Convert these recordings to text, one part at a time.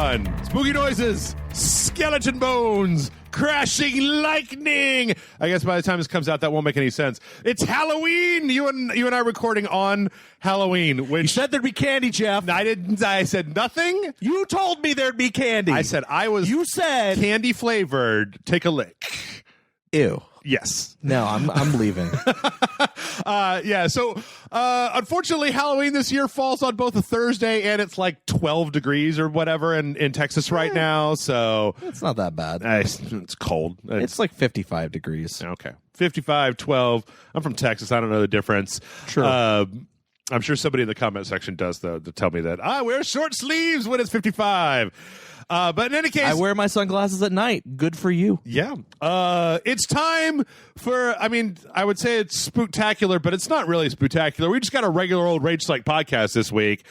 everyone. Spooky noises, skeleton bones, crashing lightning. I guess by the time this comes out, that won't make any sense. It's Halloween. You and I are recording on Halloween. Which You said there'd be candy, Jeff. I didn't. I said nothing. You told me there'd be candy. I said I was. You said candy flavored. Take a lick. Ew. Yes. No, I'm leaving. Yeah. So, unfortunately, Halloween this year falls on both a Thursday and it's like 12 degrees or whatever in Texas right now. So It's not that bad. it's cold. It's like 55 degrees. Okay. 55, 12. I'm from Texas. I don't know the difference. Sure. I'm sure somebody in the comment section does, though, to tell me that I wear short sleeves when it's 55. But in any case, I wear my sunglasses at night. Good for you. Yeah. It's time for, I would say it's spooktacular, but it's not really spooktacular. We just got a regular old Rage Like podcast this week.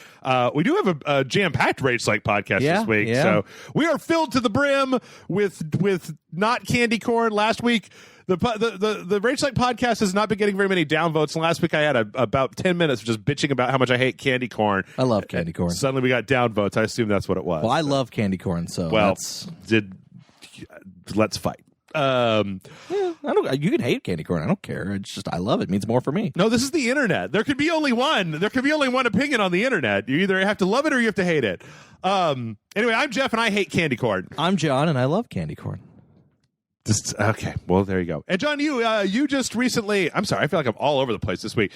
We do have a jam-packed Rage Like podcast this week. Yeah. So we are filled to the brim with not candy corn. Last week, the Rage Like podcast has not been getting very many downvotes. And last week I had about 10 minutes of just bitching about how much I hate candy corn. I love candy corn. Suddenly we got downvotes. I assume that's what it was. Well, I love candy corn, so let's fight. I don't. You can hate candy corn. I don't care. It's just I love it. It means more for me. No, this is the internet. There could be only one. There could be only one opinion on the internet. You either have to love it or you have to hate it. Anyway, I'm Jeff and I hate candy corn. I'm John and I love candy corn. Okay, well, there you go. And John, you just recently, I'm sorry, I feel like I'm all over the place this week.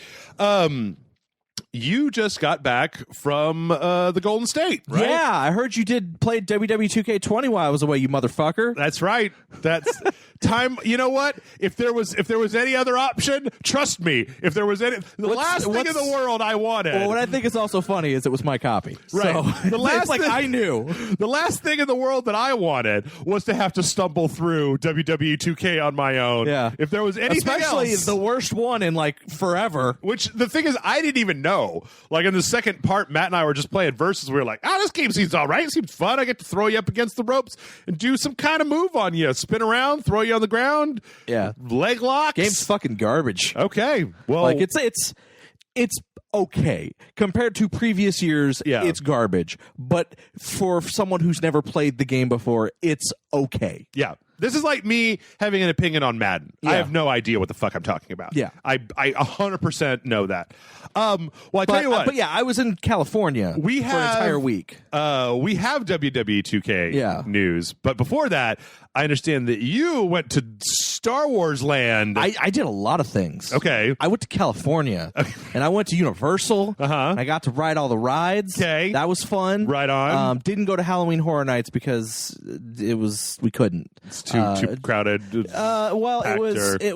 You just got back from the Golden State, right? Yeah, I heard you played WWE 2K20 while I was away, you motherfucker. That's right. That's time. You know what? If there was any other option, trust me. If there was the last thing in the world I wanted. Well, what I think is also funny is it was my copy. Right. So The last it's like I knew. The last thing in the world that I wanted was to have to stumble through WWE 2K on my own. Yeah. If there was anything Especially else, the worst one in like forever. which the thing is, I didn't even know. Like in the second part, Matt and I were just playing versus. We were like, this game seems all right. It seems fun. I get to throw you up against the ropes and do some kind of move on you. Spin around, throw you on the ground. Yeah. Leg locks. Game's fucking garbage. Okay. Well, Like it's okay compared to previous years. Yeah. It's garbage, but for someone who's never played the game before, it's okay. yeah. This is like me having an opinion on Madden. Yeah. I have no idea what the fuck I'm talking about. Yeah. I 100% know that. Well, I tell you what. But yeah, I was in California for an entire week. We have WWE 2K news, but before that, I understand that you went to Star Wars Land. I did a lot of things. Okay. I went to California, and I went to Universal. Uh-huh. I got to ride all the rides. Okay. That was fun. Right on. Didn't go to Halloween Horror Nights because we couldn't. It's too crowded. It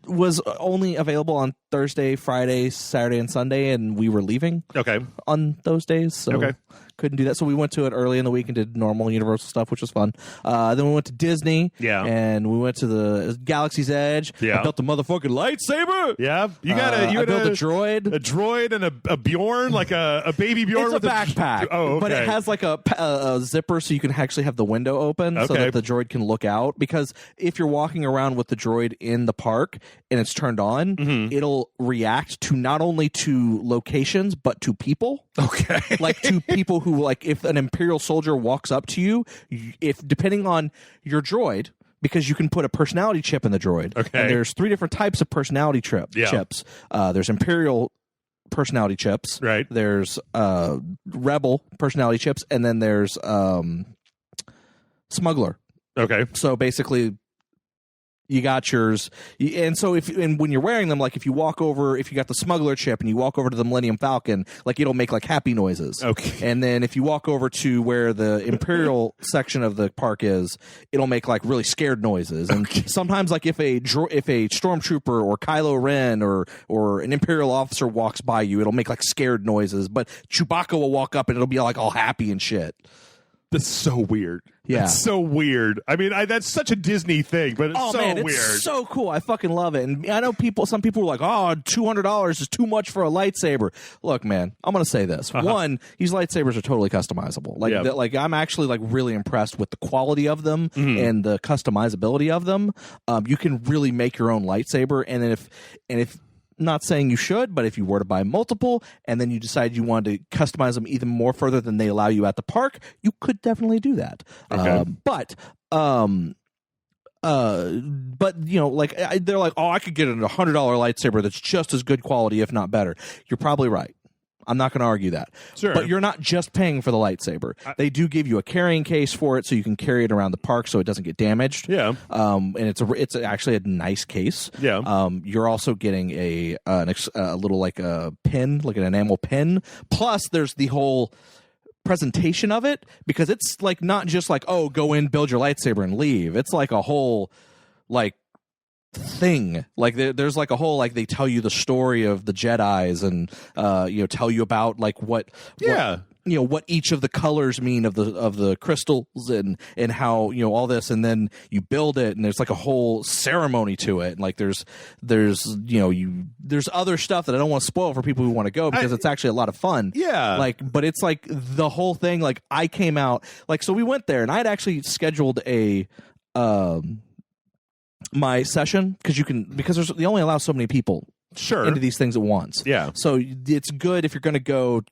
was only available on Thursday, Friday, Saturday, and Sunday, and we were leaving Okay. on those days, so couldn't do that. So we went to it early in the week and did normal Universal stuff, which was fun. Then we went to Disney, and we went to the Galaxy's Edge. Yeah. I built the motherfucking lightsaber. Yeah, I built a droid, and a Bjorn, like a baby Bjorn. It's with a backpack, but it has like a zipper so you can actually have the window open so that the droid can look out. Because if you're walking around with the droid in the park and it's turned on, it'll react to not only to locations but to people. Okay, like to people who, like, if an Imperial soldier walks up to you, if depending on your droid. Because you can put a personality chip in the droid. Okay. And there's 3 different types of personality chips. There's Imperial personality chips. Right. There's Rebel personality chips. And then there's Smuggler. Okay. So basically, you got yours. And so when you're wearing them, like if you got the Smuggler chip and you walk over to the Millennium Falcon, like it'll make like happy noises. Okay. And then if you walk over to where the Imperial section of the park is, it'll make like really scared noises. And sometimes, like if a stormtrooper or Kylo Ren or an Imperial officer walks by you, it'll make like scared noises. But Chewbacca will walk up and it'll be like all happy and shit. That's so weird. Yeah. It's so weird. I mean, that's such a Disney thing, but it's weird. It's so cool. I fucking love it. And I know some people are like, $200 is too much for a lightsaber. Look, man, I'm going to say this. One, these lightsabers are totally customizable. Like, I'm actually like really impressed with the quality of them and the customizability of them. You can really make your own lightsaber. And if Not saying you should, but if you were to buy multiple and then you decide you wanted to customize them even more further than they allow you at the park, you could definitely do that. Okay. But you know, like they're like, oh, I could get a $100 lightsaber that's just as good quality, if not better. You're probably right. I'm not going to argue that. Sure. But you're not just paying for the lightsaber. They do give you a carrying case for it so you can carry it around the park so it doesn't get damaged. Yeah. And it's actually a nice case. Yeah. You're also getting a little like a pin, like an enamel pin. Plus there's the whole presentation of it, because it's like not just like, oh, go in, build your lightsaber and leave. It's like a whole like thing. Like there's like a whole, like they tell you the story of the Jedis and you know, tell you about like what you know, what each of the colors mean of the crystals and how, you know, all this, and then you build it and there's like a whole ceremony to it. And like there's you know, there's other stuff that I don't want to spoil for people who want to go, because it's actually a lot of fun. Yeah. Like, but it's like the whole thing, like I came out, like, so we went there and I had actually scheduled a my session, because they only allow so many people into these things at once. Yeah. So it's good if you're going to go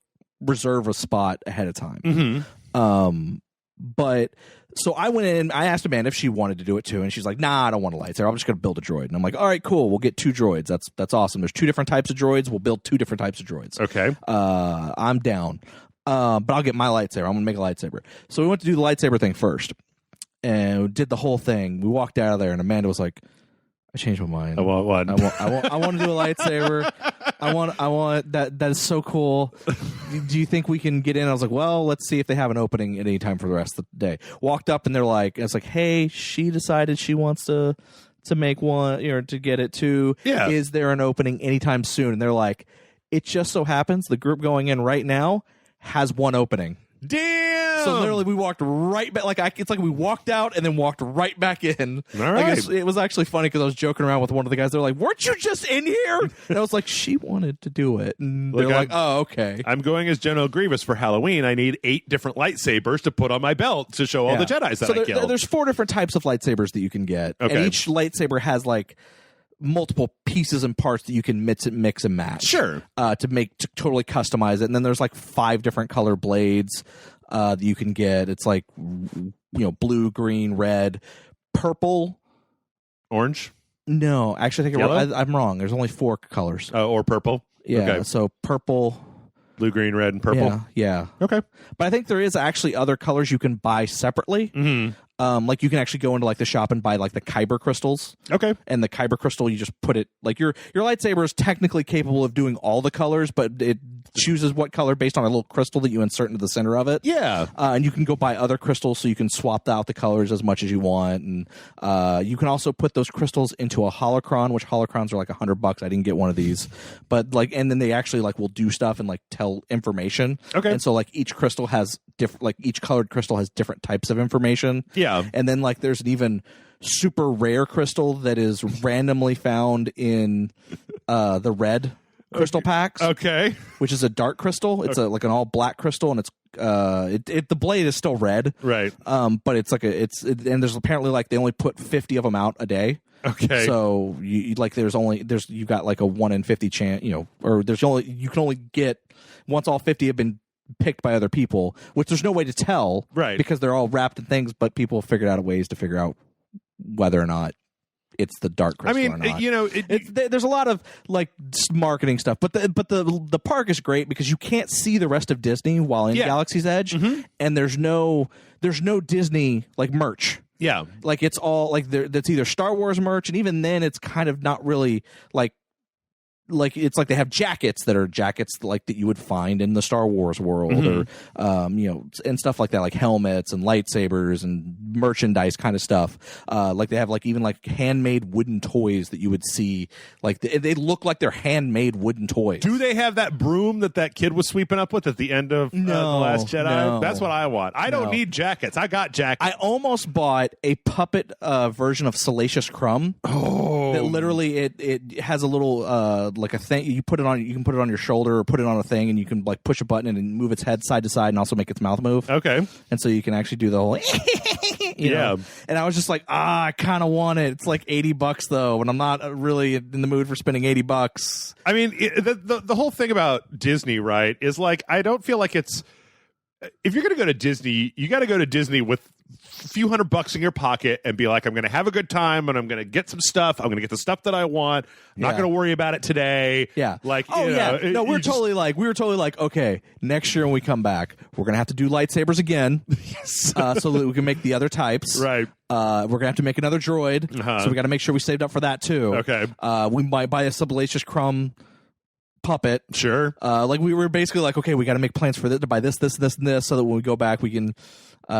reserve a spot ahead of time. Mm-hmm. But so I went in, I asked Amanda if she wanted to do it too, and she's like, nah, I don't want a lightsaber. I'm just going to build a droid. And I'm like, all right, cool. We'll get 2 droids. That's awesome. There's 2 different types of droids. We'll build 2 different types of droids. Okay. I'm down. But I'll get my lightsaber. I'm going to make a lightsaber. So we went to do the lightsaber thing first. And we did the whole thing. We walked out of there, and Amanda was like, I changed my mind. I want one. I want to do a lightsaber. I want that. That is so cool. Do you think we can get in? I was like, well, let's see if they have an opening at any time for the rest of the day. Walked up, and they're like, it's like, hey, she decided she wants to make one, or to get it too. Yeah. Is there an opening anytime soon? And they're like, it just so happens the group going in right now has one opening. Damn! So literally, we walked right back. It's like we walked out and then walked right back in. All right. Like it was actually funny because I was joking around with one of the guys. They're like, "Weren't you just in here?" And I was like, "She wanted to do it." And they're like, "Oh, okay." I'm going as General Grievous for Halloween. I need 8 different lightsabers to put on my belt to show all the Jedis that I killed. There's 4 different types of lightsabers that you can get, and each lightsaber has like multiple pieces and parts that you can mix and match. Sure. To totally customize it. And then there's like 5 different color blades that you can get. It's like, you know, blue, green, red, purple, orange. No, actually, I think I'm wrong. There's only 4 colors. Or purple. Yeah. Okay. So purple, blue, green, red, and purple. Yeah. Okay. But I think there is actually other colors you can buy separately. Mm-hmm. Like you can actually go into like the shop and buy like the Kyber crystals. Okay. And the Kyber crystal, you just put it like your lightsaber is technically capable of doing all the colors, but it chooses what color based on a little crystal that you insert into the center of it. Yeah. And you can go buy other crystals so you can swap out the colors as much as you want. And you can also put those crystals into a holocron, which holocrons are like $100. I didn't get one of these, but like, and then they actually like will do stuff and like tell information. Okay. And so like each crystal has different, like each colored crystal has different types of information. Yeah. And then like there's an even super rare crystal that is randomly found in the red crystal packs. Okay. Which is a dark crystal. It's like an all black crystal, and it's the blade is still red. Right. But it's like and there's apparently like they only put 50 of them out a day. Okay. So you like you've got like a 1 in 50 chance, you know, or you can only get once all 50 have been picked by other people, which there's no way to tell, right? Because they're all wrapped in things, but people have figured out ways to figure out whether or not it's the dark crystal or not. You know, there's a lot of like marketing stuff, but the park is great because you can't see the rest of Disney while in Galaxy's Edge, and there's no Disney like merch. Yeah, like it's all like that's either Star Wars merch, and even then it's kind of not really like it's like they have jackets like that you would find in the Star Wars world, or you know, and stuff like that, like helmets and lightsabers and merchandise kind of stuff. Like they have like even like handmade wooden toys that you would see, like they look like they're handmade wooden toys. Do they have that broom that kid was sweeping up with at the end of The Last Jedi? No. That's what I want. I don't need jackets. I got jackets. I almost bought a puppet version of Salacious Crumb. Oh, that literally it has a little like a thing you put it on. You can put it on your shoulder or put it on a thing, and you can like push a button and move its head side to side and also make its mouth move. Okay. And so you can actually do the whole you know? And I was just like, I kind of want it. It's like $80 though, and I'm not really in the mood for spending $80. I mean, the whole thing about Disney, right, is like I don't feel like it's. If you're going to go to Disney, you got to go to Disney with a few $100 in your pocket and be like, I'm going to have a good time and I'm going to get some stuff. I'm going to get the stuff that I want. I'm not going to worry about it today. Yeah. Like, oh, you know, yeah. No, we were totally like, okay, next year when we come back, we're going to have to do lightsabers again. Yes. So that we can make the other types. Right. We're going to have to make another droid. So we got to make sure we saved up for that too. Okay. We might buy a Salacious Crumb puppet. Sure. Like we were basically like, okay, we got to make plans for this to buy this, and this, so that when we go back, we can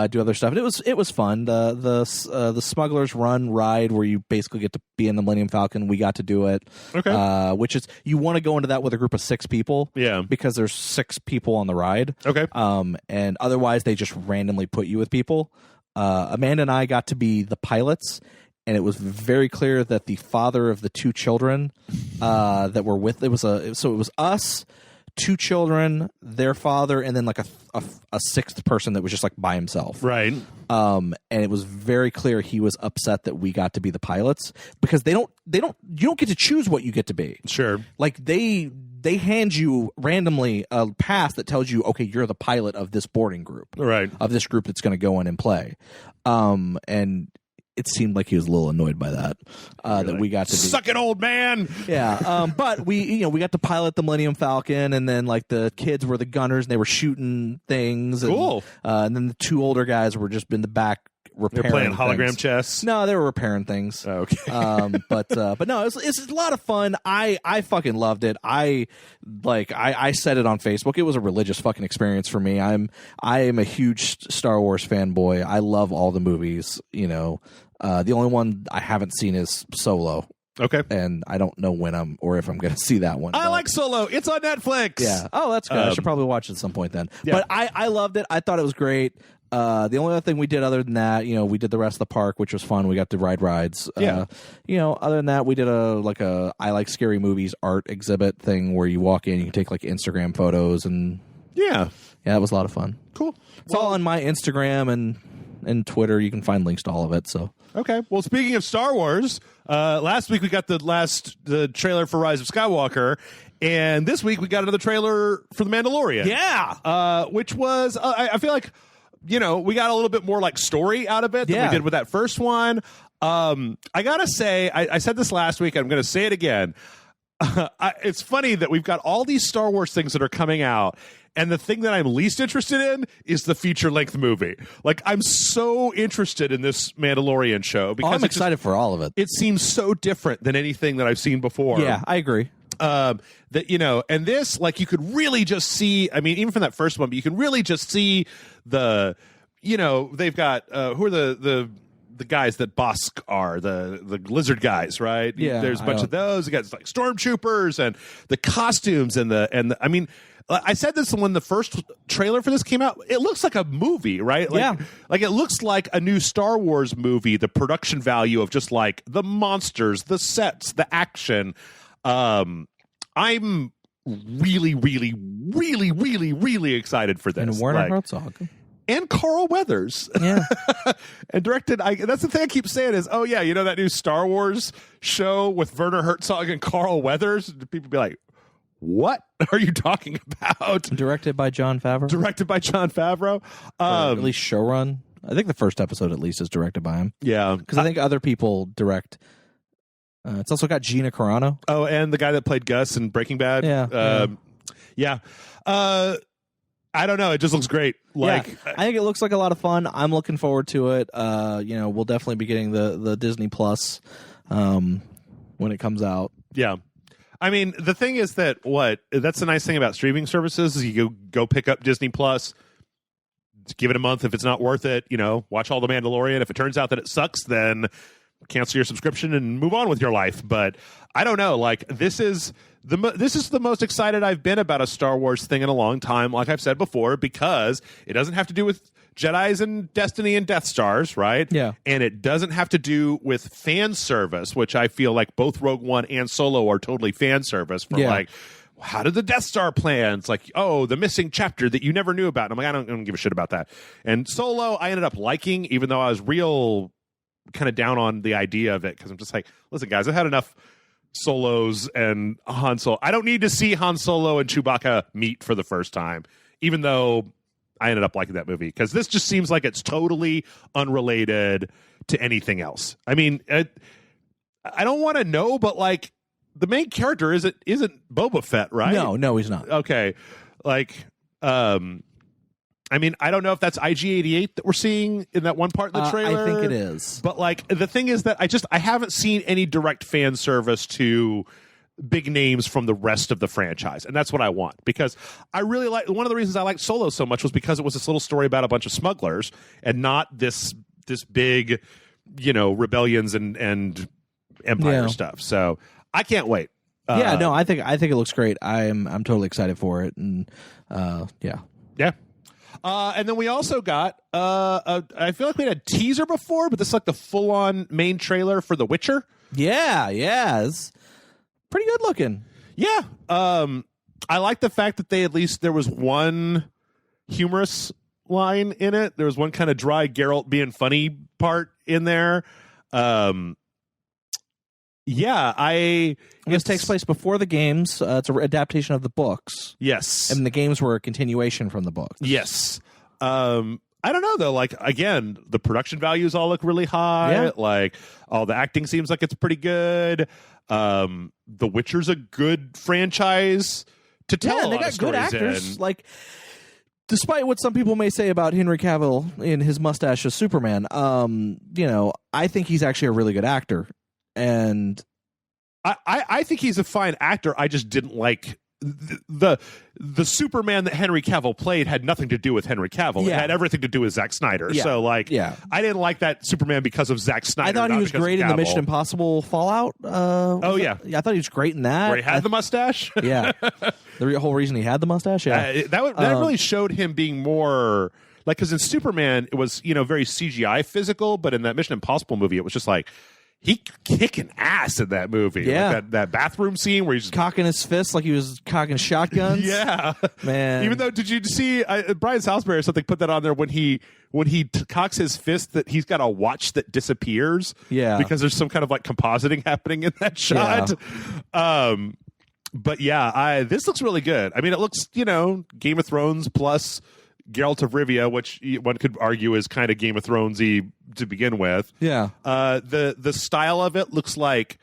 do other stuff. And it was fun. The Smuggler's Run ride where you basically get to be in the Millennium Falcon. We got to do it. Okay. Which is you want to go into that with a group of 6 people. Yeah. Because there's 6 people on the ride. Okay. And otherwise they just randomly put you with people. Amanda and I got to be the pilots. And it was very clear that the father of the 2 children that were with it was us, 2 children, their father, and then like a 6th person that was just like by himself. Right. And it was very clear he was upset that we got to be the pilots because you don't get to choose what you get to be. Sure. Like they hand you randomly a pass that tells you, okay, you're the pilot of this boarding group. Right. Of this group that's going to go in and play. And it seemed like he was a little annoyed by that. That we got to suck it, old man. Yeah, but we got to pilot the Millennium Falcon, and then like the kids were the gunners, and they were shooting things. Cool. And then the 2 older guys were just in the back repairing. They're playing hologram things. chess. No, they were repairing things. Okay. But no, it's a lot of fun. I fucking loved it. I said it on Facebook. It was a religious fucking experience for me. I am a huge Star Wars fanboy. I love all the movies. You know. The only one I haven't seen is Solo. Okay. And I don't know when if I'm going to see that one. I like Solo. It's on Netflix. Yeah. Oh, that's good. I should probably watch it at some point then. Yeah. But I loved it. I thought it was great. The only other thing we did other than that, we did the rest of the park, which was fun. We got to ride rides. Yeah. Other than that, we did a I like scary movies art exhibit thing where you walk in, you can take like Instagram photos and yeah, that was a lot of fun. Cool. It's all on my Instagram and Twitter. You can find links to all of it. So. Okay. Well, speaking of Star Wars, last week we got the trailer for Rise of Skywalker, and this week we got another trailer for The Mandalorian. Yeah. Which was, I feel like, we got a little bit more like story out of it than we did with that first one. I gotta say, I said this last week. I'm going to say it again. It's funny that we've got all these Star Wars things that are coming out, and the thing that I'm least interested in is the feature-length movie. Like, I'm so interested in this Mandalorian show because I'm excited for all of it. It seems so different than anything that I've seen before. Yeah, I agree. And this, like, you could really just see. I mean, even from that first one, but you can really just see they've got who are the guys that Bosk are, the lizard guys, right? Yeah, there's a bunch of those. You got like stormtroopers and the costumes and I mean, I said this when the first trailer for this came out. It looks like a movie, right? Like it looks like a new Star Wars movie. The production value of just like the monsters, the sets, the action. I'm really, really, really, really, really excited for this. And Werner Herzog. And Carl Weathers. Yeah. And directed, that's the thing I keep saying is, oh, yeah, that new Star Wars show with Werner Herzog and Carl Weathers? People be like, what are you talking about? Directed by Jon Favreau. At least showrun. I think the first episode at least is directed by him. Yeah. Because I think other people direct. It's also got Gina Carano. Oh, and the guy that played Gus in Breaking Bad. Yeah. I don't know. It just looks great. I think it looks like a lot of fun. I'm looking forward to it. We'll definitely be getting the Disney Plus when it comes out. Yeah. I mean, the thing is that's the nice thing about streaming services is you go pick up Disney Plus, give it a month. If it's not worth it, watch all the Mandalorian. If it turns out that it sucks, then cancel your subscription and move on with your life. But I don't know. Like, this is the most excited I've been about a Star Wars thing in a long time, like I've said before, because it doesn't have to do with Jedis and Destiny and Death Stars, right? Yeah. And it doesn't have to do with fan service, which I feel like both Rogue One and Solo are totally fan service for like, how did the Death Star plans? Like, oh, the missing chapter that you never knew about. And I'm like, I don't give a shit about that. And Solo, I ended up liking, even though I was real kind of down on the idea of it, because I'm just like, listen, guys, I've had enough Solos and Han Solo. I don't need to see Han Solo and Chewbacca meet for the first time, even though I ended up liking that movie, because this just seems like it's totally unrelated to anything else. I mean, I don't want to know, but like the main character isn't Boba Fett, right? No, he's not. Okay, like, I mean, I don't know if that's IG-88 that we're seeing in that one part in the trailer. I think it is. But like the thing is that I haven't seen any direct fan service to big names from the rest of the franchise, and that's what I want, because I really like, one of the reasons I liked Solo so much was because it was this little story about a bunch of smugglers and not this big, rebellions and empire stuff. So I can't wait. I think it looks great. I'm totally excited for it, and yeah. And then we also got, I feel like we had a teaser before, but this is like the full-on main trailer for The Witcher. Yeah, it's pretty good looking. Yeah. I like the fact that there was one humorous line in it. There was one kind of dry Geralt being funny part in there. This takes place before the games. It's an adaptation of the books. Yes. And the games were a continuation from the books. Yes. I don't know, though. Like, again, the production values all look really high. Yeah. Like, all the acting seems like it's pretty good. The Witcher's a good franchise to tell and they got good actors. in. Like, despite what some people may say about Henry Cavill in his mustache as Superman, I think he's actually a really good actor. And I think he's a fine actor. I just didn't like the Superman that Henry Cavill played had nothing to do with Henry Cavill. Yeah. It had everything to do with Zack Snyder. Yeah. So I didn't like that Superman because of Zack Snyder. I thought he was great in the Mission Impossible Fallout. Yeah, I thought he was great in that. where he had the mustache. Yeah, the whole reason he had the mustache. Yeah, that really showed him being more like, because in Superman it was very CGI physical, but in that Mission Impossible movie it was just like, he kicking ass in that movie. Yeah. Like that bathroom scene where he's just cocking his fist like he was cocking shotguns. Yeah, man. Even though, did you see Brian Salisbury or something put that on there when he cocks his fist that he's got a watch that disappears? Yeah, because there's some kind of like compositing happening in that shot. Yeah. But yeah, this looks really good. I mean, it looks Game of Thrones plus Geralt of Rivia, which one could argue is kind of Game of Thronesy to begin with. Yeah. The style of it looks like,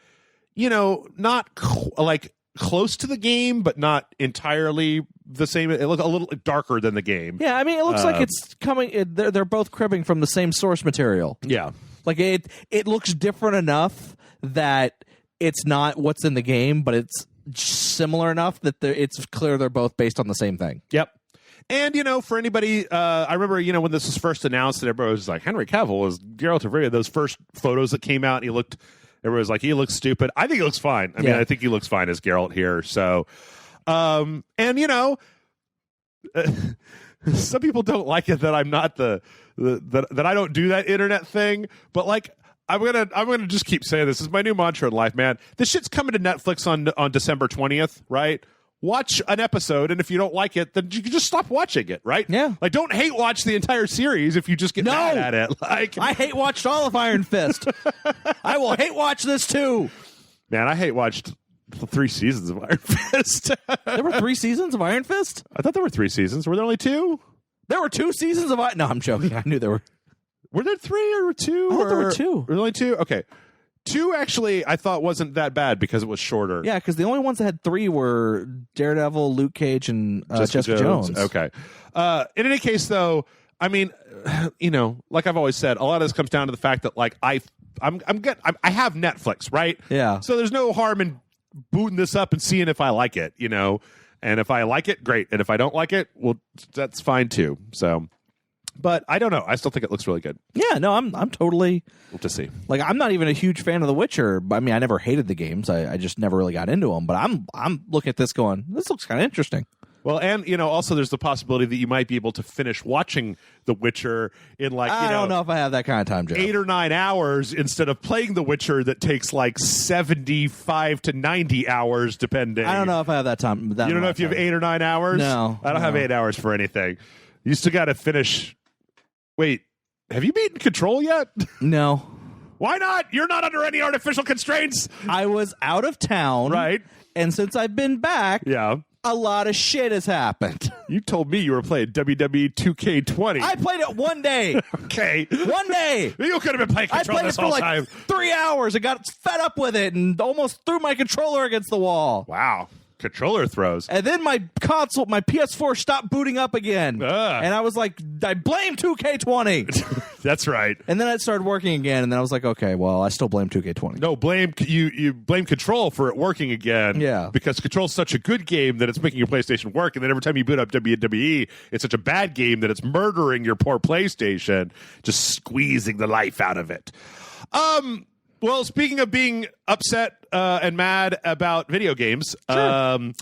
not like close to the game, but not entirely the same. It looks a little darker than the game. Yeah, I mean, it looks like it's coming. They're both cribbing from the same source material. Yeah. Like it looks different enough that it's not what's in the game, but it's similar enough that it's clear they're both based on the same thing. Yep. And, for anybody, I remember, when this was first announced and everybody was like, Henry Cavill is Geralt of Rivia. Those first photos that came out, everybody was like, he looks stupid. I think he looks fine. I mean, I think he looks fine as Geralt here. So, and, some people don't like it that I'm not that I don't do that internet thing. But like, I'm gonna just keep saying this. This is my new mantra in life, man. This shit's coming to Netflix on December 20th, right? Watch an episode, and if you don't like it, then you can just stop watching it, right? Yeah. Like, don't hate watch the entire series if you just get mad at it. Like, I hate watched all of Iron Fist. I will hate watch this too. Man, I hate watched 3 seasons of Iron Fist. There were 3 seasons of Iron Fist? I thought there were 3 seasons. Were there only 2? There were 2 seasons of Iron... No, I'm joking. I knew there were. Were there 3 or 2? I thought there were 2. Were there only 2? Okay. 2 actually I thought wasn't that bad because it was shorter. Yeah, because the only ones that had 3 were Daredevil, Luke Cage, and Jessica Jones. Okay. In any case, though, I mean, like I've always said, a lot of this comes down to the fact that like I have Netflix, right? Yeah. So there's no harm in booting this up and seeing if I like it, And if I like it, great. And if I don't like it, well, that's fine too. So. But I don't know. I still think it looks really good. Yeah, no, I'm totally. We'll just see. Like, I'm not even a huge fan of The Witcher. I mean, I never hated the games. I just never really got into them. But I'm looking at this going, this looks kind of interesting. Well, and also there's the possibility that you might be able to finish watching The Witcher in I don't know if I have that kind of time, Joe. 8 or 9 hours instead of playing The Witcher that takes like 75 to 90 hours, depending. I don't know if I have that time. You don't know if you have 8 or 9 hours? No, I don't have 8 hours for anything. You still got to finish. Wait, have you beaten Control yet? No. Why not? You're not under any artificial constraints. I was out of town, right? And since I've been back, a lot of shit has happened. You told me you were playing WWE 2K20. I played it one day. Okay. One day. You could have been playing Control this whole time. I played it for like 3 hours and got fed up with it and almost threw my controller against the wall. Wow. Controller throws. And then my console, my PS4 stopped booting up again. And I was like, I blame 2K20. That's right. And then it started working again, and then I was like, okay, well, I still blame 2K20. No, you blame Control for it working again. Yeah. Because Control's such a good game that it's making your PlayStation work, and then every time you boot up WWE, it's such a bad game that it's murdering your poor PlayStation, just squeezing the life out of it. Well, speaking of being upset and mad about video games, sure.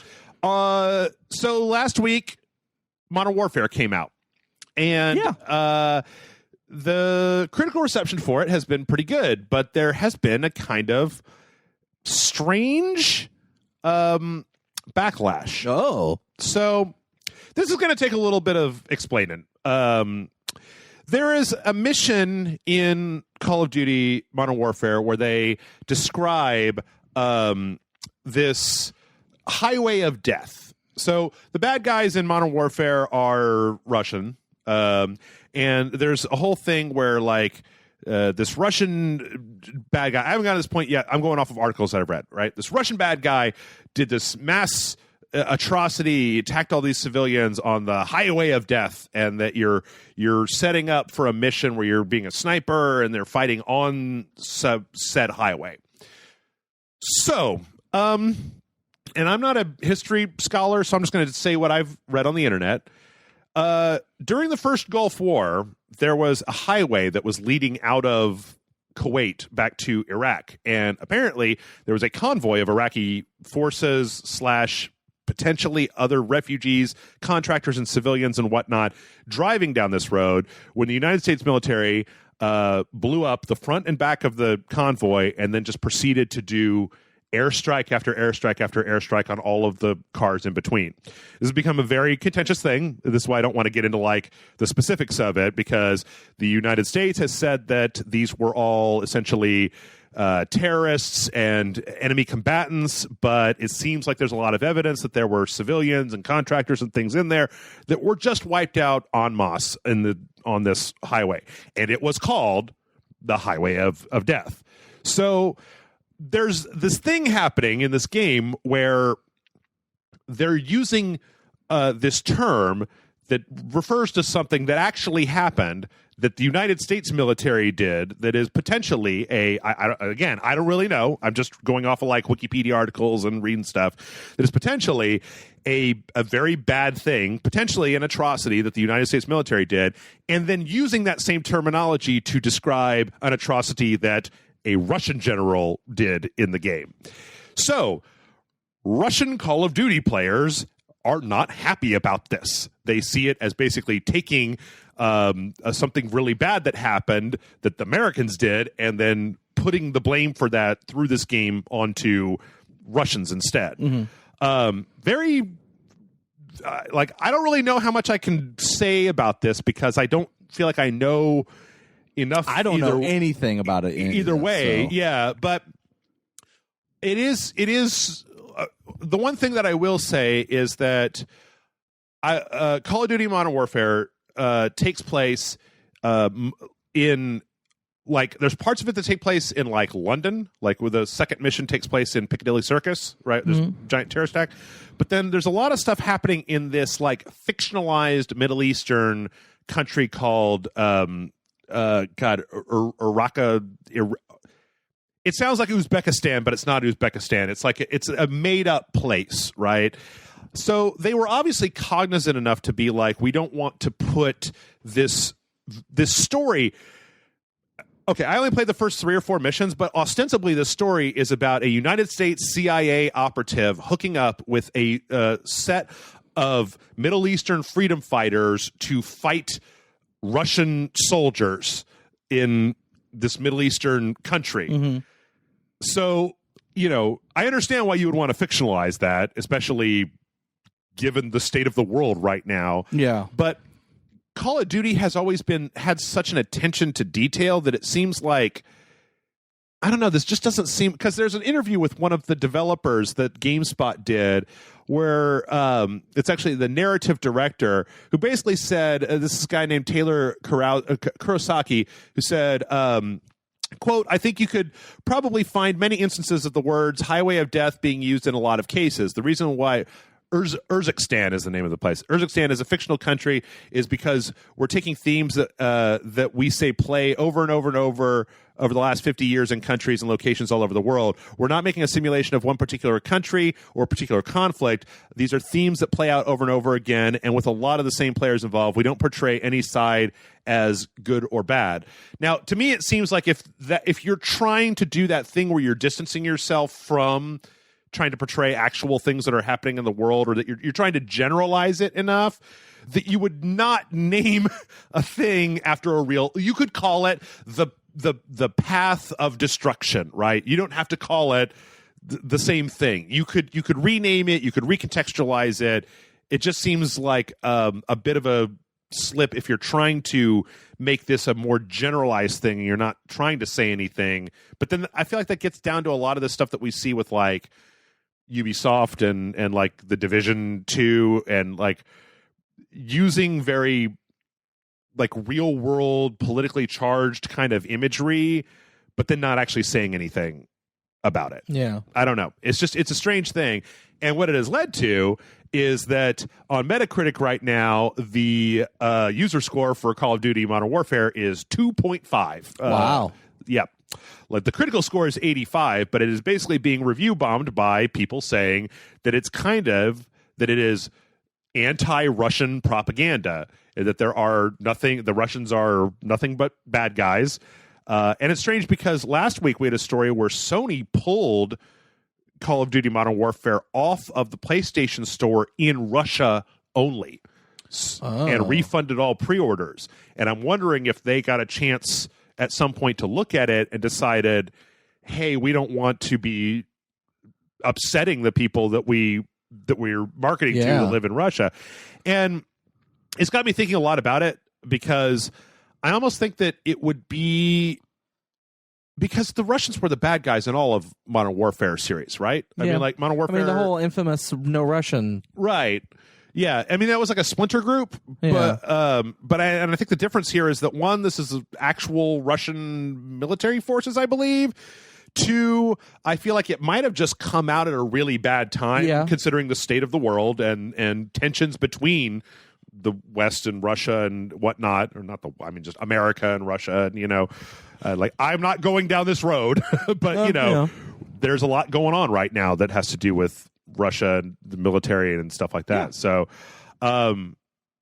So last week, Modern Warfare came out, and the critical reception for it has been pretty good, but there has been a kind of strange backlash. Oh. So this is going to take a little bit of explaining. There is a mission in Call of Duty Modern Warfare where they describe this highway of death. So the bad guys in Modern Warfare are Russian, and there's a whole thing where like this Russian bad guy, I haven't gotten to this point yet, I'm going off of articles that I've read, right? This Russian bad guy did this mass atrocity, attacked all these civilians on the highway of death, and that you're setting up for a mission where you're being a sniper and they're fighting on said highway. So, and I'm not a history scholar, so I'm just going to say what I've read on the internet. During the first Gulf War, there was a highway that was leading out of Kuwait back to Iraq, and apparently there was a convoy of Iraqi forces / potentially other refugees, contractors, and civilians and whatnot driving down this road when the United States military blew up the front and back of the convoy and then just proceeded to do airstrike after airstrike after airstrike on all of the cars in between. This has become a very contentious thing. This is why I don't want to get into like the specifics of it, because the United States has said that these were all essentially terrorists and enemy combatants, but it seems like there's a lot of evidence that there were civilians and contractors and things in there that were just wiped out en masse on this highway, and it was called the Highway of Death. So there's this thing happening in this game where they're using this term that refers to something that actually happened, that the United States military did, that is potentially I don't really know. I'm just going off of like Wikipedia articles and reading stuff. That is potentially a very bad thing, potentially an atrocity that the United States military did, and then using that same terminology to describe an atrocity that a Russian general did in the game. So Russian Call of Duty players are not happy about this. They see it as basically taking something really bad that happened that the Americans did and then putting the blame for that through this game onto Russians instead. Mm-hmm. I don't really know how much I can say about this because I don't feel like I know enough. I don't know anything about it either way. So. Yeah, but it is the one thing that I will say is that Call of Duty Modern Warfare takes place in, like, there's parts of it that take place in, like, London, like where the second mission takes place in Piccadilly Circus, right? There's a giant terrorist attack. But then there's a lot of stuff happening in this, like, fictionalized Middle Eastern country called, it sounds like Uzbekistan, but it's not Uzbekistan. It's like it's a made-up place, right? So they were obviously cognizant enough to be like, we don't want to put this story. Okay, I only played the first 3 or 4 missions, but ostensibly the story is about a United States CIA operative hooking up with a set of Middle Eastern freedom fighters to fight Russian soldiers in this Middle Eastern country. Mm-hmm. So, I understand why you would want to fictionalize that, especially given the state of the world right now. Yeah. But Call of Duty has always had such an attention to detail that it seems like, I don't know, this just doesn't seem, because there's an interview with one of the developers that GameSpot did where it's actually the narrative director who basically said, this is a guy named Taylor Kurosaki, who said, quote, I think you could probably find many instances of the words highway of death being used in a lot of cases. The reason why Urzikstan is the name of the place. Urzikstan is a fictional country is because we're taking themes that we say play over and over and over the last 50 years in countries and locations all over the world. We're not making a simulation of one particular country or a particular conflict. These are themes that play out over and over again, and with a lot of the same players involved, we don't portray any side as good or bad. Now, to me, it seems like if you're trying to do that thing where you're distancing yourself from trying to portray actual things that are happening in the world, or that you're trying to generalize it enough, that you would not name a thing after a real. You could call it the path of destruction, right? You don't have to call it the same thing. You could rename it. You could recontextualize it. It just seems like a bit of a slip if you're trying to make this a more generalized thing and you're not trying to say anything. But then I feel like that gets down to a lot of the stuff that we see with like Ubisoft and like the Division 2 and like using very like real world politically charged kind of imagery, but then not actually saying anything about it. Yeah. I don't know. It's a strange thing. And what it has led to is that on Metacritic right now, the user score for Call of Duty Modern Warfare is 2.5. Wow. Yep. Like the critical score is 85, but it is basically being review bombed by people saying that it is anti-Russian propaganda, that the Russians are nothing but bad guys. And it's strange because last week we had a story where Sony pulled Call of Duty Modern Warfare off of the PlayStation Store in Russia only and refunded all pre-orders. And I'm wondering if they got a chance at some point to look at it and decided, hey, we don't want to be upsetting the people that we're marketing to that live in Russia. And it's got me thinking a lot about it, because I almost think that it would be because the Russians were the bad guys in all of Modern Warfare series, right? I mean, like Modern Warfare. I mean, the whole infamous no Russian. Right. Yeah. I mean, that was like a splinter group. Yeah. But I think the difference here is that one, this is actual Russian military forces, I believe. Two, I feel like it might have just come out at a really bad time, considering the state of the world and tensions between the West and Russia and whatnot, or just America and Russia, and like I'm not going down this road, but there's a lot going on right now that has to do with Russia and the military and stuff like that. So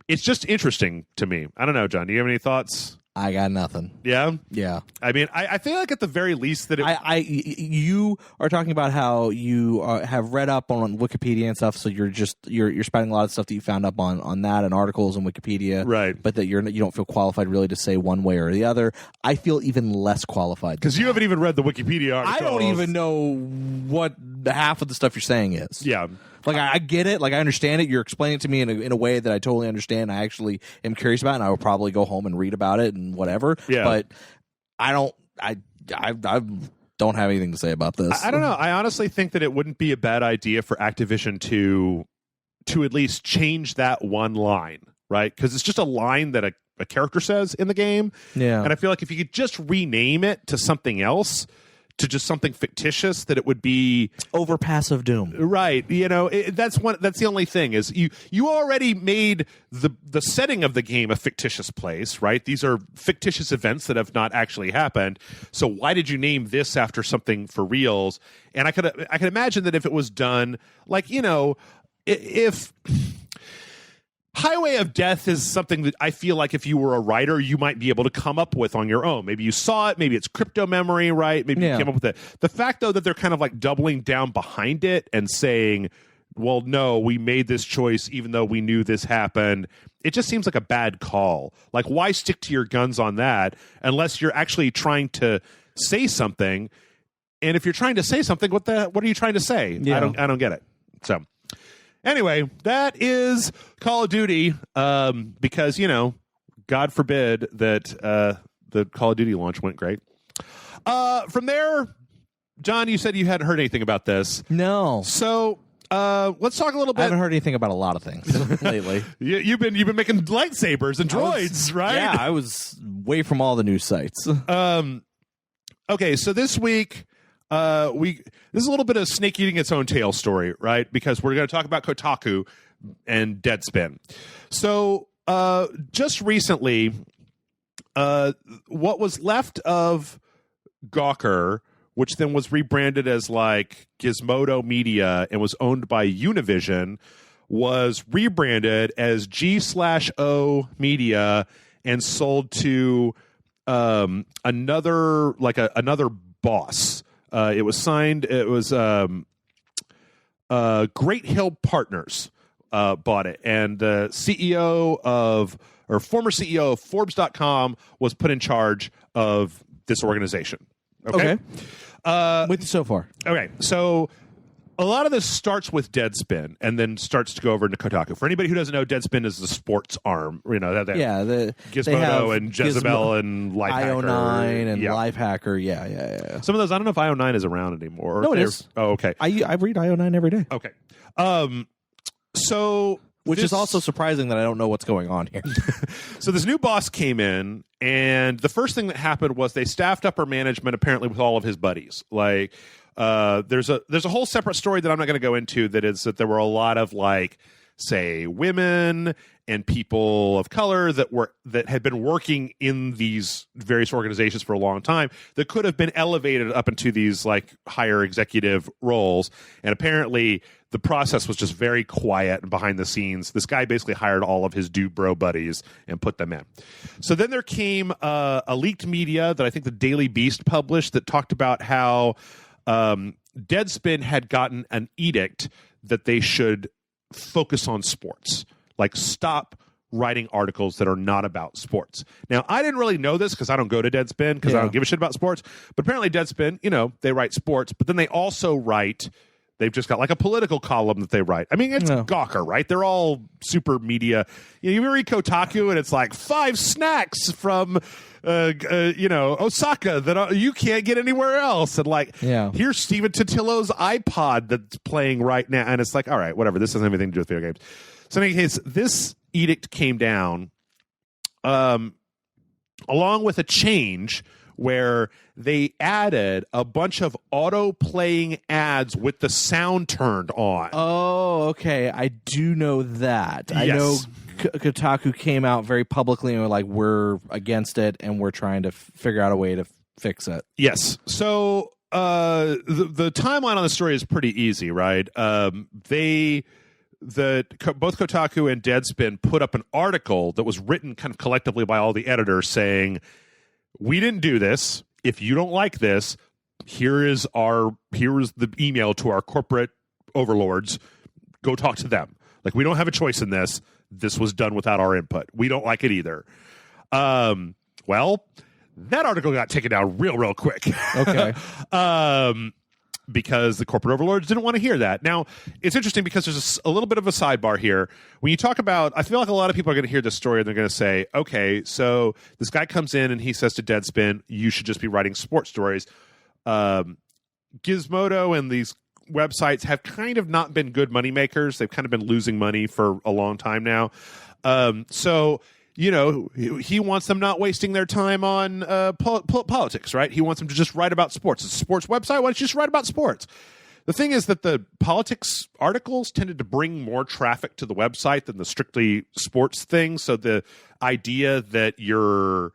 it's just interesting to me. I don't know, John, do you have any thoughts? I got nothing. Yeah? Yeah. I mean, I feel like at the very least that you are talking about how you have read up on Wikipedia and stuff, so you're spending a lot of stuff that you found up on that and articles on Wikipedia, right? But that you don't feel qualified really to say one way or the other. I feel even less qualified because you haven't even read the Wikipedia articles. I don't even know what the half of the stuff you're saying is. Yeah. Like, I get it. Like, I understand it. You're explaining it to me in a way that I totally understand. I actually am curious about it, and I will probably go home and read about it and whatever. Yeah. But I don't have anything to say about this. I don't know. I honestly think that it wouldn't be a bad idea for Activision to at least change that one line, right? Because it's just a line that a character says in the game. Yeah. And I feel like if you could just rename it to something else, to just something fictitious, that it would be over passive doom, right? That's the only thing is you already made the setting of the game a fictitious place, right? These are fictitious events that have not actually happened. So why did you name this after something for reals? And I could imagine that if it was done like if Highway of Death is something that I feel like if you were a writer, you might be able to come up with on your own. Maybe you saw it. Maybe it's crypto memory, right? Maybe you came up with it. The fact, though, that they're kind of like doubling down behind it and saying well, no, we made this choice even though we knew this happened. It just seems like a bad call. Like, why stick to your guns on that unless you're actually trying to say something? And if you're trying to say something, what are you trying to say? Yeah. I don't get it. So anyway, that is Call of Duty, because, God forbid that the Call of Duty launch went great. From there, John, you said you hadn't heard anything about this. No. So let's talk a little bit. I haven't heard anything about a lot of things lately. You've been making lightsabers and droids, right? Yeah, I was away from all the news sites. Okay, so this week, this is a little bit of snake eating its own tail story, right? Because we're going to talk about Kotaku and Deadspin. So just recently, what was left of Gawker, which then was rebranded as like Gizmodo Media and was owned by Univision, was rebranded as G/O Media and sold to another boss. It was signed. It was Great Hill Partners bought it, and the former CEO of Forbes.com was put in charge of this organization. Okay. With you so far. Okay, so a lot of this starts with Deadspin and then starts to go over into Kotaku. For anybody who doesn't know, Deadspin is the sports arm. The Gizmodo and Jezebel and Lifehacker. IO9 and Lifehacker. Yeah. Some of those, I don't know if IO9 is around anymore. No, it is. Oh, okay. I read IO9 every day. Okay. Which is also surprising that I don't know what's going on here. So this new boss came in, and the first thing that happened was they staffed up her management apparently with all of his buddies. Like, there's a whole separate story that I'm not going to go into that is that there were a lot of, like, say, women and people of color that had been working in these various organizations for a long time that could have been elevated up into these, like, higher executive roles. And apparently the process was just very quiet and behind the scenes. This guy basically hired all of his dude bro buddies and put them in. So then there came a leaked media that I think the Daily Beast published that talked about how Deadspin had gotten an edict that they should focus on sports. Like, stop writing articles that are not about sports. Now, I didn't really know this because I don't go to Deadspin because I don't give a shit about sports. But apparently Deadspin, they write sports, but then they also write... They've just got like a political column that they write. I mean, it's Gawker, right? They're all super media. You read Kotaku and it's like 5 snacks from, Osaka that you can't get anywhere else. And like, here's Steven Totillo's iPod that's playing right now. And it's like, all right, whatever. This doesn't have anything to do with video games. So in any case, this edict came down along with a change where they added a bunch of auto-playing ads with the sound turned on. Oh, okay. I do know that. Yes. I know Kotaku came out very publicly and were like, we're against it, and we're trying to figure out a way to fix it. Yes. So the timeline on the story is pretty easy, right? Both Kotaku and Deadspin put up an article that was written kind of collectively by all the editors saying, we didn't do this. If you don't like this, here is the email to our corporate overlords. Go talk to them. Like, we don't have a choice in this. This was done without our input. We don't like it either. Well, that article got taken down real quick. Okay. Because the corporate overlords didn't want to hear that. Now, it's interesting because there's a little bit of a sidebar here. When you talk about, I feel like a lot of people are going to hear this story and they're going to say, okay, so this guy comes in and he says to Deadspin, you should just be writing sports stories. Gizmodo and these websites have kind of not been good money makers. They've kind of been losing money for a long time now. So he wants them not wasting their time on politics, right? He wants them to just write about sports. It's a sports website. Why don't you just write about sports? The thing is that the politics articles tended to bring more traffic to the website than the strictly sports thing. So the idea that your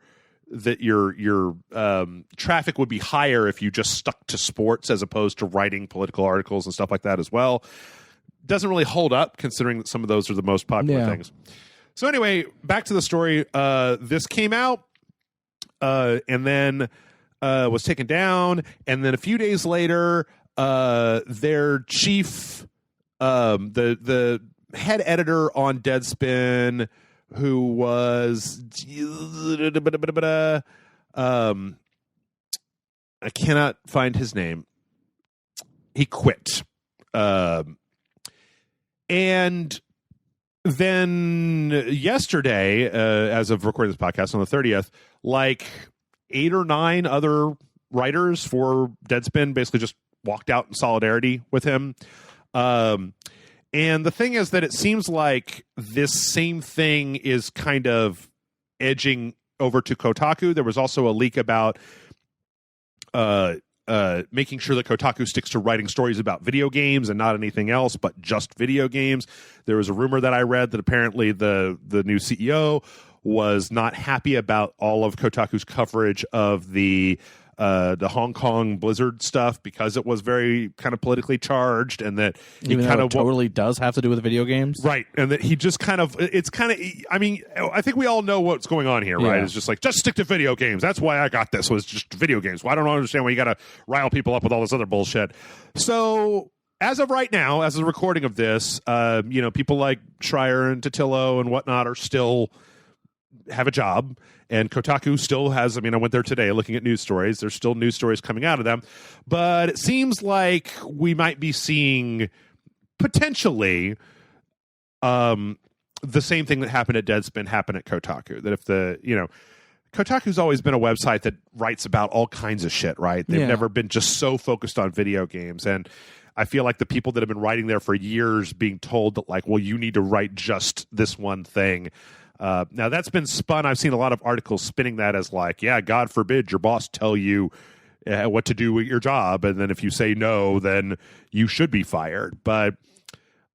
traffic would be higher if you just stuck to sports as opposed to writing political articles and stuff like that as well doesn't really hold up, considering that some of those are the most popular things. So anyway, back to the story. This came out and then was taken down. And then a few days later, their chief the head editor on Deadspin, who was I cannot find his name. He quit. And then yesterday, as of recording this podcast on the 30th, like 8 or 9 other writers for Deadspin basically just walked out in solidarity with him. And the thing is that it seems like this same thing is kind of edging over to Kotaku. There was also a leak about making sure that Kotaku sticks to writing stories about video games and not anything else, but just video games. There was a rumor that I read that apparently the new CEO was not happy about all of Kotaku's coverage of the Hong Kong Blizzard stuff because it was very kind of politically charged, and that even though it totally does have to do with video games, right? And that he just kind of, it's kind of, I mean, I think we all know what's going on here, right? It's just like, just stick to video games. That's why I got this, was just video games. Well, I don't understand why you got to rile people up with all this other bullshit. So as of right now, as of the recording of this, people like Schreier and Totillo and whatnot are still have a job. And Kotaku still has, I went there today looking at news stories. There's still news stories coming out of them. But it seems like we might be seeing potentially the same thing that happened at Deadspin happen at Kotaku. That if Kotaku's always been a website that writes about all kinds of shit, right? They've never been just so focused on video games. And I feel like the people that have been writing there for years being told that, like, well, you need to write just this one thing. Now that's been spun. I've seen a lot of articles spinning that as like, yeah, God forbid your boss tell you what to do with your job, and then if you say no, then you should be fired. But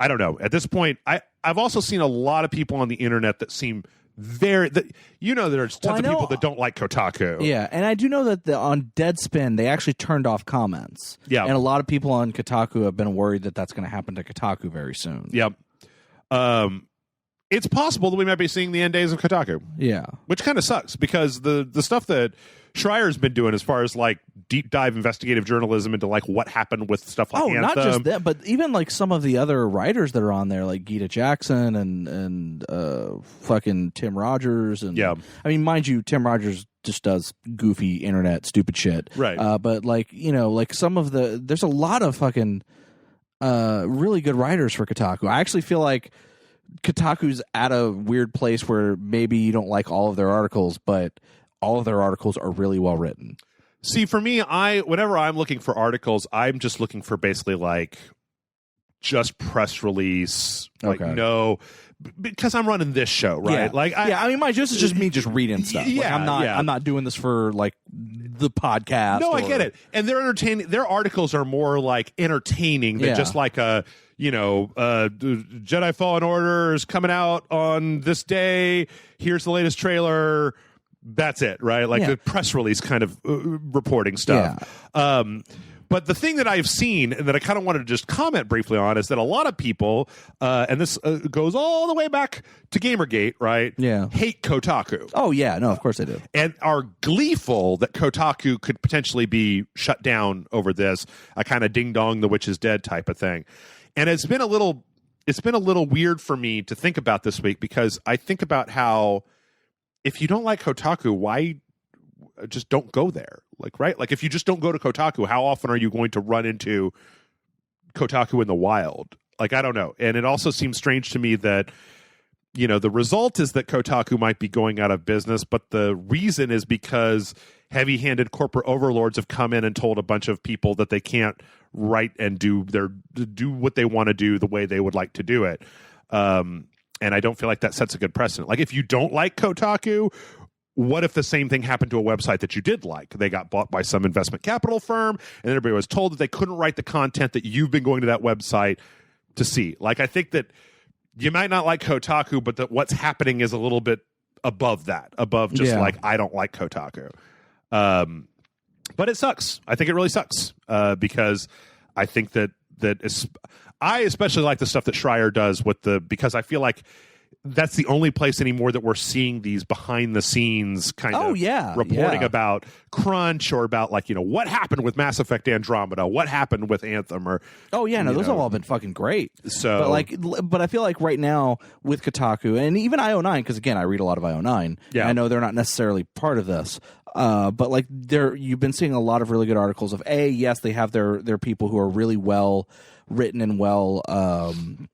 I don't know. At this point, I've also seen a lot of people on the internet that seem there's tons of people that don't like Kotaku. Yeah, and I do know that on Deadspin they actually turned off comments. Yeah, and a lot of people on Kotaku have been worried that that's going to happen to Kotaku very soon. Yep. It's possible that we might be seeing the end days of Kotaku. Yeah. Which kind of sucks, because the stuff that Schreier's been doing as far as like deep dive investigative journalism into like what happened with stuff like Anthem. Not just that, but even like some of the other writers that are on there, like Gita Jackson and fucking Tim Rogers. And yeah. I mean, mind you, Tim Rogers just does goofy internet stupid shit. Right. But like, like some of there's a lot of fucking really good writers for Kotaku. I actually feel like Kotaku's at a weird place where maybe you don't like all of their articles, but all of their articles are really well written. See, for me, whenever I'm looking for articles, I'm just looking for basically like just press release. Like, no, because I'm running this show, right? Yeah. Like, this is just me just reading stuff. Yeah, like, I'm not doing this for like the podcast. No, I get it. And they're entertaining. Their articles are more like entertaining than just like a, Jedi Fallen Order is coming out on this day. Here's the latest trailer. That's it, right? Like the press release kind of reporting stuff. Yeah. But the thing that I've seen and that I kind of wanted to just comment briefly on is that a lot of people, and this goes all the way back to Gamergate, right? Yeah. Hate Kotaku. Oh, yeah. No, of course they do. And are gleeful that Kotaku could potentially be shut down over this, a kind of ding dong, the witch is dead type of thing. And it's been a little weird for me to think about this week, because I think about how if you don't like Kotaku, why just don't go there? Like, right? Like, if you just don't go to Kotaku, how often are you going to run into Kotaku in the wild? Like, I don't know. And it also seems strange to me that, the result is that Kotaku might be going out of business, but the reason is because heavy-handed corporate overlords have come in and told a bunch of people that they can't write and do what they want to do the way they would like to do it. And I don't feel like that sets a good precedent. Like, if you don't like Kotaku, what if the same thing happened to a website that you did like? They got bought by some investment capital firm, and everybody was told that they couldn't write the content that you've been going to that website to see. Like, I think that you might not like Kotaku, but that what's happening is a little bit above that, above just like, I don't like Kotaku. But it sucks. I think it really sucks, because I think that I especially like the stuff that Schreier does because I feel like that's the only place anymore that we're seeing these behind the scenes kind of reporting about crunch or about like, what happened with Mass Effect Andromeda, what happened with Anthem, or those have all been fucking great. So, but I feel like right now with Kotaku and even IO9, because again, I read a lot of IO9. Yeah. I know they're not necessarily part of this. But like you've been seeing a lot of really good articles of yes, they have their people who are really well written and well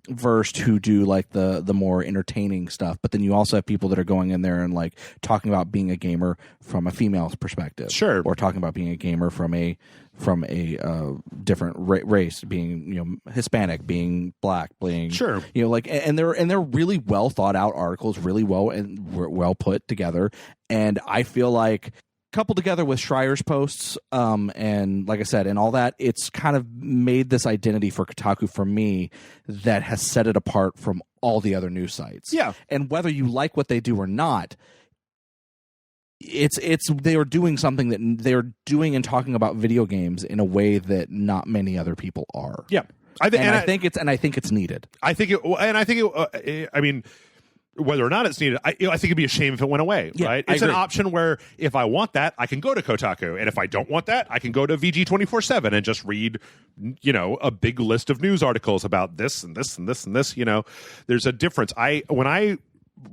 versed who do like the more entertaining stuff, but then you also have people that are going in there and like talking about being a gamer from a female's perspective, sure, or talking about being a gamer from a different race, being Hispanic, being black, being sure, and they're really well thought out articles, really well put together, and I feel like coupled together with Schreier's posts, and like I said, and all that, it's kind of made this identity for Kotaku for me that has set it apart from all the other news sites. Yeah, and whether you like what they do or not, it's they are doing something that they're doing and talking about video games in a way that not many other people are. Yeah, I think it's needed. I mean, whether or not it's needed, I think it'd be a shame if it went away, right? It's an option where if I want that, I can go to Kotaku. And if I don't want that, I can go to VG247 and just read, a big list of news articles about this and this and this and this. There's a difference. When I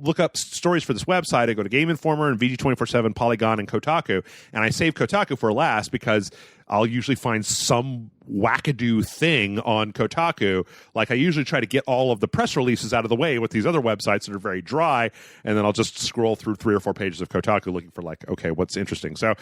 look up stories for this website, I go to Game Informer and VG247, Polygon, and Kotaku, and I save Kotaku for last because I'll usually find some wackadoo thing on Kotaku. Like I usually try to get all of the press releases out of the way with these other websites that are very dry, and then I'll just scroll through 3 or 4 pages of Kotaku looking for like, okay, what's interesting. So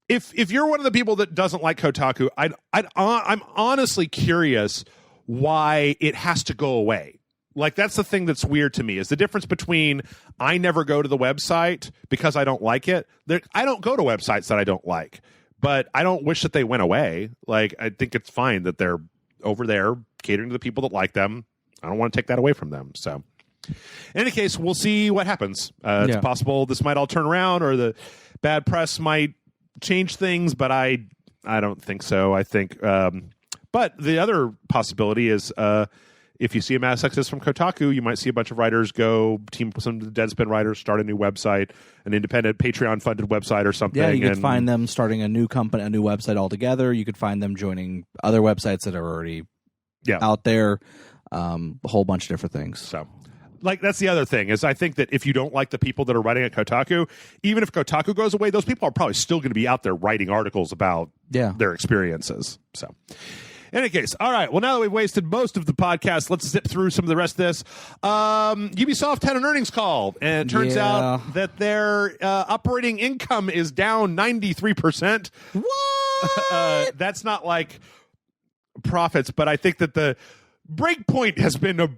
if you're one of the people that doesn't like Kotaku, I'm honestly curious why it has to go away. Like, that's the thing that's weird to me, is the difference between I never go to the website because I don't like it. I don't go to websites that I don't like, but I don't wish that they went away. Like, I think it's fine that they're over there catering to the people that like them. I don't want to take that away from them. So, in any case, we'll see what happens. It's possible this might all turn around, or the bad press might change things, but I don't think so. I think, but the other possibility is, if you see a mass exodus from Kotaku, you might see a bunch of writers go team with some of the Deadspin writers, start a new website, an independent Patreon-funded website or something. Yeah, you could find them starting a new company, a new website altogether. You could find them joining other websites that are already out there, a whole bunch of different things. So, like, that's the other thing, is I think that if you don't like the people that are writing at Kotaku, even if Kotaku goes away, those people are probably still going to be out there writing articles about their experiences. So, in any case, all right. Well, now that we've wasted most of the podcast, let's zip through some of the rest of this. Ubisoft had an earnings call, and it turns out that their operating income is down 93%. What? That's not like profits, but I think that the Breakpoint has been a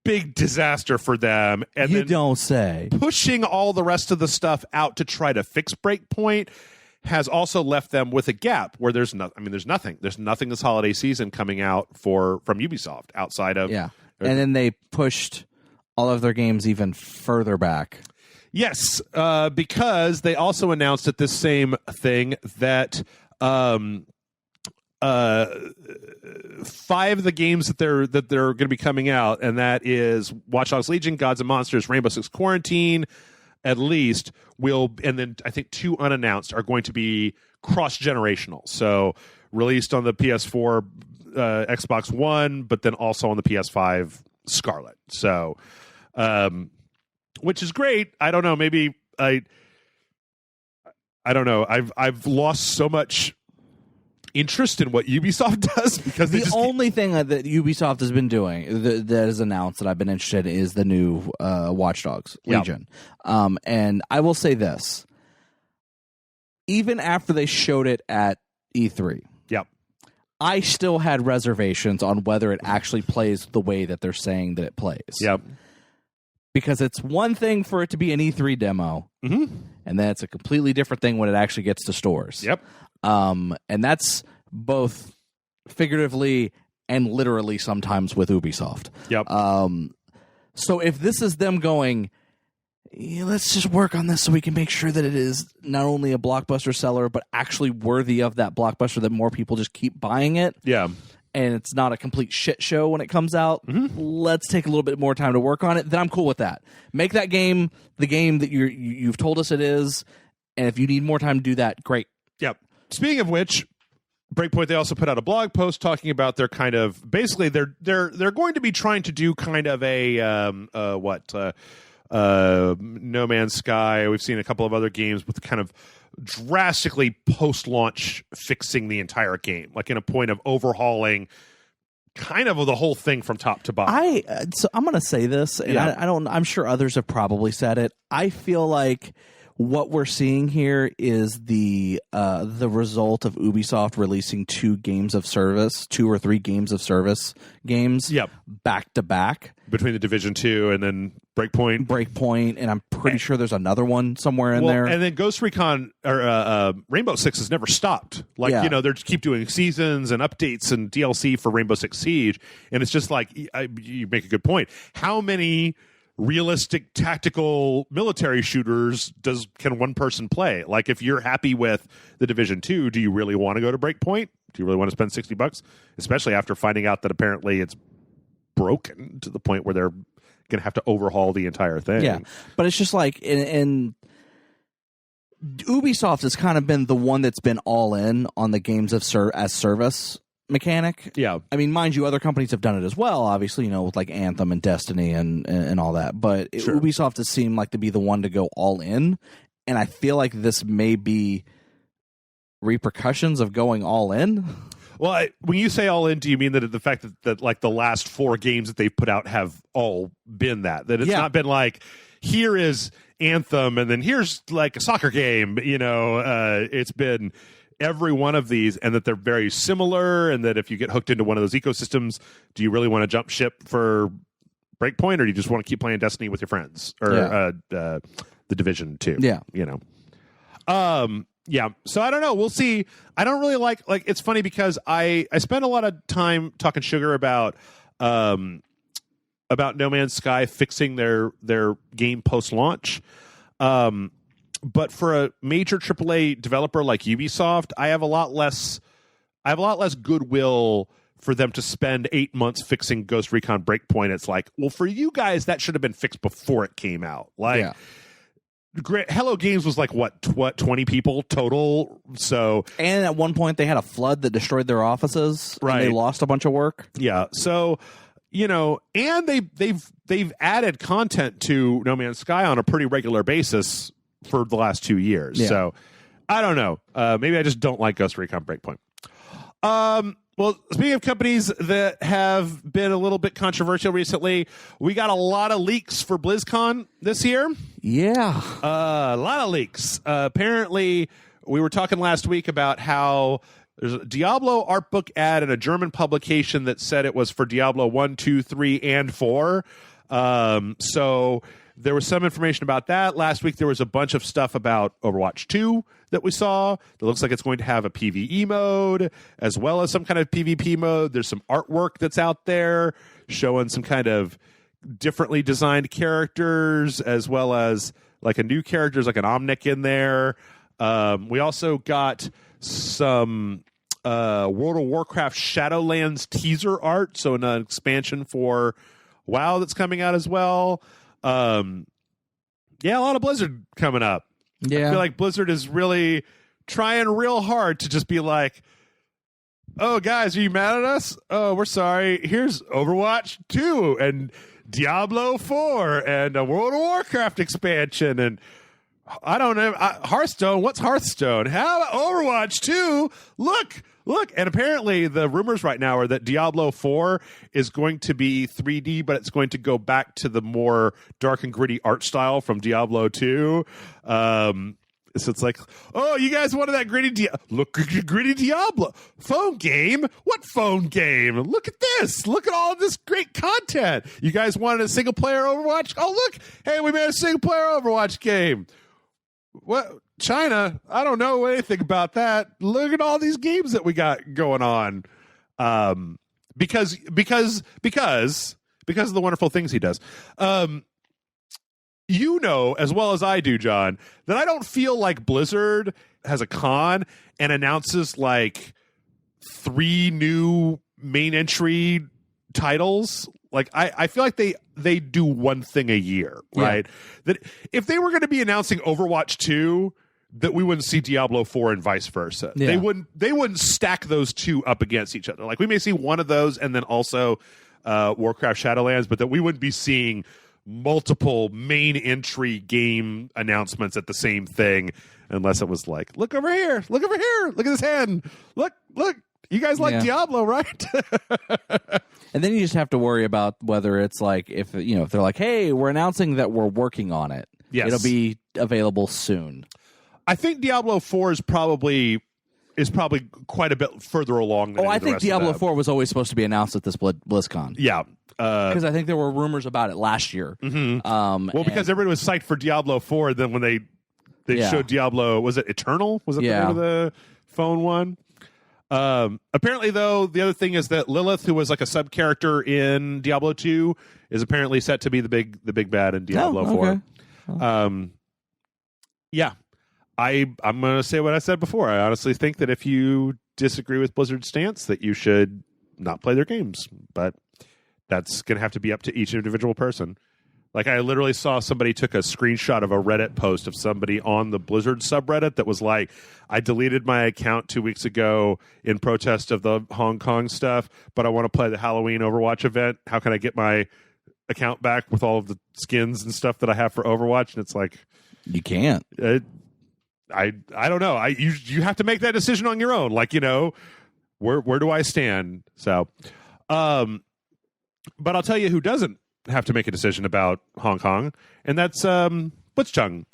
big disaster for them. And you don't say. Pushing all the rest of the stuff out to try to fix Breakpoint has also left them with a gap where there's nothing. There's nothing this holiday season coming out from Ubisoft outside of and then they pushed all of their games even further back. Yes, because they also announced at this same thing that 5 of the games that they're going to be coming out, and that is Watch Dogs Legion, Gods and Monsters, Rainbow Six Quarantine, at least and then I think 2 unannounced are going to be cross-generational. So released on the PS4, Xbox One, but then also on the PS5 Scarlet. So, which is great. I don't know. Maybe I don't know. I've lost so much interest in what Ubisoft does, because the only thing that Ubisoft has been doing that is announced that I've been interested in is the new Watch Dogs Legion. And I will say this, even after they showed it at E3, I still had reservations on whether it actually plays the way that they're saying that it plays. Because it's one thing for it to be an E3 demo, and then it's a completely different thing when it actually gets to stores. And that's both figuratively and literally sometimes with Ubisoft. So if this is them going, let's just work on this so we can make sure that it is not only a blockbuster seller, but actually worthy of that blockbuster, that more people just keep buying it. and it's not a complete shit show when it comes out, let's take a little bit more time to work on it, then I'm cool with that. Make that game the game that you've told us it is, and if you need more time to do that, great. Yep. Speaking of which, Breakpoint, they also put out a blog post talking about their kind of, basically they're going to be trying to do kind of a No Man's Sky. We've seen a couple of other games with kind of drastically post-launch fixing the entire game, like in a point of overhauling kind of the whole thing from top to bottom. So I'm going to say this, and I'm sure others have probably said it. I feel like what we're seeing here is the result of Ubisoft releasing 2 or 3 games of service games back to back. Between the Division 2 and then Breakpoint, and I'm pretty sure there's another one somewhere in there. And then Ghost Recon or Rainbow Six has never stopped. Like, they keep doing seasons and updates and DLC for Rainbow Six Siege. And it's just like, you make a good point. How many realistic tactical military shooters can one person play? Like, if you're happy with the Division 2, do you really want to go to Breakpoint? Do you really want to spend $60? Especially after finding out that apparently it's broken to the point where they're going to have to overhaul the entire thing. Yeah, but it's just like, in Ubisoft has kind of been the one that's been all in on the games of as service mechanic. Yeah. I mean, mind you, other companies have done it as well, obviously, with like Anthem and Destiny and all that. But Ubisoft has seemed like to be the one to go all in. And I feel like this may be repercussions of going all in. Well, when you say all in, do you mean that the fact that like the last 4 games that they've put out have all been that it's not been like, here is Anthem and then here's like a soccer game, it's been every one of these, and that they're very similar, and that if you get hooked into one of those ecosystems, do you really want to jump ship for Breakpoint, or do you just want to keep playing Destiny with your friends, or the Division 2? Yeah, so I don't know. We'll see. I don't really like it's funny because I spent a lot of time talking sugar about No Man's Sky fixing their game post-launch. But for a major AAA developer like Ubisoft, I have a lot less goodwill for them to spend 8 months fixing Ghost Recon Breakpoint. It's like, well, for you guys, that should have been fixed before it came out. Like, Hello Games was like what 20 people total. So, and at one point they had a flood that destroyed their offices. Right, and they lost a bunch of work. Yeah, so and they've added content to No Man's Sky on a pretty regular basis for the last 2 years. Yeah. So I don't know. Maybe I just don't like Ghost Recon Breakpoint. Well, speaking of companies that have been a little bit controversial recently, we got a lot of leaks for BlizzCon this year. Yeah. A lot of leaks. Apparently, we were talking last week about how there's a Diablo art book ad in a German publication that said it was for Diablo 1, 2, 3, and 4. So there was some information about that. Last week, there was a bunch of stuff about Overwatch 2 that we saw. That looks like it's going to have a PvE mode as well as some kind of PvP mode. There's some artwork that's out there showing some kind of differently designed characters, as well as like a new character, like an Omnic in there. We also got some World of Warcraft Shadowlands teaser art, so an expansion for WoW that's coming out as well. A lot of Blizzard coming up. Yeah. I feel like Blizzard is really trying real hard to just be like, oh, guys, are you mad at us? Oh, we're sorry. Here's Overwatch 2 and Diablo 4 and a World of Warcraft expansion. And I don't know. Hearthstone. What's Hearthstone? How about Overwatch 2? Look. And apparently the rumors right now are that Diablo 4 is going to be 3D, but it's going to go back to the more dark and gritty art style from Diablo 2. So it's like, oh, you guys wanted that gritty look at gritty Diablo phone game. What phone game? Look at this. Look at all of this great content. You guys wanted a single player Overwatch? Oh, look. Hey, we made a single player Overwatch game. What? China? I don't know anything about that. Look at all these games that we got going on. Because of the wonderful things he does. You know as well as I do, John, that I don't feel like Blizzard has a con and announces like 3 new main entry titles, like I feel like they do one thing a year, right? That if they were going to be announcing Overwatch 2, that we wouldn't see Diablo 4 and vice versa. Yeah. They wouldn't stack those two up against each other. Like we may see one of those and then also Warcraft Shadowlands, but that we wouldn't be seeing multiple main entry game announcements at the same thing, unless it was like, look over here, look at this hand, look, you guys like Diablo, right? And then you just have to worry about whether it's like, if they're like, hey, we're announcing that we're working on it. Yes. It'll be available soon. I think Diablo 4 is probably quite a bit further along than I the think rest of Diablo them. 4 was always supposed to be announced at this BlizzCon. Yeah. Because I think there were rumors about it last year. Mm-hmm. Because everybody was psyched for Diablo 4, then when they showed Diablo, was it Eternal? Was it the name of the phone one? Apparently, though, the other thing is that Lilith, who was like a sub character in Diablo 2, is apparently set to be the big bad in Diablo 4. Yeah. I'm going to say what I said before. I honestly think that if you disagree with Blizzard's stance, that you should not play their games. But that's going to have to be up to each individual person. Like, I literally saw somebody took a screenshot of a Reddit post of somebody on the Blizzard subreddit that was like, I deleted my account 2 weeks ago in protest of the Hong Kong stuff, but I want to play the Halloween Overwatch event. How can I get my account back with all of the skins and stuff that I have for Overwatch? And it's like, you can't. I don't know. You have to make that decision on your own. Like, where do I stand? So, but I'll tell you who doesn't have to make a decision about Hong Kong, and that's Blitzchung,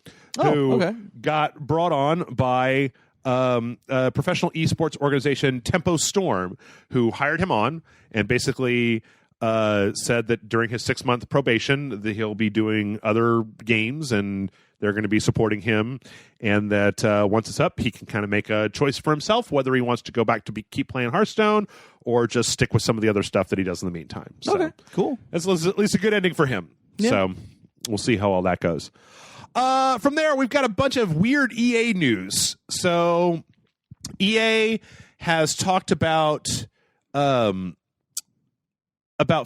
who got brought on by a professional esports organization, Tempo Storm, who hired him on and basically said that during his 6-month probation that he'll be doing other games and they're going to be supporting him, and that once it's up, he can kind of make a choice for himself whether he wants to go back to keep playing Hearthstone or just stick with some of the other stuff that he does in the meantime. So okay, cool. That's at least a good ending for him. Yeah. So we'll see how all that goes. From there, we've got a bunch of weird EA news. So EA has talked about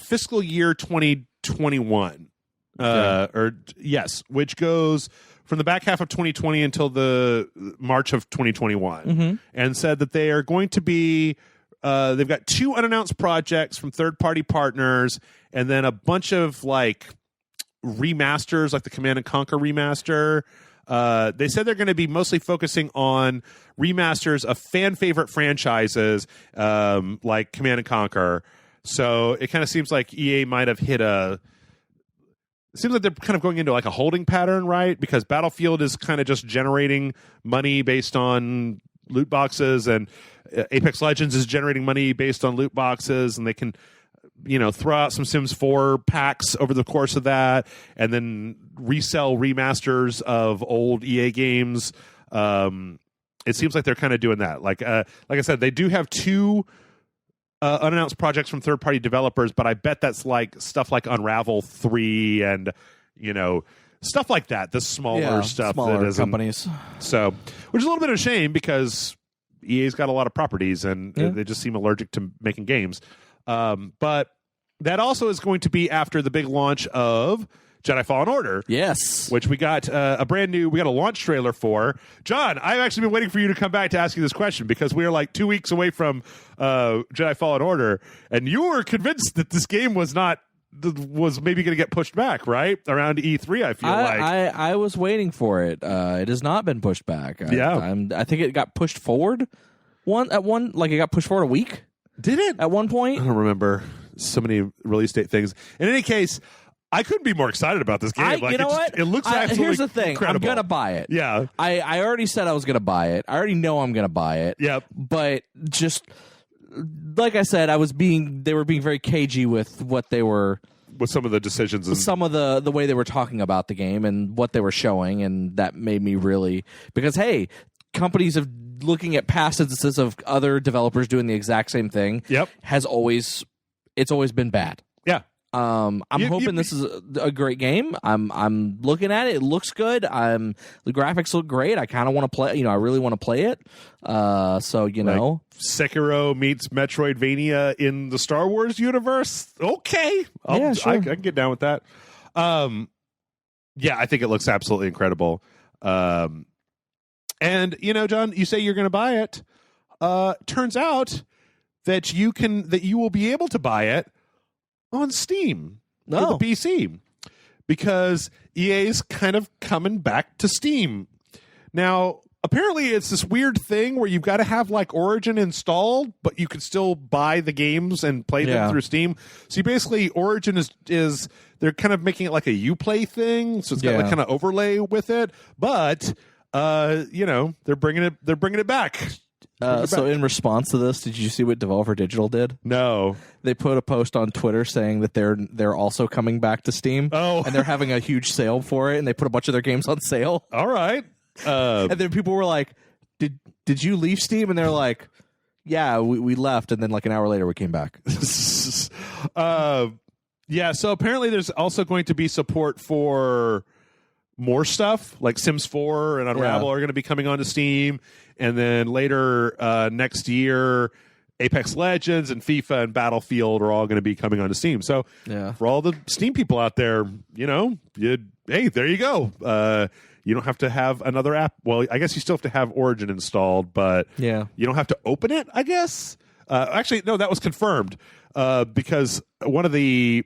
fiscal year 2021. Which goes from the back half of 2020 until the March of 2021, and said that they are going to be they've got 2 unannounced projects from third-party partners, and then a bunch of like remasters, like the Command and Conquer remaster. They said they're going to be mostly focusing on remasters of fan favorite franchises, like Command and Conquer. So it kind of seems like EA might have hit it seems like they're kind of going into like a holding pattern, right? Because Battlefield is kind of just generating money based on loot boxes, and Apex Legends is generating money based on loot boxes, and they can, throw out some Sims 4 packs over the course of that, and then resell remasters of old EA games. It seems like they're kind of doing that. Like I said, they do have 2 unannounced projects from third-party developers, but I bet that's like stuff like Unravel 3 and stuff like that. The smaller stuff, smaller that isn't companies. So, which is a little bit of a shame because EA's got a lot of properties and they just seem allergic to making games. But that also is going to be after the big launch of Jedi Fallen Order. Yes. Which we got we got a launch trailer for. John, I've actually been waiting for you to come back to ask you this question because we are like 2 weeks away from Jedi Fallen Order, and you were convinced that this game was maybe going to get pushed back, right? Around E3, I feel like. I was waiting for it. It has not been pushed back. I think it got pushed forward it got pushed forward a week. Did it? At one point? I don't remember. So many release date things. In any case, I couldn't be more excited about this game. You know what? It looks absolutely here's the thing. incredible. I'm going to buy it. Yeah. I already said I was going to buy it. I already know I'm going to buy it. Yep. But just like I said, they were being very cagey with what they were, with some of the decisions and some of the way they were talking about the game and what they were showing, and that made me really, because hey, companies have looking at past instances of other developers doing the exact same thing. Yep. It's always been bad. Yeah. I'm hoping this is a great game. I'm looking at it. It looks good. The graphics look great. I kind of want to play. I really want to play it. So know, Sekiro meets Metroidvania in the Star Wars universe. Okay, sure. I can get down with that. Yeah, I think it looks absolutely incredible. And John, you say you're going to buy it. Turns out that you will be able to buy it on Steam for the PC, because EA's kind of coming back to Steam. Now, apparently it's this weird thing where you've got to have like Origin installed, but you can still buy the games and play them through Steam. So you basically, Origin is they're kind of making it like a Uplay thing, so it's got like kind of overlay with it, but they're bringing it back. So in response to this, did you see what Devolver Digital did? No. They put a post on Twitter saying that they're also coming back to Steam. Oh. And they're having a huge sale for it, and they put a bunch of their games on sale. All right. And then people were like, did you leave Steam? And they're like, yeah, we left, and then like an hour later we came back. Yeah, so apparently there's also going to be support for more stuff, like Sims 4 and Unravel are going to be coming onto Steam. And then later next year, Apex Legends and FIFA and Battlefield are all going to be coming onto Steam. So for all the Steam people out there, hey, there you go. You don't have to have another app. Well, I guess you still have to have Origin installed, but you don't have to open it, I guess. Actually, no, that was confirmed because one of the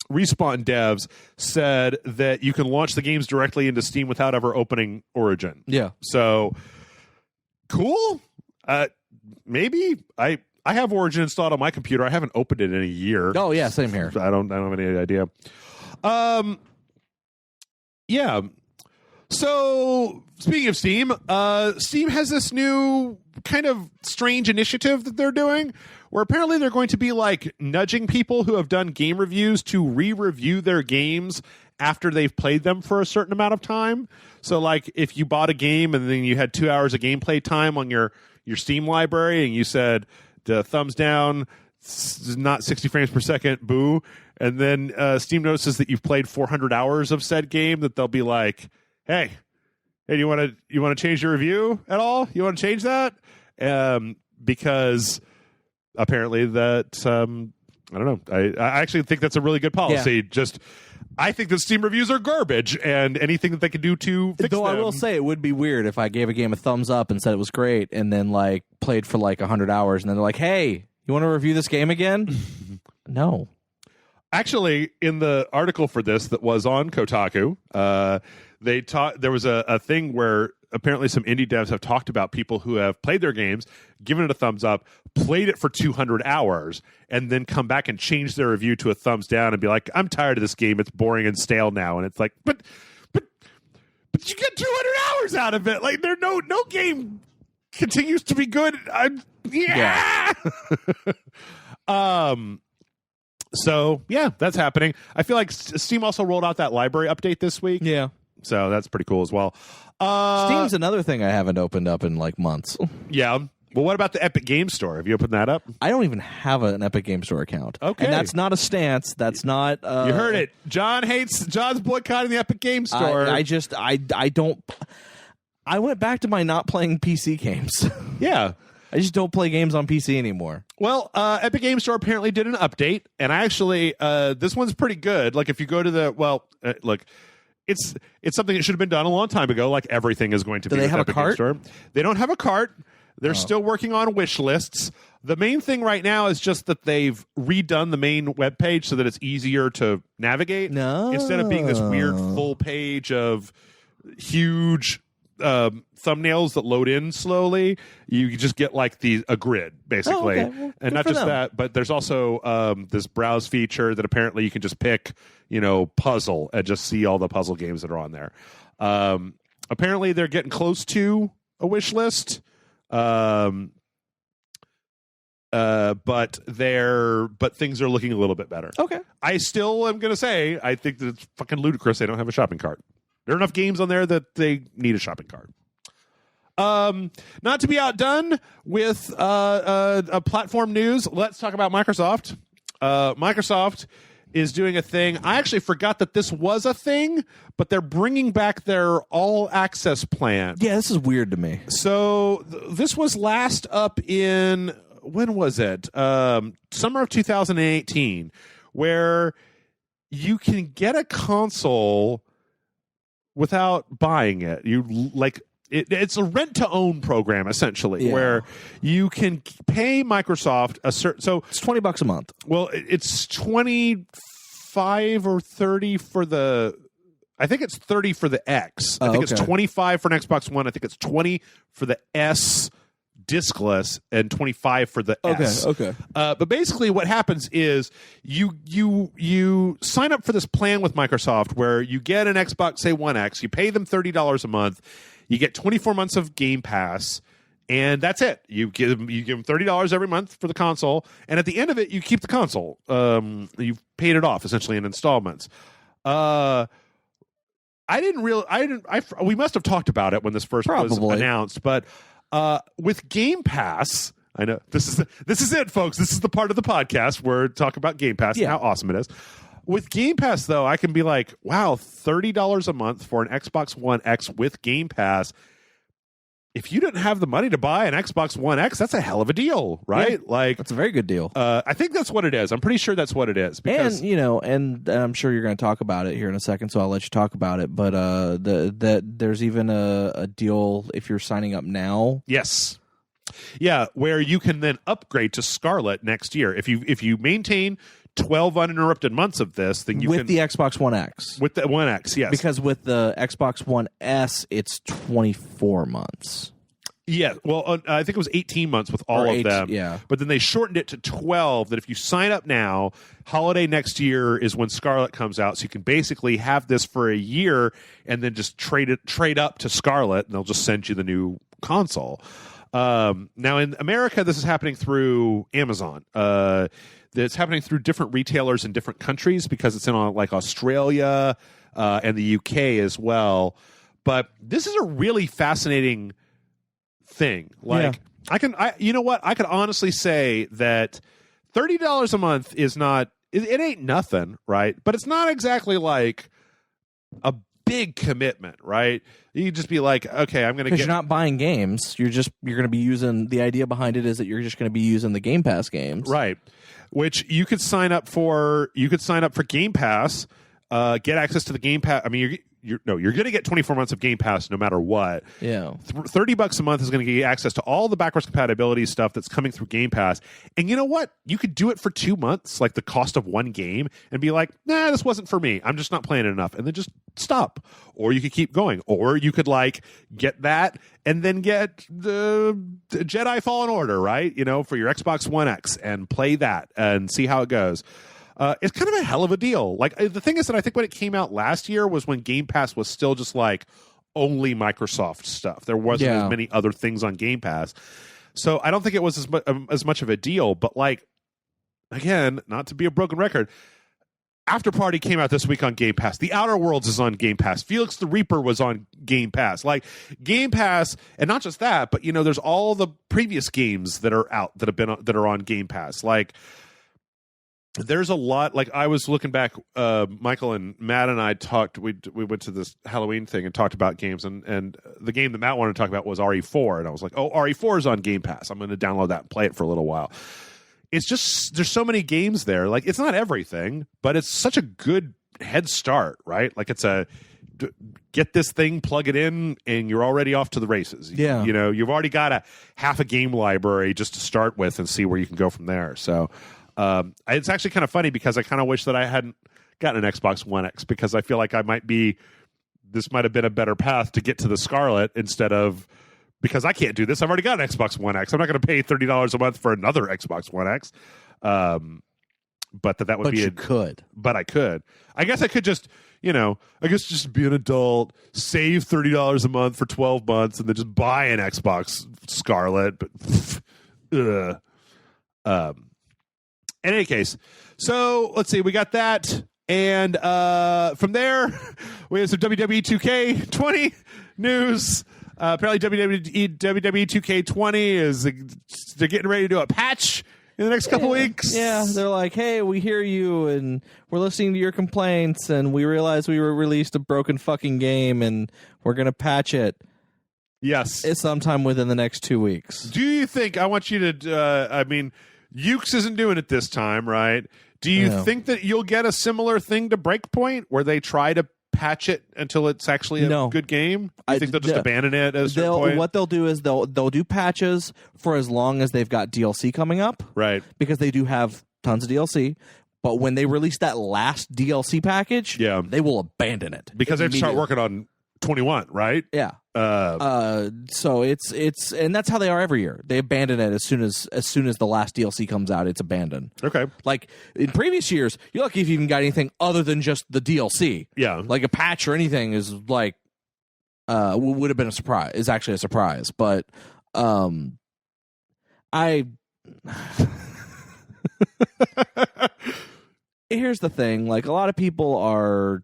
Respawn devs said that you can launch the games directly into Steam without ever opening Origin. Yeah. So cool. Maybe I have Origin installed on my computer. I haven't opened it in a year. Oh yeah, same here. I don't have any idea. Yeah. So speaking of Steam, Steam has this new kind of strange initiative that they're doing, where apparently they're going to be like nudging people who have done game reviews to re-review their games after they've played them for a certain amount of time. So like if you bought a game and then you had 2 hours of gameplay time on your Steam library and you said the thumbs down, not 60 frames per second, boo. And then Steam notices that you've played 400 hours of said game, that they'll be like, hey, you want to change your review at all? You want to change that? Because apparently that I don't know. I actually think that's a really good policy. Yeah. I think that Steam reviews are garbage, and anything that they can do to fix them. Though I will say it would be weird if I gave a game a thumbs up and said it was great, and then like played for like 100 hours, and then they're like, "Hey, you want to review this game again?" No. Actually, in the article for this that was on Kotaku, there was a thing where apparently some indie devs have talked about people who have played their games, given it a thumbs up, played it for 200 hours, and then come back and change their review to a thumbs down and be like, I'm tired of this game. It's boring and stale now. And it's like, but you get 200 hours out of it. Like, no game continues to be good. Yeah. So yeah, that's happening. I feel like Steam also rolled out that library update this week. Yeah. So that's pretty cool as well. Steam's another thing I haven't opened up in like months. Yeah. Well, what about the Epic Game Store? Have you opened that up? I don't even have an Epic Game Store account. Okay. And that's not a stance. That's not... you heard it. John's boycotting the Epic Game Store. I don't... I went back to my not playing PC games. Yeah. I just don't play games on PC anymore. Well, Epic Game Store apparently did an update, and I actually... this one's pretty good. Like, if you go to the... Well, look... It's something that should have been done a long time ago, like everything is going to be. Do they have Epic a cart? Game Store. They don't have a cart. They're still working on wish lists. The main thing right now is just that they've redone the main webpage so that it's easier to navigate. No. Instead of being this weird full page of huge thumbnails that load in slowly, you just get like a grid, basically. Oh, okay. Well, and not just that, but there's also this browse feature that apparently you can just pick, puzzle and just see all the puzzle games that are on there. Apparently they're getting close to a wish list. But things are looking a little bit better. Okay. I still am going to say, I think that it's fucking ludicrous they don't have a shopping cart. There are enough games on there that they need a shopping cart. Not to be outdone with a platform news, let's talk about Microsoft. Microsoft is doing a thing. I actually forgot that this was a thing, but they're bringing back their all access plan. Yeah, this is weird to me. So this was last up in, when was it? Summer of 2018, where you can get a console without buying it. It's a rent-to-own program, essentially, where you can pay Microsoft a certain... So it's $20 a month. Well, it's 25 or 30 for the... I think it's 30 for the X. I think it's 25 for an Xbox One. I think it's 20 for the S discless and 25 for the S. Okay. But basically what happens is you sign up for this plan with Microsoft where you get an Xbox, say, One X. You pay them $30 a month. You get 24 months of Game Pass, and that's it. You give them $30 every month for the console, and at the end of it, you keep the console. You've paid it off essentially in installments. We must have talked about it when this first was announced, but with Game Pass, I know this is it, folks. This is the part of the podcast where we talk about Game Pass and how awesome it is. With Game Pass, though, I can be like, wow, $30 a month for an Xbox One X with Game Pass. If you didn't have the money to buy an Xbox One X, that's a hell of a deal, right? Yeah, that's a very good deal. I think that's what it is. I'm pretty sure that's what it is. Because, and I'm sure you're going to talk about it here in a second, so I'll let you talk about it. But there's even a deal if you're signing up now. Yes. Yeah, where you can then upgrade to Scarlet next year. If you maintain 12 uninterrupted months of this, then you with can... the Xbox One X. With the One X, yes. Because with the Xbox One S, it's 24 months. Yeah, well, I think it was 18 months with all of them. Yeah. But then they shortened it to 12, that if you sign up now, holiday next year is when Scarlet comes out, so you can basically have this for a year and then just trade up to Scarlet, and they'll just send you the new console. Now, in America, this is happening through Amazon. It's happening through different retailers in different countries because it's in like Australia and the UK as well. But this is a really fascinating thing. Like, you know what? I could honestly say that $30 a month is not. It ain't nothing, right? But it's not exactly like a big commitment, right? You can just be like, okay, I'm going to get... Because you're not buying games. You're going to be using... The idea behind it is that you're just going to be using the Game Pass games. Right. Which you could sign up for. You could sign up for Game Pass, get access to the Game Pass. I mean, you're going to get 24 months of Game Pass no matter what. Yeah. $30 a month is going to give you access to all the backwards compatibility stuff that's coming through Game Pass. And you know what? You could do it for 2 months, like the cost of one game, and be like, nah, this wasn't for me. I'm just not playing it enough. And then just stop. Or you could keep going. Or you could like get that and then get the Jedi Fallen Order, right? For your Xbox One X and play that and see how it goes. It's kind of a hell of a deal. Like, the thing is that I think when it came out last year was when Game Pass was still just like only Microsoft stuff. There wasn't as many other things on Game Pass. So I don't think it was as much of a deal. But like, again, not to be a broken record, After Party came out this week on Game Pass. The Outer Worlds is on Game Pass. Felix the Reaper was on Game Pass. Like, Game Pass, and not just that, but there's all the previous games that are out that are on Game Pass. Like, there's a lot. Like, I was looking back, Michael and Matt and I talked. We went to this Halloween thing and talked about games, and the game that Matt wanted to talk about was RE4, and I was like, oh, RE4 is on Game Pass. I'm going to download that and play it for a little while. It's just, there's so many games there. Like, it's not everything, but it's such a good head start, right? Like, it's get this thing, plug it in, and you're already off to the races. Yeah. You've already got half a game library just to start with and see where you can go from there. So it's actually kind of funny because I kind of wish that I hadn't gotten an Xbox One X, because I feel like this might have been a better path to get to the Scarlet instead of... Because I can't do this. I've already got an Xbox One X. I'm not going to pay $30 a month for another Xbox One X. But that would be... you could. But I could. I guess I could just, just be an adult, save $30 a month for 12 months, and then just buy an Xbox Scarlet. But, in any case, so let's see. We got that. And from there, we have some WWE 2K20 news. Apparently WWE 2K20 they're getting ready to do a patch in the next couple weeks. Yeah, they're like, hey, we hear you, and we're listening to your complaints, and we realize we released a broken fucking game, and we're going to patch it. Yes. It's sometime within the next 2 weeks. Do you think, I want you to, I mean, Ukes isn't doing it this time, right? Do you think that you'll get a similar thing to Breakpoint where they try to patch it until it's actually a good game? You think they'll just abandon it at a certain point? What they'll do is they'll do patches for as long as they've got DLC coming up. Right. Because they do have tons of DLC. But when they release that last DLC package, they will abandon it. Because they have to start working on 21, right? Yeah. So it's and that's how they are every year. They abandon it as soon as the last DLC comes out. It's abandoned. Okay. Like in previous years, you're lucky if you even got anything other than just the DLC. Yeah. Like a patch or anything is like would have been a surprise. Is actually a surprise, but here's the thing. Like a lot of people are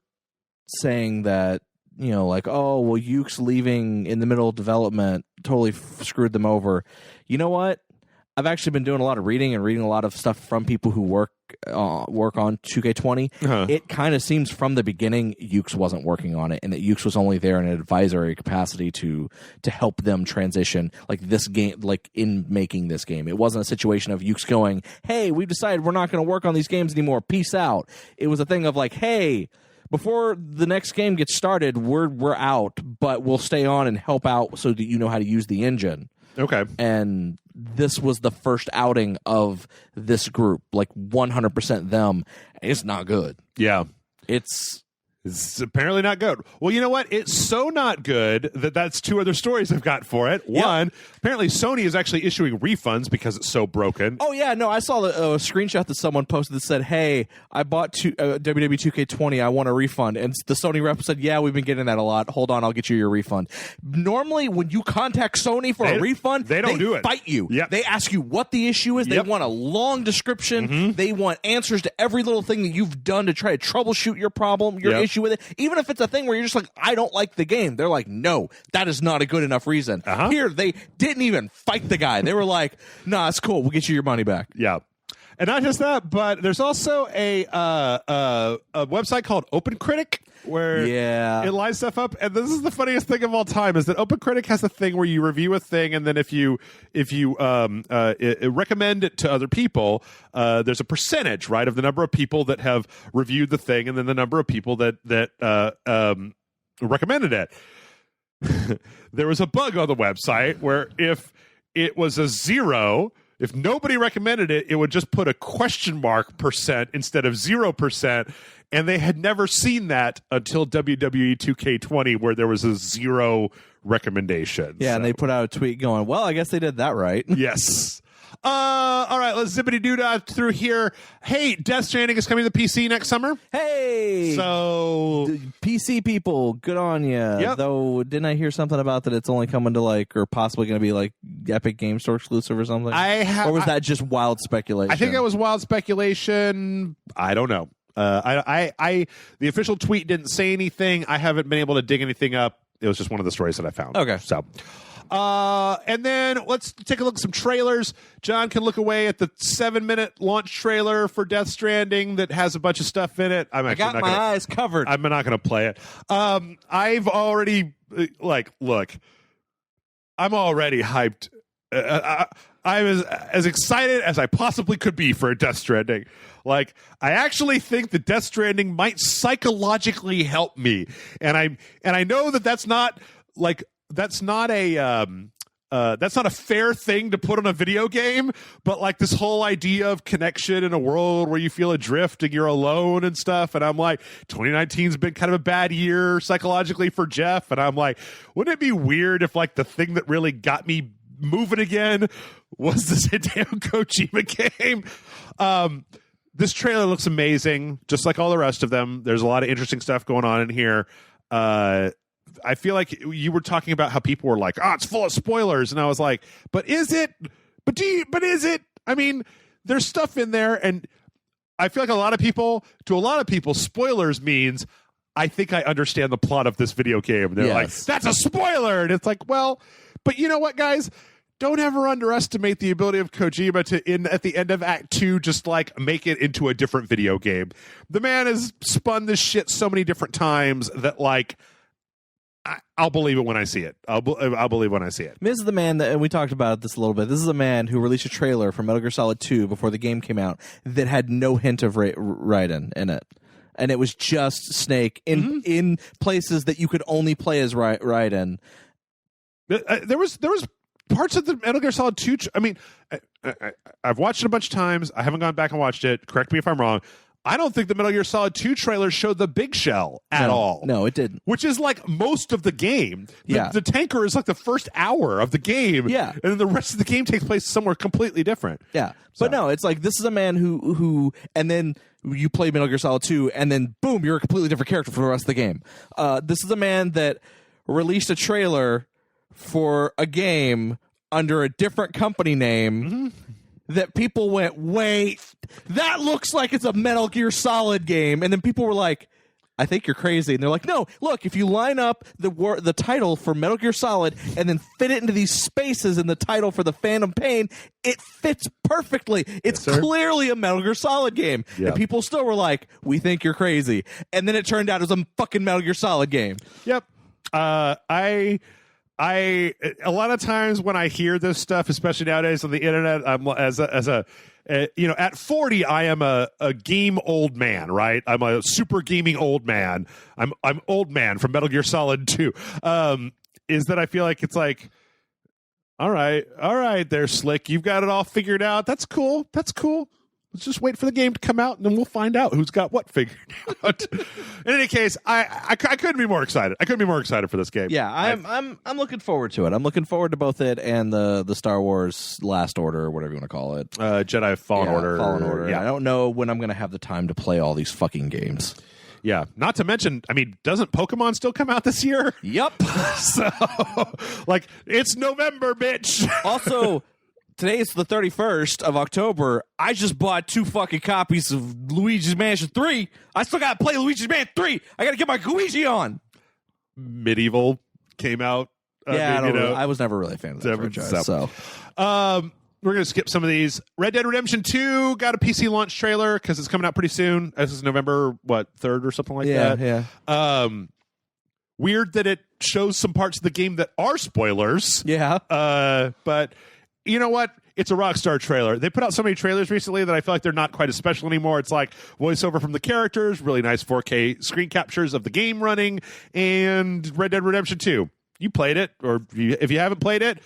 saying that. Like, oh, well, Ukes leaving in the middle of development totally screwed them over. You know what? I've actually been doing a lot of reading a lot of stuff from people who work on 2K20. It kind of seems from the beginning Ukes wasn't working on it, and that Ukes was only there in an advisory capacity to help them transition, like this game, like in making this game. It wasn't a situation of Ukes going, "Hey, we've decided we're not going to work on these games anymore. Peace out." It was a thing of like, "Hey, before the next game gets started, we're out, but we'll stay on and help out so that you know how to use the engine." Okay. And this was the first outing of this group, like 100% them. It's not good. Yeah. It's apparently not good. Well, you know what? It's so not good that that's two other stories I've got for it. One, apparently Sony is actually issuing refunds because it's so broken. Oh, yeah. No, I saw a screenshot that someone posted that said, hey, I bought WWE 2K20. I want a refund. And the Sony rep said, yeah, we've been getting that a lot. Hold on, I'll get you your refund. Normally, when you contact Sony for a refund, they don't do it. Fight you. Yep. They ask you what the issue is. They want a long description. They want answers to every little thing that you've done to try to troubleshoot your problem, your issue with it. Even if it's a thing where you're just like, I don't like the game. They're like, no, that is not a good enough reason. Here, they didn't even fight the guy. They were like, nah, it's cool. We'll get you your money back. Yeah. And not just that, but there's also a website called OpenCritic where it lines stuff up. And this is the funniest thing of all time is that OpenCritic has a thing where you review a thing, and then if you recommend it to other people, there's a percentage, right, of the number of people that have reviewed the thing, and then the number of people that recommended it. There was a bug on the website where if it was a 0. If nobody recommended it, it would just put a question mark % instead of 0%. And they had never seen that until WWE 2K20, where there was a 0 recommendation. Yeah, and they put out a tweet going, well, I guess they did that right. Yes. All right, let's zippity-doo-dah through here. Hey, Death Stranding is coming to the PC next summer. Hey! So... PC people, good on you. Yep. Though, didn't I hear something about that it's only coming to or possibly going to be Epic Game Store exclusive or something? Or was that just wild speculation? I think that was wild speculation. I don't know. The official tweet didn't say anything. I haven't been able to dig anything up. It was just one of the stories that I found. Okay. So... and then let's take a look at some trailers. John can look away at the 7-minute launch trailer for Death Stranding that has a bunch of stuff in it. I got my eyes covered. I'm not going to play it. I've already look. I'm already hyped. I was as excited as I possibly could be for a Death Stranding. I actually think that Death Stranding might psychologically help me, and I know that that's not that's not a fair thing to put on a video game, but this whole idea of connection in a world where you feel adrift and you're alone and stuff. And I'm like, 2019's been kind of a bad year psychologically for Jeff. And I'm like, wouldn't it be weird if the thing that really got me moving again was this Hideo Kojima game? This trailer looks amazing, just like all the rest of them. There's a lot of interesting stuff going on in here. I feel like you were talking about how people were like, it's full of spoilers. And I was like, but is it? But is it? I mean, there's stuff in there. And I feel like to a lot of people, spoilers means I think I understand the plot of this video game. They're like, that's a spoiler. And it's like, well, but you know what, guys? don't ever underestimate the ability of Kojima to, at the end of Act 2, just like make it into a different video game. The man has spun this shit so many different times that like I'll believe it when I see it. I'll believe when I see it. This is the man that, and we talked about this a little bit. This is a man who released a trailer for Metal Gear Solid 2 before the game came out that had no hint of Raiden in it. And it was just Snake in places that you could only play as Raiden. There was parts of the Metal Gear Solid 2. I mean, I've watched it a bunch of times. I haven't gone back and watched it. Correct me if I'm wrong. I don't think the Metal Gear Solid 2 trailer showed the big shell at all. No, it didn't. Which is like most of the game. Yeah. The tanker is like the first hour of the game. Yeah. And then the rest of the game takes place somewhere completely different. Yeah. So. But no, it's like this is a man who and then you play Metal Gear Solid 2 and then boom, you're a completely different character for the rest of the game. This is a man that released a trailer for a game under a different company name that people went, wait, that looks like it's a Metal Gear Solid game. And then people were like, I think you're crazy. And they're like, no, look, if you line up the title for Metal Gear Solid and then fit it into these spaces in the title for the Phantom Pain, it fits perfectly. It's clearly a Metal Gear Solid game. Yep. And people still were like, we think you're crazy. And then it turned out it was a fucking Metal Gear Solid game. Yep. I a lot of times when I hear this stuff, especially nowadays on the internet, I'm at 40, I am a game old man, right? I'm a super gaming old man. I'm old man from Metal Gear Solid 2. Is that I feel like it's like, all right, there, Slick, you've got it all figured out. That's cool. Let's just wait for the game to come out, and then we'll find out who's got what figured out. In any case, I couldn't be more excited. I couldn't be more excited for this game. Yeah, I'm looking forward to it. I'm looking forward to both it and the Star Wars Last Order, or whatever you want to call it. Jedi Fallen Order. Fallen Order. Yeah. I don't know when I'm going to have the time to play all these fucking games. Yeah, not to mention, I mean, doesn't Pokemon still come out this year? Yep. So, like, it's November, bitch. Also, today is the 31st of October. I just bought 2 fucking copies of Luigi's Mansion 3. I still got to play Luigi's Mansion 3. I got to get my Luigi on. Medieval came out. I was never really a fan of that franchise. So. We're going to skip some of these. Red Dead Redemption 2 got a PC launch trailer because it's coming out pretty soon. This is November, 3rd or something like that? Yeah. Weird that it shows some parts of the game that are spoilers. Yeah. But you know what? It's a Rockstar trailer. They put out so many trailers recently that I feel like they're not quite as special anymore. It's like voiceover from the characters, really nice 4K screen captures of the game running, and Red Dead Redemption 2. You played it, or if you haven't played it,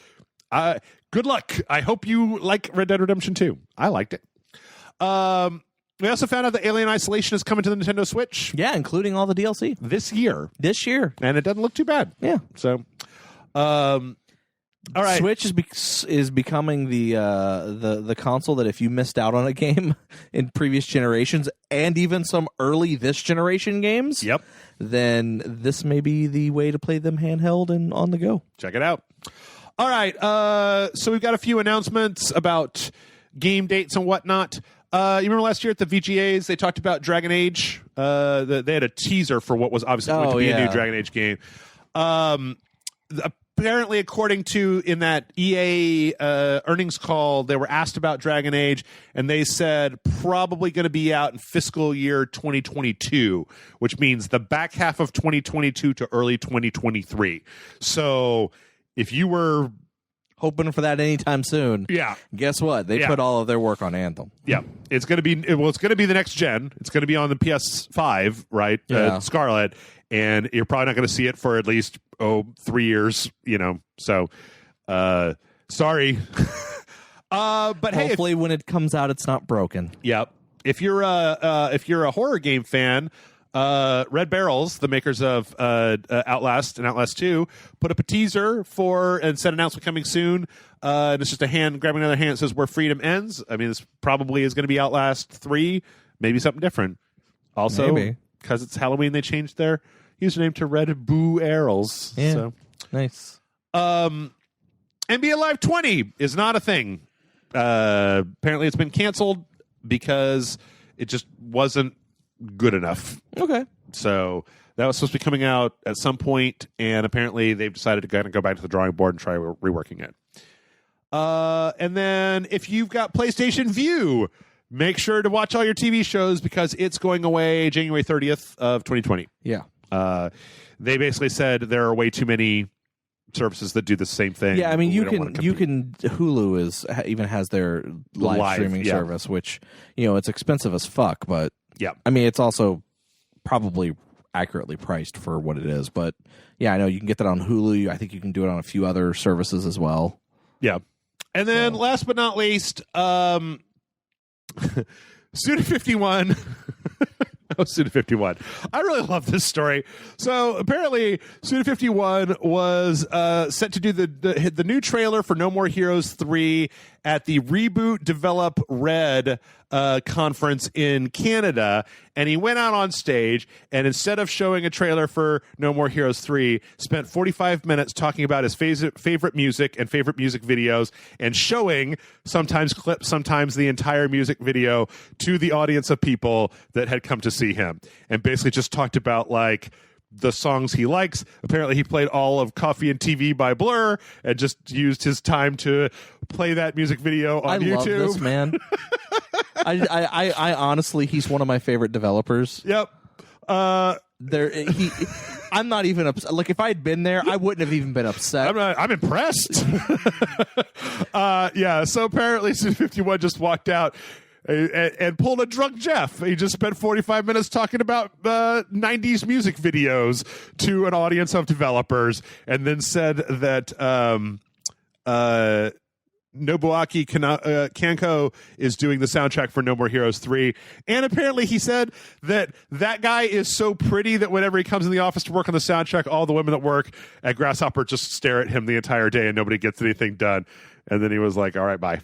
good luck. I hope you like Red Dead Redemption 2. I liked it. We also found out that Alien Isolation is coming to the Nintendo Switch. Yeah, including all the DLC. This year. And it doesn't look too bad. Yeah. So, all right. Switch is becoming the console that if you missed out on a game in previous generations and even some early this generation games, then this may be the way to play them handheld and on the go. Check it out. All right, so we've got a few announcements about game dates and whatnot. You remember last year at the VGAs, they talked about Dragon Age. They had a teaser for what was obviously going to be a new Dragon Age game. Apparently, according to in that EA earnings call, they were asked about Dragon Age, and they said probably going to be out in fiscal year 2022, which means the back half of 2022 to early 2023. So if you were hoping for that anytime soon, guess what? They put all of their work on Anthem. Yeah, it's going to be the next gen. It's going to be on the PS5, right? Scarlet, and you're probably not going to see it for at least 3 years. So sorry. But hopefully, when it comes out, it's not broken. Yeah, if you're a horror game fan. Red Barrels, the makers of Outlast and Outlast 2, put up a teaser and said announcement coming soon. And it's just a hand grabbing another hand that says where freedom ends. I mean, this probably is going to be Outlast 3, maybe something different. Also, because it's Halloween, they changed their username to Red Boo Arrows. Yeah, so nice. NBA Live 20 is not a thing. Apparently, it's been canceled because it just wasn't good enough. Okay. So that was supposed to be coming out at some point, and apparently they've decided to kind of go back to the drawing board and try reworking it. And then if you've got PlayStation View, make sure to watch all your TV shows because it's going away January 30th of 2020. Yeah. They basically said there are way too many services that do the same thing. Yeah, I mean, We don't wanna compete. Hulu even has their live streaming yeah. service, which, it's expensive as fuck, but Yeah. I mean, it's also probably accurately priced for what it is. But yeah, I know you can get that on Hulu. I think you can do it on a few other services as well. Yeah. And then last but not least, Suda51. Oh, Suda51. I really love this story. So apparently, Suda51 was set to do the new trailer for No More Heroes 3 at the Reboot Develop Red conference in Canada, and he went out on stage and instead of showing a trailer for No More Heroes 3, spent 45 minutes talking about his favorite music and favorite music videos and showing sometimes clips, sometimes the entire music video to the audience of people that had come to see him, and basically just talked about like the songs he likes. Apparently he played all of Coffee and TV by Blur and just used his time to play that music video on YouTube. I love this, man. I honestly, he's one of my favorite developers. Yep. I'm not even upset. Like, if I had been there, I wouldn't have even been upset. I'm impressed. Yeah. So apparently, Suda51 just walked out and pulled a drunk Jeff. He just spent 45 minutes talking about 90s music videos to an audience of developers, and then said that Nobuaki Kanko is doing the soundtrack for No More Heroes 3. And apparently he said that guy is so pretty that whenever he comes in the office to work on the soundtrack, all the women that work at Grasshopper just stare at him the entire day and nobody gets anything done. And then he was like, all right, bye.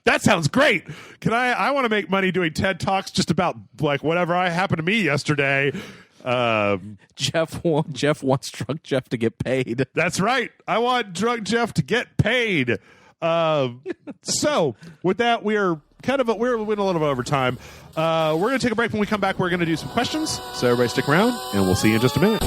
That sounds great. I want to make money doing TED Talks just about like whatever happened to me yesterday. Jeff wants drunk Jeff to get paid. That's right. I want drunk Jeff to get paid. So with that, we're winning a little bit over time. We're going to take a break. When we come back, we're going to do some questions. So everybody stick around, and we'll see you in just a minute.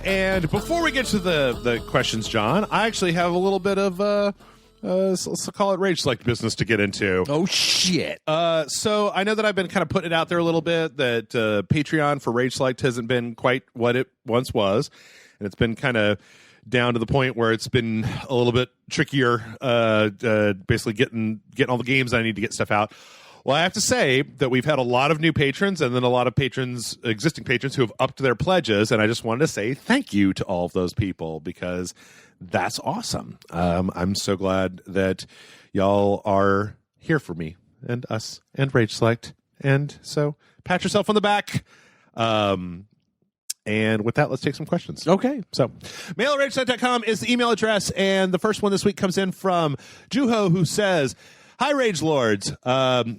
And before we get to the questions, John, I actually have a little bit of let's call it Rage Select business to get into. Oh shit! So I know that I've been kind of putting it out there a little bit that Patreon for Rage Select hasn't been quite what it once was, and it's been kind of down to the point where it's been a little bit trickier. Basically getting all the games I need to get stuff out. Well, I have to say that we've had a lot of new patrons and then a lot of existing patrons who have upped their pledges. And I just wanted to say thank you to all of those people because that's awesome. I'm so glad that y'all are here for me and us and Rage Select. And so pat yourself on the back. And with that, let's take some questions. Okay. So, mail@rageselect.com is the email address. And the first one this week comes in from Juho, who says, "Hi, Rage Lords. I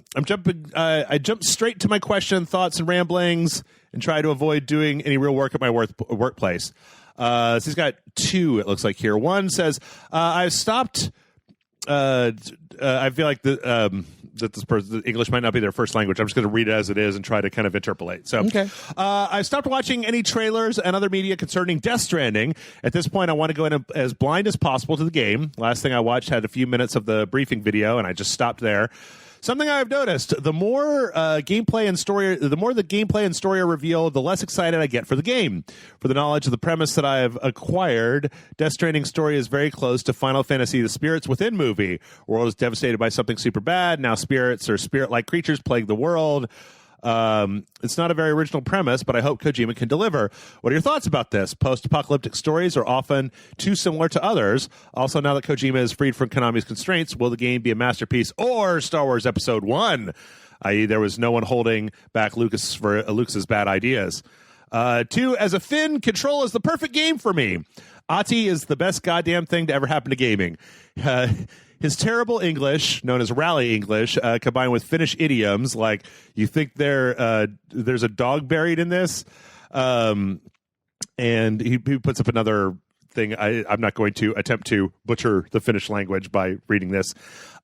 jumped straight to my question, thoughts, and ramblings, and try to avoid doing any real work at my workplace. So he's got two, it looks like here. One says, I've stopped. I feel like that this person, the English might not be their first language. I'm just going to read it as it is and try to kind of interpolate. So, okay. I stopped watching any trailers and other media concerning Death Stranding. At this point, I want to go in as blind as possible to the game. Last thing I watched had a few minutes of the briefing video, and I just stopped there. Something I've noticed: the more the gameplay and story are revealed, the less excited I get for the game. For the knowledge of the premise that I have acquired, Death Stranding's story is very close to Final Fantasy: The Spirits Within movie. World is devastated by something super bad. Now spirits or spirit-like creatures plague the world. It's not a very original premise, but I hope Kojima can deliver. What are your thoughts about this? Post-apocalyptic stories are often too similar to others. Also, now that Kojima is freed from Konami's constraints, will the game be a masterpiece or Star Wars Episode 1? I.e., there was no one holding back Lucas for Lucas's bad ideas. 2, as a Finn, Control is the perfect game for me. Ati is the best goddamn thing to ever happen to gaming. His terrible English, known as rally English, combined with Finnish idioms, like you think there's a dog buried in this, and he puts up another thing. I'm not going to attempt to butcher the Finnish language by reading this.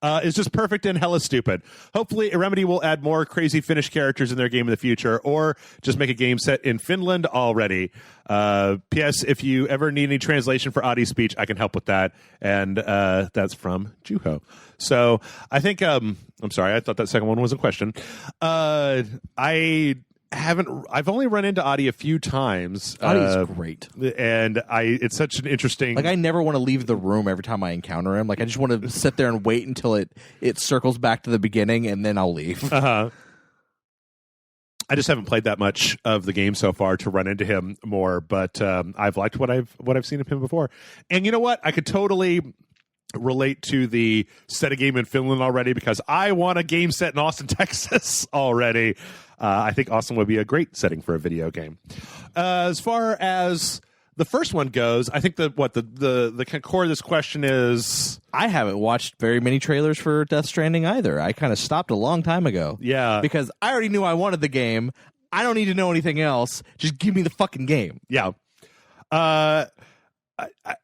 Is just perfect and hella stupid. Hopefully, Remedy will add more crazy Finnish characters in their game in the future, or just make a game set in Finland already. P.S. If you ever need any translation for Adi speech, I can help with that. And that's from Juho. So I think I'm sorry, I thought that second one was a question. I've only run into Adi a few times. Adi's great. And it's such an interesting... Like, I never want to leave the room every time I encounter him. Like, I just want to sit there and wait until it circles back to the beginning, and then I'll leave. I just haven't played that much of the game so far to run into him more, but I've liked what I've seen of him before. And you know what? I could totally relate to the set a game in Finland already, because I want a game set in Austin, Texas already. I think Austin would be a great setting for a video game. As far as the first one goes, I think the core of this question is... I haven't watched very many trailers for Death Stranding either. I kind of stopped a long time ago. Yeah. Because I already knew I wanted the game. I don't need to know anything else. Just give me the fucking game. Yeah.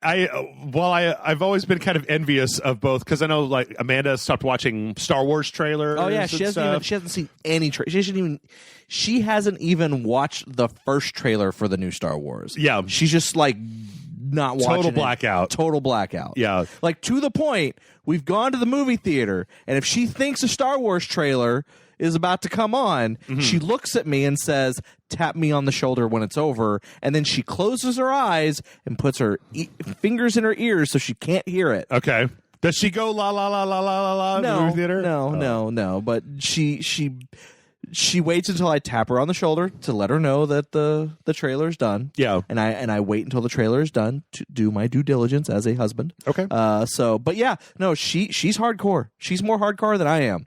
I've always been kind of envious of both, because I know like Amanda stopped watching Star Wars trailers. Oh yeah, she hasn't seen any she hasn't even watched the first trailer for the new Star Wars. Yeah, she's just like not watching. Total blackout. Yeah, like to the point we've gone to the movie theater, and if she thinks a Star Wars trailer is about to come on, she looks at me and says, tap me on the shoulder when it's over, and then she closes her eyes and puts her fingers in her ears so she can't hear it. Okay. Does she go la la la la la la in the movie theater? No. But she waits until I tap her on the shoulder to let her know that the trailer's done. Yeah. And I wait until the trailer is done to do my due diligence as a husband. Okay. But yeah, no, she's hardcore. She's more hardcore than I am.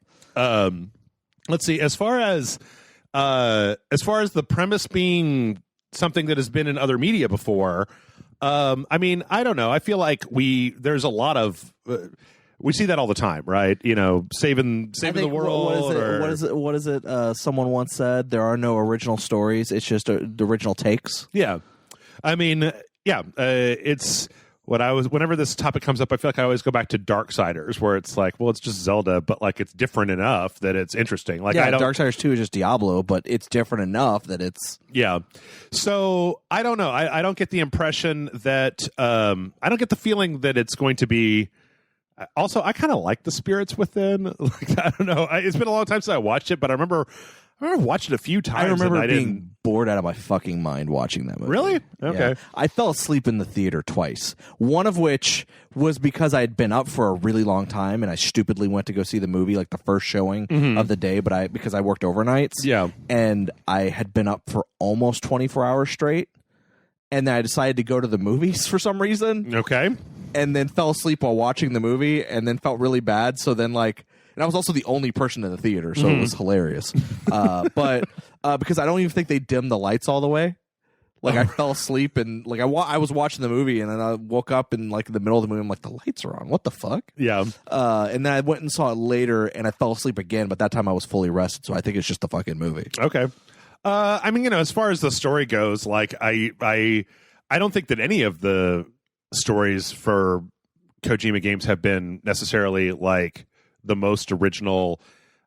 Let's see. As far as the premise being something that has been in other media before, I mean, I don't know. I feel like there's a lot of we see that all the time, right? You know, saving the world. What is it? Someone once said, "There are no original stories. It's just the original takes." Yeah, I mean, yeah, it's. Whenever this topic comes up, I feel like I always go back to Darksiders, where it's like, well, it's just Zelda, but like it's different enough that it's interesting. Like, yeah, Darksiders 2 is just Diablo, but it's different enough that it's... Yeah. So I don't know. I don't get the impression that I don't get the feeling that it's going to be. Also, I kind of like the spirits within. Like, I don't know. It's been a long time since I watched it, but I remember watching it a few times. I remember being bored out of my fucking mind watching that movie. Really? Okay. Yeah. I fell asleep in the theater twice. One of which was because I had been up for a really long time, and I stupidly went to go see the movie, like the first showing of the day, because I worked overnights. Yeah. And I had been up for almost 24 hours straight, and then I decided to go to the movies for some reason. Okay. And then fell asleep while watching the movie, and then felt really bad. So then, like... And I was also the only person in the theater, so it was hilarious. But because I don't even think they dimmed the lights all the way. Like, I fell asleep, and like I was watching the movie, and then I woke up in like the middle of the movie. I'm like, the lights are on. What the fuck? Yeah. And then I went and saw it later, and I fell asleep again. But that time I was fully rested, so I think it's just the fucking movie. Okay. I mean, you know, as far as the story goes, like I don't think that any of the stories for Kojima games have been necessarily like the most original.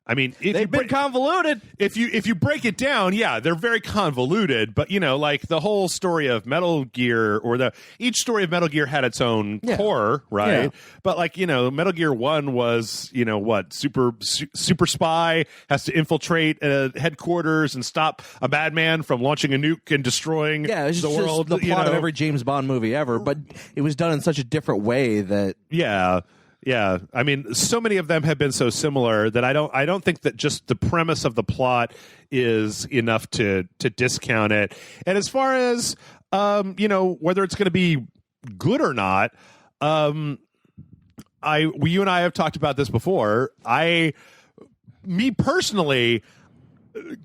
I mean, they've been convoluted. If you break it down, yeah, they're very convoluted. But you know, like the whole story of Metal Gear, or each story of Metal Gear had its own core, right? Yeah. But like, you know, Metal Gear 1 was, you know, what, super spy has to infiltrate headquarters and stop a madman from launching a nuke and destroying the world. The plot of every James Bond movie ever, but it was done in such a different way that Yeah, I mean, so many of them have been so similar that I don't think that just the premise of the plot is enough to discount it. And as far as you know, whether it's going to be good or not, you and I have talked about this before. Me personally,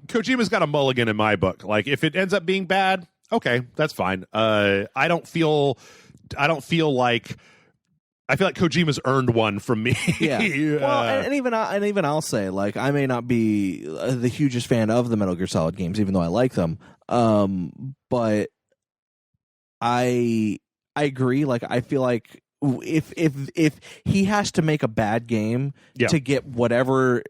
Kojima's got a mulligan in my book. Like, if it ends up being bad, okay, that's fine. I feel like Kojima's earned one from me. Yeah. Well, and even I'll say, like, I may not be the hugest fan of the Metal Gear Solid games, even though I like them. But I agree. Like, I feel like if he has to make a bad game to get whatever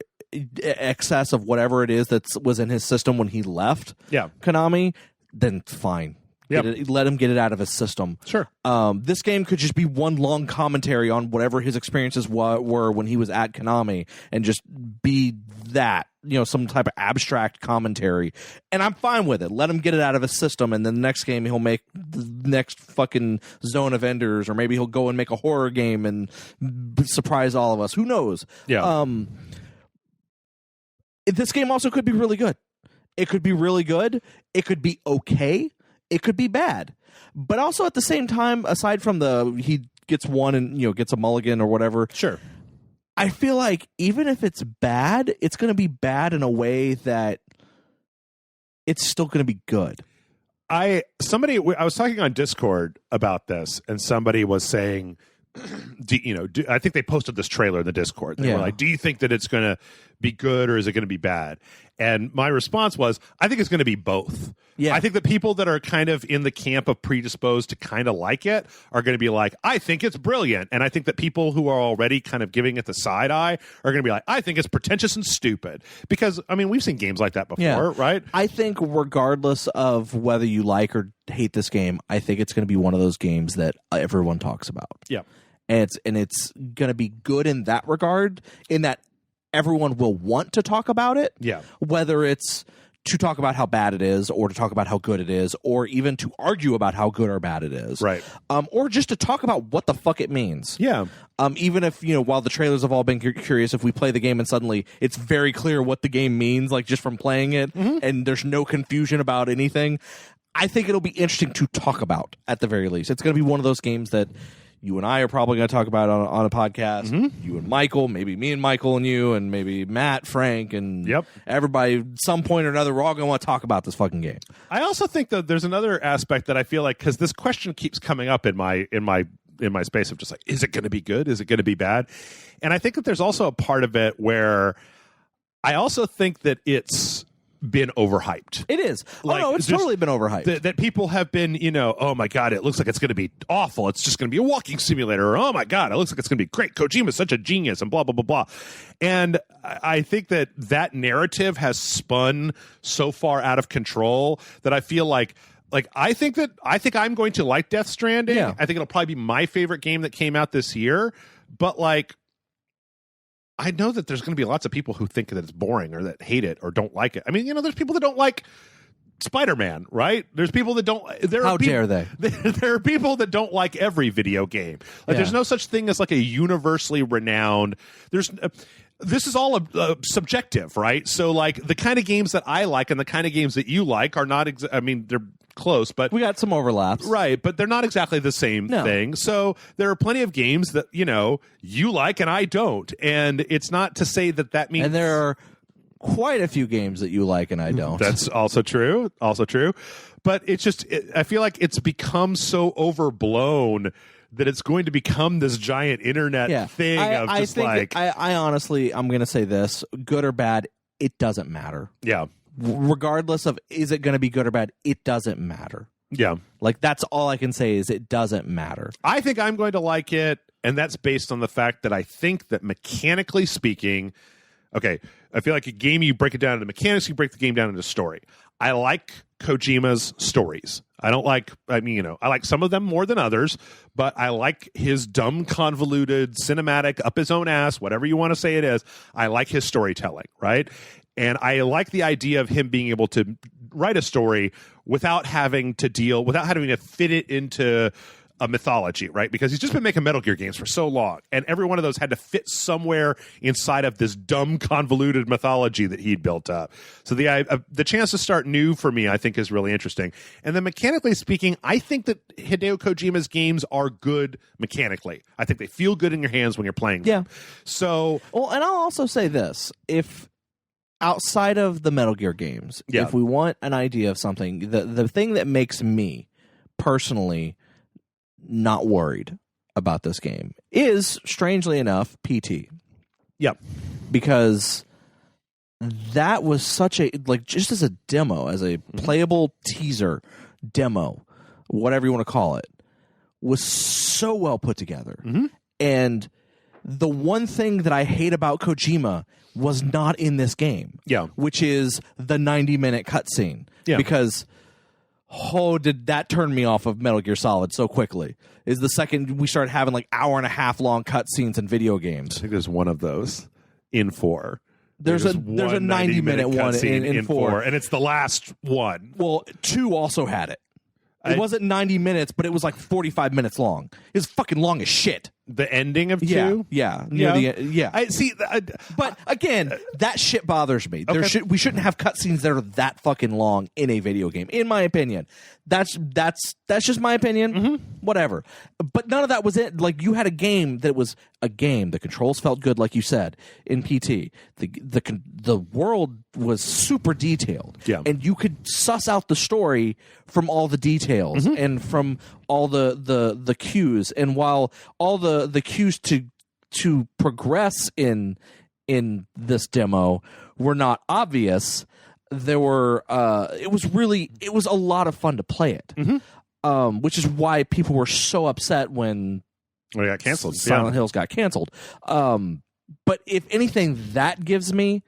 excess of whatever it is that was in his system when he left Konami, then fine. Let him get it out of his system. Sure. This game could just be one long commentary on whatever his experiences were when he was at Konami, and just be that, some type of abstract commentary. And I'm fine with it. Let him get it out of his system, and then the next game he'll make the next fucking Zone of Enders, or maybe he'll go and make a horror game and surprise all of us. Who knows? Yeah. This game also could be really good. It could be really good. It could be okay. It could be bad. But also at the same time, aside from he gets one and gets a mulligan or whatever. Sure. I feel like even if it's bad, it's going to be bad in a way that it's still going to be good. I was talking on Discord about this, and somebody was saying, I think they posted this trailer in the Discord. They were like, do you think that it's going to be good or is it going to be bad? And my response was, I think it's going to be both. Yeah. I think the people that are kind of in the camp of predisposed to kind of like it are going to be like, I think it's brilliant. And I think that people who are already kind of giving it the side eye are going to be like, I think it's pretentious and stupid. Because, I mean, we've seen games like that before, right? I think regardless of whether you like or hate this game, I think it's going to be one of those games that everyone talks about. Yeah. And it's going to be good in that regard, in that everyone will want to talk about it. Yeah. Whether it's to talk about how bad it is, or to talk about how good it is, or even to argue about how good or bad it is. Right. Or just to talk about what the fuck it means. Yeah. Even if, while the trailers have all been curious, if we play the game and suddenly it's very clear what the game means, like just from playing it, and there's no confusion about anything, I think it'll be interesting to talk about at the very least. It's going to be one of those games that you and I are probably going to talk about on a podcast. You and Michael, maybe me and Michael and you, and maybe Matt, Frank, and everybody. At some point or another, we're all going to want to talk about this fucking game. I also think that there's another aspect that I feel like, because this question keeps coming up in my space of just like, is it going to be good? Is it going to be bad? And I think that there's also a part of it where I also think that it's been overhyped. It is. Like, it's totally been overhyped. That people have been, oh my God, it looks like it's going to be awful. It's just going to be a walking simulator. Or, oh my God, it looks like it's going to be great. Kojima's such a genius, and blah, blah, blah, blah. And I think that narrative has spun so far out of control that I feel like I think I'm going to like Death Stranding. Yeah. I think it'll probably be my favorite game that came out this year. But I know that there's going to be lots of people who think that it's boring or that hate it or don't like it. I mean, there's people that don't like Spider-Man, right? There's people that don't. How dare they? There are people that don't like every video game. There's no such thing as like a universally renowned. This is all subjective, right? So the kind of games that I like and the kind of games that you like are not. I mean, they're close, but we got some overlaps, right? But they're not exactly the same thing. So there are plenty of games that you like and I don't, and it's not to say that means. And there are quite a few games that you like and I don't. That's also true. But it's just I feel like it's become so overblown that it's going to become this giant internet thing I honestly, I'm going to say this, good or bad, it doesn't matter. Yeah. Regardless of is it going to be good or bad, it doesn't matter. Yeah. That's all I can say is it doesn't matter. I think I'm going to like it, and that's based on the fact that I think that mechanically speaking, okay, I feel like a game, you break it down into mechanics, you break the game down into story. I like Kojima's stories. I like some of them more than others, but I like his dumb, convoluted, cinematic, up his own ass, whatever you want to say it is. I like his storytelling, right? And I like the idea of him being able to write a story without having to fit it into a mythology, right? Because he's just been making Metal Gear games for so long, and every one of those had to fit somewhere inside of this dumb, convoluted mythology that he'd built up. So the chance to start new for me, I think, is really interesting. And then mechanically speaking, I think that Hideo Kojima's games are good mechanically. I think they feel good in your hands when you're playing them. Yeah. So, well, and I'll also say this: if outside of the Metal Gear games, if we want an idea of something, the thing that makes me personally not worried about this game is, strangely enough, PT. Yep. Because that was such a, like, just as a demo, as a playable teaser demo, whatever you want to call it, was so well put together. And the one thing that I hate about Kojima was not in this game. Yeah. Which is the 90-minute cutscene. Yeah. Because, did that turn me off of Metal Gear Solid so quickly. Is the second we started having like hour and a half long cutscenes in video games. I think there's one of those in 4. There's a 90-minute one in 4. And it's the last one. Well, 2 also had it. It wasn't 90 minutes, but it was like 45 minutes long. It was fucking long as shit. The ending of 2? Yeah. I see. But again, that shit bothers me. Okay. We shouldn't have cutscenes that are that fucking long in a video game, in my opinion. That's just my opinion. Whatever. But none of that was it. Like, you had a game that was a game. The controls felt good, like you said, in PT. The world was super detailed. Yeah. And you could suss out the story from all the details and from all the cues. And while all the cues to progress in this demo were not obvious, there were it was a lot of fun to play it. Which is why people were so upset when it got canceled. Silent Hills got canceled. But if anything, that gives me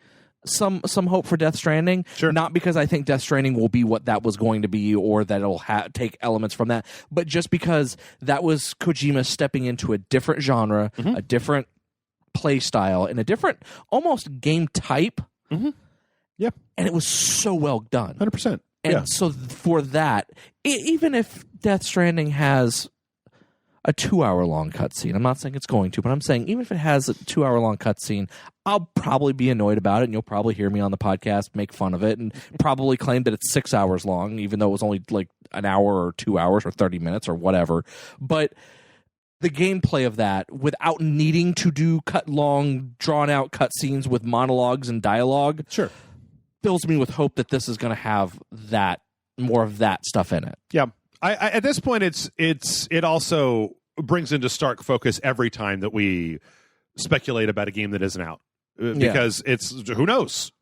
some hope for Death Stranding. Sure. Not because I think Death Stranding will be what that was going to be, or that it'll take elements from that, but just because that was Kojima stepping into a different genre, a different play style, and a different almost game type. Yep. And it was so well done. 100%. And so for that, even if Death Stranding has a 2-hour-long cutscene, I'm not saying it's going to, but I'm saying even if it has a 2-hour-long cutscene, I'll probably be annoyed about it, and you'll probably hear me on the podcast make fun of it, and probably claim that it's 6 hours long, even though it was only like an hour or 2 hours or 30 minutes or whatever. But the gameplay of that, without needing to do long, drawn-out cutscenes with monologues and dialogue, Sure, fills me with hope that this is going to have more of that stuff in it. Yeah. I at this point, it also brings into stark focus every time that we speculate about a game that isn't out, because it's, who knows,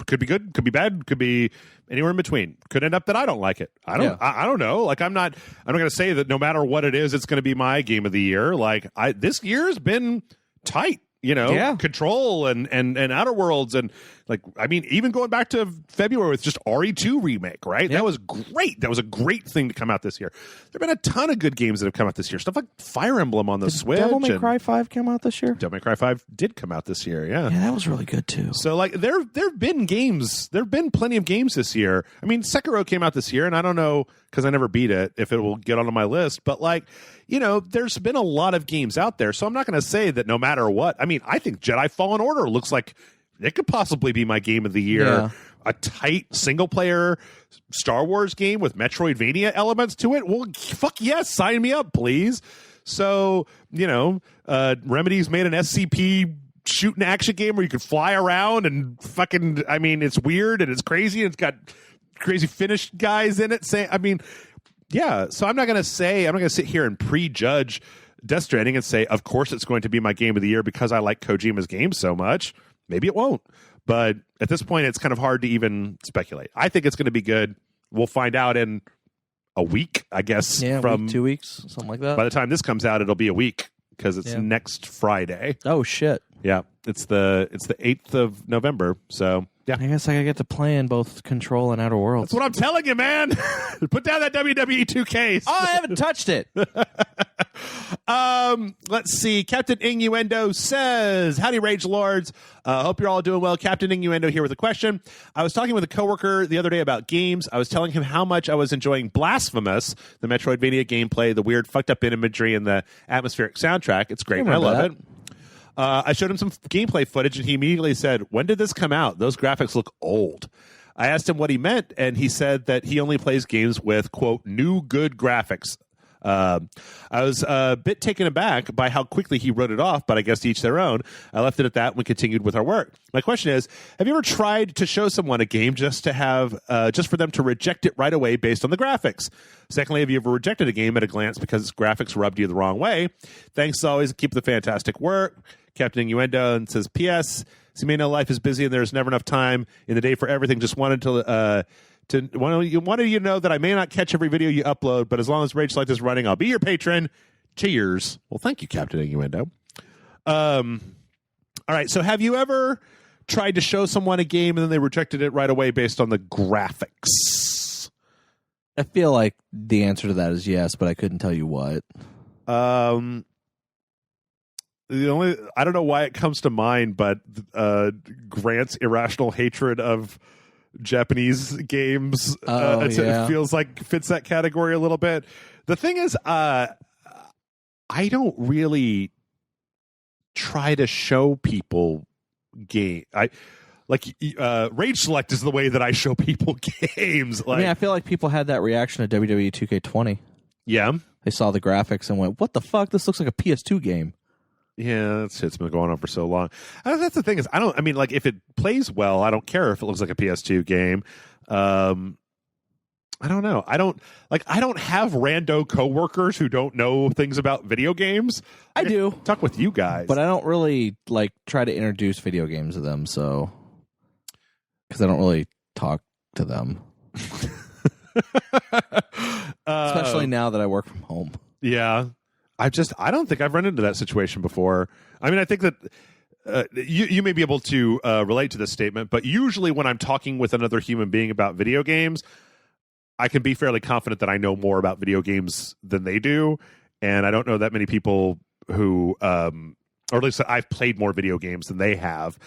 could be good, could be bad, could be anywhere in between, could end up that I don't like it. I don't know. Like, I'm not going to say that no matter what it is, it's going to be my game of the year. Like, this year's been tight. Control and Outer Worlds, and like, I mean, even going back to February with just RE2 remake, right? Yeah. That was great. That was a great thing to come out this year. There've been a ton of good games that have come out this year. Stuff like Fire Emblem on the Switch. Devil May Cry 5 come out this year? Devil May Cry 5 did come out this year, yeah. Yeah, that was really good too. So, like, there've been games. There've been plenty of games this year. I mean, Sekiro came out this year, and I don't know, because I never beat it, if it will get onto my list. But, like, there's been a lot of games out there. So I'm not going to say that no matter what. I mean, I think Jedi Fallen Order looks like it could possibly be my game of the year. Yeah. A tight single-player Star Wars game with Metroidvania elements to it. Well, fuck yes, sign me up, please. So, Remedy's made an SCP shooting action game where you can fly around and fucking, I mean, it's weird and it's crazy and it's got crazy Finnish guys in it. So I'm not going to sit here and prejudge Death Stranding and say, of course it's going to be my game of the year because I like Kojima's games so much. Maybe it won't. But at this point, it's kind of hard to even speculate. I think it's going to be good. We'll find out in a week, I guess. Yeah, from 2 weeks, something like that. By the time this comes out, it'll be a week because it's next Friday. Oh, shit. Yeah, it's the 8th of November. So, yeah. I guess I gotta get to play in both Control and Outer Worlds. That's what I'm telling you, man. Put down that WWE 2K. Oh, I haven't touched it. Let's see. Captain Innuendo says, howdy, Rage Lords. Hope you're all doing well. Captain Innuendo here with a question. I was talking with a coworker the other day about games. I was telling him how much I was enjoying Blasphemous, the Metroidvania gameplay, the weird fucked up imagery, and the atmospheric soundtrack. It's great. I love it. I showed him some gameplay footage, and he immediately said, when did this come out? Those graphics look old. I asked him what he meant, and he said that he only plays games with, quote, new good graphics. I was a bit taken aback by how quickly he wrote it off, but I guess to each their own. I left it at that and we continued with our work. My question is, have you ever tried to show someone a game just for them to reject it right away based on the graphics? Secondly, have you ever rejected a game at a glance because its graphics rubbed you the wrong way? Thanks as always. Keep the fantastic work. Captain Innuendo, and says, P.S. So you may know life is busy and there's never enough time in the day for everything. Just wanted wanted you to know that I may not catch every video you upload, but as long as Rage Select is running, I'll be your patron. Cheers. Well, thank you, Captain Innuendo. All right, so have you ever tried to show someone a game and then they rejected it right away based on the graphics? I feel like the answer to that is yes, but I couldn't tell you what. I don't know why it comes to mind, but Grant's irrational hatred of Japanese games it feels like fits that category a little bit. The thing is, I don't really try to show people game. Rage Select is the way that I show people games. I feel like people had that reaction at WWE 2K20. Yeah, they saw the graphics and went, "What the fuck? This looks like a PS2 game." Yeah, that shit's been going on for so long. That's the thing is, if it plays well, I don't care if it looks like a PS2 game. I don't know. I don't have rando coworkers who don't know things about video games. I do talk with you guys, but I don't really try to introduce video games to them. So, because I don't really talk to them, especially now that I work from home. Yeah. I don't think I've run into that situation before. I mean, I think that you may be able to relate to this statement, but usually when I'm talking with another human being about video games, I can be fairly confident that I know more about video games than they do. And I don't know that many people who, or at least I've played more video games than they have.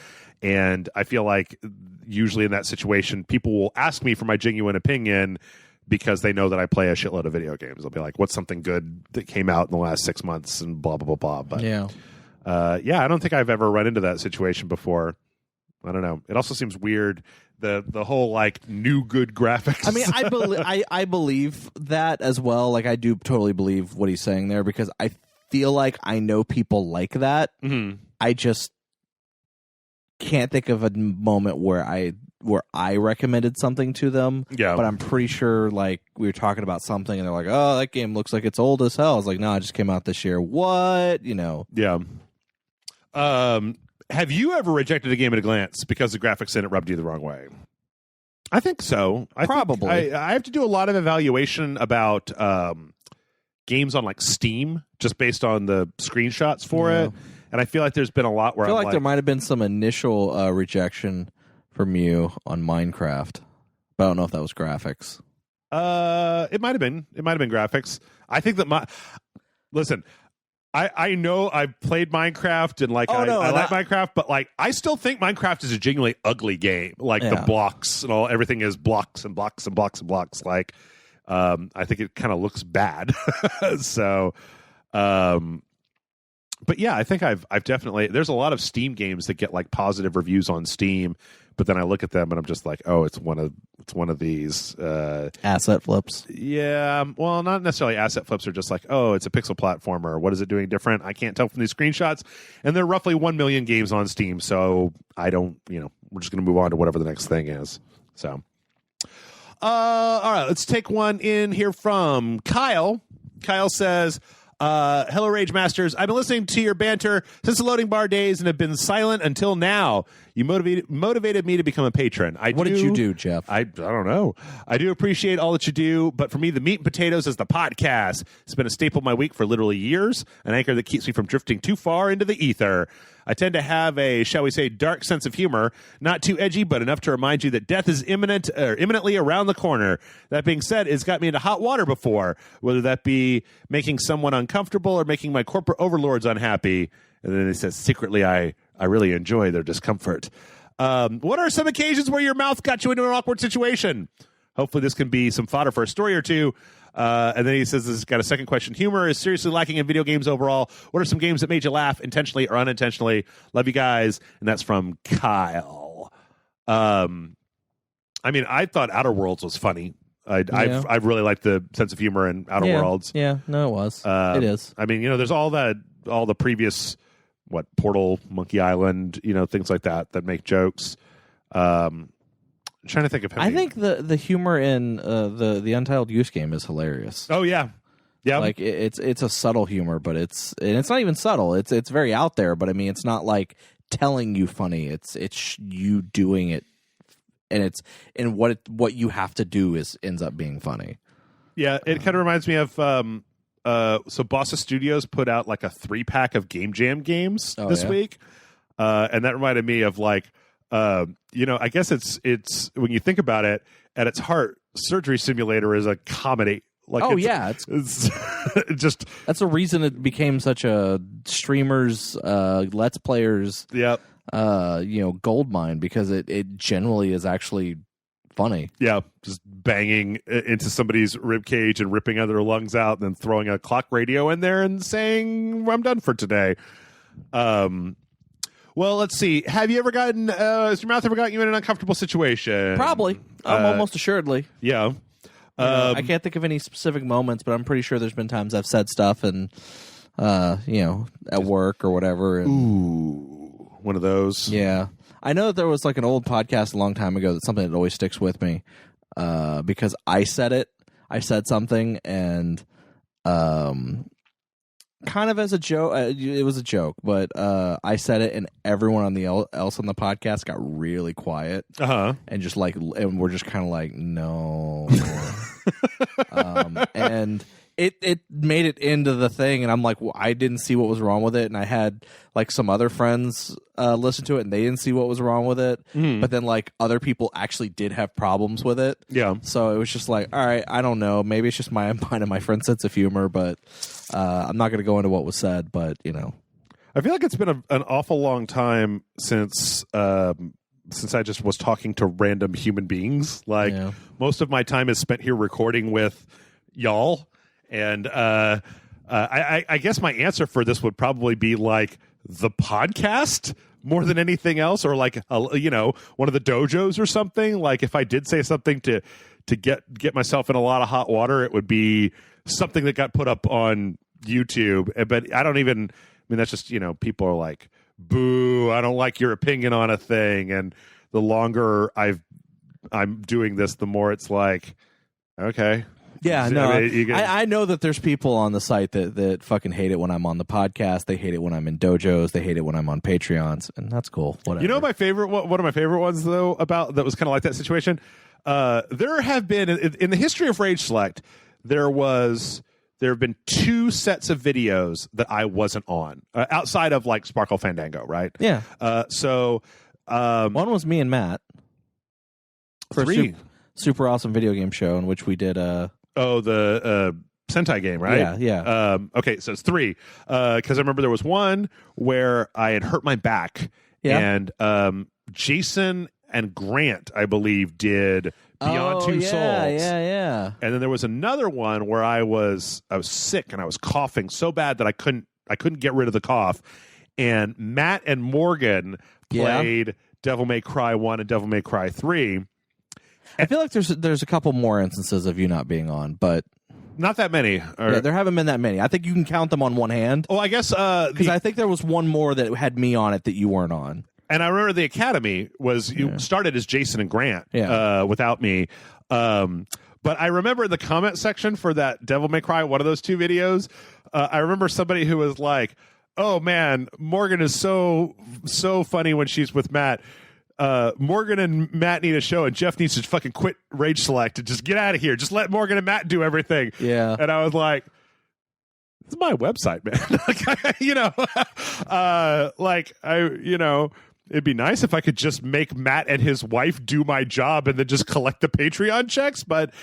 And I feel like usually in that situation, people will ask me for my genuine opinion because they know that I play a shitload of video games. They'll be like, what's something good that came out in the last 6 months and blah, blah, blah, blah. But I don't think I've ever run into that situation before. I don't know. It also seems weird, the whole new good graphics. I mean, I believe that as well. I do totally believe what he's saying there because I feel like I know people like that. Mm-hmm. I just can't think of a moment where I recommended something to them. Yeah. But I'm pretty sure we were talking about something and they're like, oh, that game looks like it's old as hell. I was like, no, it just came out this year. What? Yeah. Have you ever rejected a game at a glance because the graphics in it rubbed you the wrong way? I think so. Probably. I have to do a lot of evaluation about games on Steam just based on the screenshots for it. And I feel like there's been a lot where I feel like there might have been some initial rejection from you on Minecraft, but I don't know if that was graphics. It might have been. It might have been graphics. I think that listen, I know I've played Minecraft and I like Minecraft, but I still think Minecraft is a genuinely ugly game. The blocks and everything is blocks and blocks and blocks and blocks. I think it kind of looks bad. So, but yeah, I think I've definitely. There's a lot of Steam games that get positive reviews on Steam, but then I look at them and I'm just like, oh, it's one of these asset flips. Yeah, well, not necessarily asset flips. Are just oh, it's a pixel platformer. What is it doing different? I can't tell from these screenshots. And there are roughly 1 million games on Steam, so I don't. We're just going to move on to whatever the next thing is. So, all right, let's take one in here from Kyle. Kyle says, hello, Rage Masters. I've been listening to your banter since the loading bar days and have been silent until now. You motivated me to become a patron. What did you do, Jeff? I don't know. I do appreciate all that you do, but for me, the meat and potatoes is the podcast. It's been a staple of my week for literally years, an anchor that keeps me from drifting too far into the ether. I tend to have a, shall we say, dark sense of humor, not too edgy, but enough to remind you that death is imminently around the corner. That being said, it's got me into hot water before, whether that be making someone uncomfortable or making my corporate overlords unhappy. And then it says, secretly, I really enjoy their discomfort. What are some occasions where your mouth got you into an awkward situation? Hopefully this can be some fodder for a story or two. And then he says this has got a second question. Humor is seriously lacking in video games overall. What are some games that made you laugh intentionally or unintentionally? Love you guys. And that's from Kyle. I thought Outer Worlds was funny. I've really liked the sense of humor in Outer Worlds. Yeah, no, it was. It is. I mean, there's all the previous Portal, Monkey Island, things like that make jokes. I'm trying to think of. I think the humor in the Untitled Goose Game is hilarious. Oh yeah. Yeah, like it's a subtle humor, but it's not even subtle. It's very out there, but I mean, it's not like telling you funny. It's you doing it, and what you have to do ends up being funny. Yeah, it kind of reminds me of so Bossa Studios put out like a 3-pack of Game Jam games this week, and that reminded me of I guess it's when you think about it, at its heart, Surgery Simulator is a comedy. It's just that's the reason it became such a streamers, let's players, gold mine, because it generally is actually funny. Yeah, just banging into somebody's rib cage and ripping other lungs out, and then throwing a clock radio in there and saying, "I'm done for today." Well, let's see. Have you ever has your mouth ever gotten you in an uncomfortable situation? Probably. Almost assuredly. Yeah. I can't think of any specific moments, but I'm pretty sure there's been times I've said stuff and, at work or whatever. And, ooh, one of those. Yeah. I know that there was like an old podcast a long time ago that's something that always sticks with me because I said it. I said something and kind of as a joke. It was a joke, but I said it, and everyone else on the podcast got really quiet, and just and we're just kind of like, no, and it made it into the thing, and I'm like, well, I didn't see what was wrong with it, and I had like some other friends listen to it, and they didn't see what was wrong with it, but then like other people actually did have problems with it, so it was just like, all right, I don't know, maybe it's just mine and my friend's sense of humor, but I'm not going to go into what was said, but I feel like it's been an awful long time since I just was talking to random human beings. Like most of my time is spent here recording with y'all. And I guess my answer for this would probably be like the podcast more than anything else, or like one of the dojos or something. Like if I did say something to get myself in a lot of hot water, it would be something that got put up on YouTube. But I don't even. I mean, that's just people are like, boo, I don't like your opinion on a thing. And the longer I'm doing this, the more it's like, okay. Yeah, no, I know that there's people on the site that fucking hate it when I'm on the podcast. They hate it when I'm in dojos. They hate it when I'm on Patreons, and that's cool. Whatever. My favorite one of my favorite ones though that was kind of like that situation. There have been in the history of Rage Select, there have been 2 sets of videos that I wasn't on outside of like Sparkle Fandango, right? Yeah. So one was me and Matt for 3 super awesome video game show in which we did the Sentai game, right? Yeah. Okay, so it's 3. Because I remember there was one where I had hurt my back, and Jason and Grant, I believe, did Beyond Two Souls. Yeah. And then there was another one where I was sick and I was coughing so bad that I couldn't get rid of the cough. And Matt and Morgan played Devil May Cry 1 and Devil May Cry 3. I feel like there's a couple more instances of you not being on, but not that many. There haven't been that many. I think you can count them on one hand. Oh, I guess because I think there was one more that had me on it that you weren't on. And I remember the Academy started as Jason and Grant without me. But I remember the comment section for that Devil May Cry, one of those 2 videos. I remember somebody who was like, "Oh man, Morgan is so funny when she's with Matt. Morgan and Matt need a show, and Jeff needs to fucking quit Rage Select and just get out of here. Just let Morgan and Matt do everything." Yeah. And I was like, "This is my website, man." It'd be nice if I could just make Matt and his wife do my job and then just collect the Patreon checks, but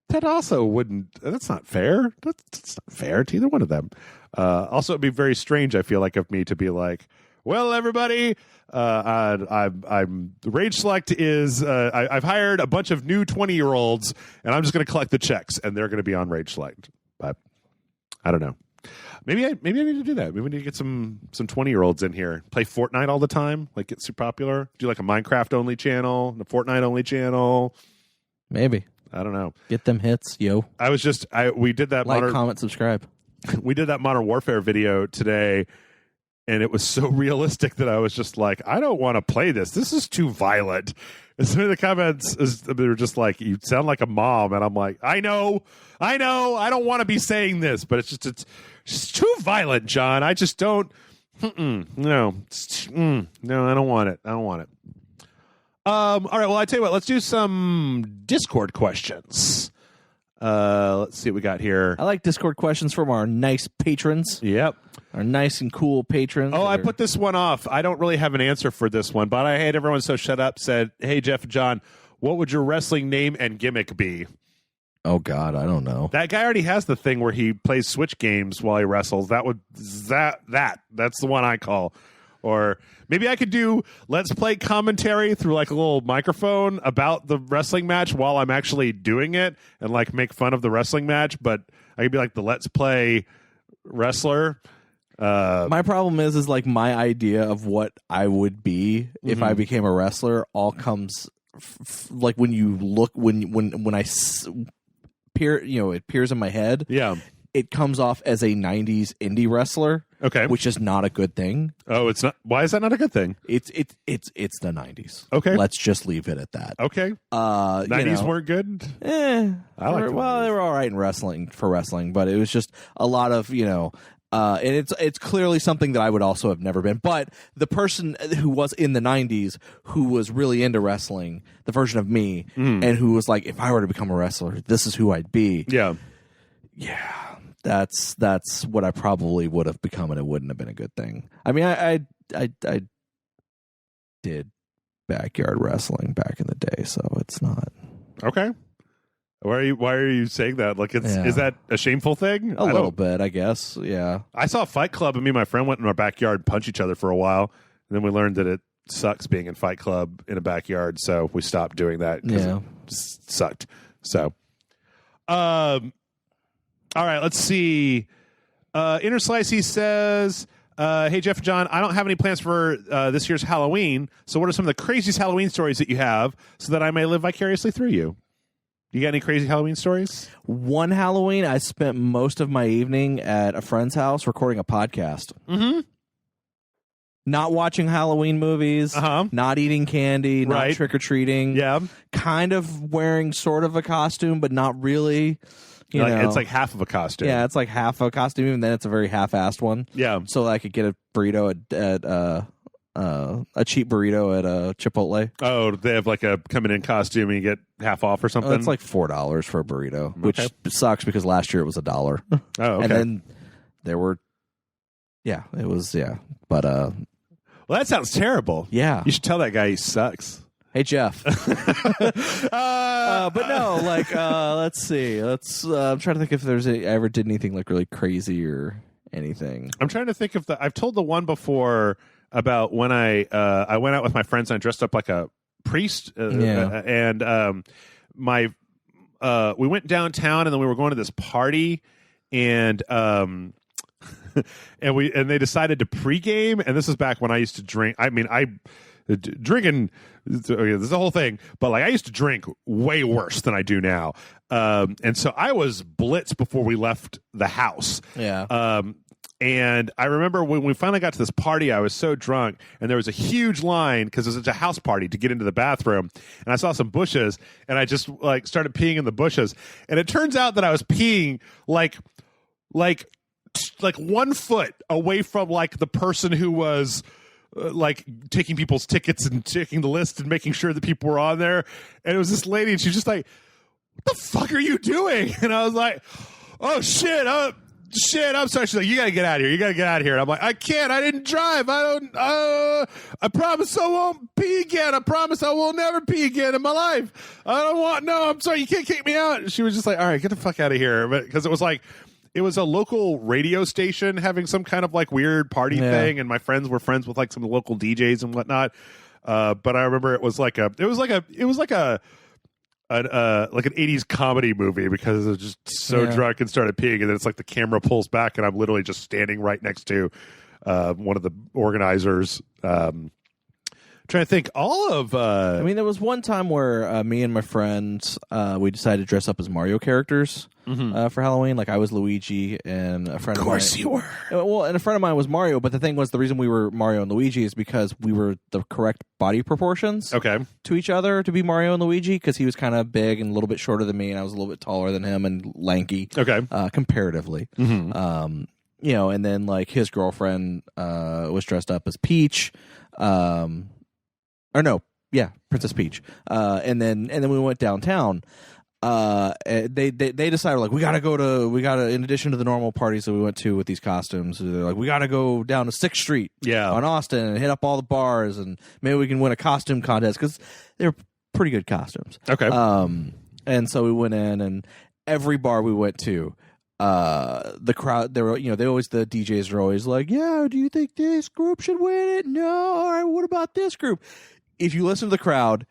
that also wouldn't. That's not fair. That's not fair to either one of them. Also, it'd be very strange, I feel like, of me to be like, "Well, everybody, I'm Rage Select is I've hired a bunch of new 20-year-olds, and I'm just going to collect the checks, and they're going to be on Rage Select." But I don't know. Maybe I need to do that. Maybe we need to get some 20-year-olds in here. Play Fortnite all the time, get super popular. Do like a Minecraft only channel, a Fortnite only channel. Maybe. I don't know. Get them hits, yo. We did that Like, comment, subscribe. we did that Modern Warfare video today, and it was so realistic that I was just like, I don't want to play this. This is too violent. And some of the comments they were just like, you sound like a mom, and I'm like, I know, I don't want to be saying this, but it's just too violent, John. I just don't. No, no, I don't want it. All right, well, I tell you what, let's do some Discord questions. Let's see what we got here. I like Discord questions from our nice patrons. Yep. Our nice and cool patrons. Oh, I put this one off. I don't really have an answer for this one, but I had everyone so shut up said, hey, Jeff and John, what would your wrestling name and gimmick be? Oh, God, I don't know. That guy already has the thing where he plays Switch games while he wrestles. That's the one I call. Or maybe I could do Let's Play commentary through like a little microphone about the wrestling match while I'm actually doing it and like make fun of the wrestling match, but I could be like the Let's Play wrestler. My problem is like my idea of what I would be if I became a wrestler all comes like when you look when I it appears in my head. Yeah. It comes off as a 90s indie wrestler. Okay. Which is not a good thing. Oh, it's not. Why is that not a good thing? It's the 90s. Okay. Let's just leave it at that. Okay. 90s weren't good? I like they were all right in wrestling, but it was just a lot of, and it's clearly something that I would also have never been. But the person who was in the 90s who was really into wrestling, the version of me, and who was like, if I were to become a wrestler, this is who I'd be. Yeah. Yeah. That's what I probably would have become, and it wouldn't have been a good thing. I mean, I did backyard wrestling back in the day, so it's not okay. Why are you saying that? Like, is that a shameful thing? A little bit, I guess. Yeah. I saw Fight Club, and me and my friend went in our backyard and punched each other for a while, and then we learned that it sucks being in Fight Club in a backyard, so we stopped doing that because it just sucked. So, all right, let's see. Inner Slicey says, hey, Jeff and John, I don't have any plans for this year's Halloween, so what are some of the craziest Halloween stories that you have so that I may live vicariously through you? You got any crazy Halloween stories? One Halloween, I spent most of my evening at a friend's house recording a podcast. Mm-hmm. Not watching Halloween movies, not eating candy, not trick-or-treating. Yeah. Kind of wearing sort of a costume, but not really. You know. It's like half of a costume. Yeah, it's like half a costume, and then it's a very half-assed one. Yeah. So I could get a burrito at a cheap burrito at Chipotle. Oh, they have like a coming in costume and you get half off or something? It's like $4 for a burrito, which sucks because last year it was $1. Oh, okay. And then there were, but well, that sounds terrible. Yeah. You should tell that guy he sucks. Hey, Jeff. But no, like, let's see. I'm trying to think if I ever did anything like really crazy or anything. I'm trying to think if I've told the one before about when I went out with my friends and I dressed up like a priest. And we went downtown and then we were going to this party and and they decided to pregame, and this is back when I used to drink. I mean, drinking, this is the whole thing, but like I used to drink way worse than I do now. And so I was blitzed before we left the house. Yeah. And I remember when we finally got to this party, I was so drunk, and there was a huge line because it was a house party to get into the bathroom. And I saw some bushes, and I just like started peeing in the bushes. And it turns out that I was peeing like 1 foot away from like the person who was like taking people's tickets and checking the list and making sure that people were on there. And it was this lady, and she's just like, "What the fuck are you doing?" And I was like, "Oh shit, I'm sorry." She's like, "You gotta get out of here. You gotta get out of here." And I'm like, "I can't. I didn't drive. I promise I won't pee again. I promise I will never pee again in my life. I'm sorry. You can't kick me out." And she was just like, "All right, get the fuck out of here." But because it was a local radio station having some kind of like weird party thing, and my friends were friends with like some local DJs and whatnot. But I remember it was like an 80s comedy movie because I was just so drunk and started peeing, and then it's like the camera pulls back and I'm literally just standing right next to one of the organizers trying to think. All of I mean, there was one time where me and my friends we decided to dress up as Mario characters for Halloween. Like I was Luigi, and a friend of mine. Of course, you were. Well, and a friend of mine was Mario. But the thing was, the reason we were Mario and Luigi is because we were the correct body proportions. To each other to be Mario and Luigi, because he was kind of big and a little bit shorter than me, and I was a little bit taller than him and lanky. Comparatively. You know, and then like his girlfriend was dressed up as Peach. Princess Peach. And then we went downtown. They decided like we gotta in addition to the normal parties that we went to with these costumes, they're like we gotta go down to 6th Street on Austin and hit up all the bars and maybe we can win a costume contest because they're pretty good costumes. And so we went in, and every bar we went to, the crowd, the DJs are always like, yeah, do you think this group should win it? No. All right, what about this group? If you listen to the crowd,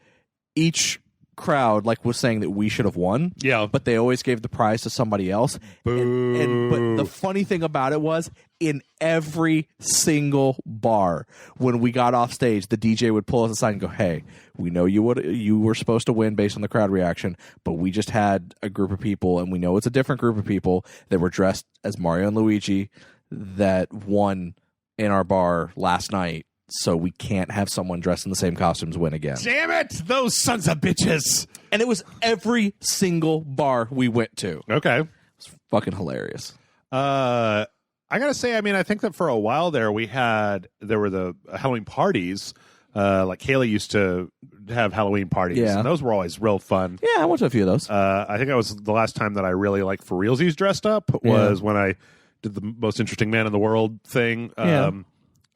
each crowd like was saying that we should have won. But they always gave the prize to somebody else. But the funny thing about it was, in every single bar, when we got off stage, the DJ would pull us aside and go, hey, we know you were supposed to win based on the crowd reaction, but we just had a group of people, and we know it's a different group of people that were dressed as Mario and Luigi that won in our bar last night. So we can't have someone dressed in the same costumes win again. Damn it! Those sons of bitches! And it was every single bar we went to. It was fucking hilarious. I gotta say, I mean, I think that for a while there were the Halloween parties. Like Kaylee used to have Halloween parties. And those were always real fun. Yeah, I went to a few of those. I think that was the last time that I really like for realsies dressed up was when I did the most interesting man in the world thing.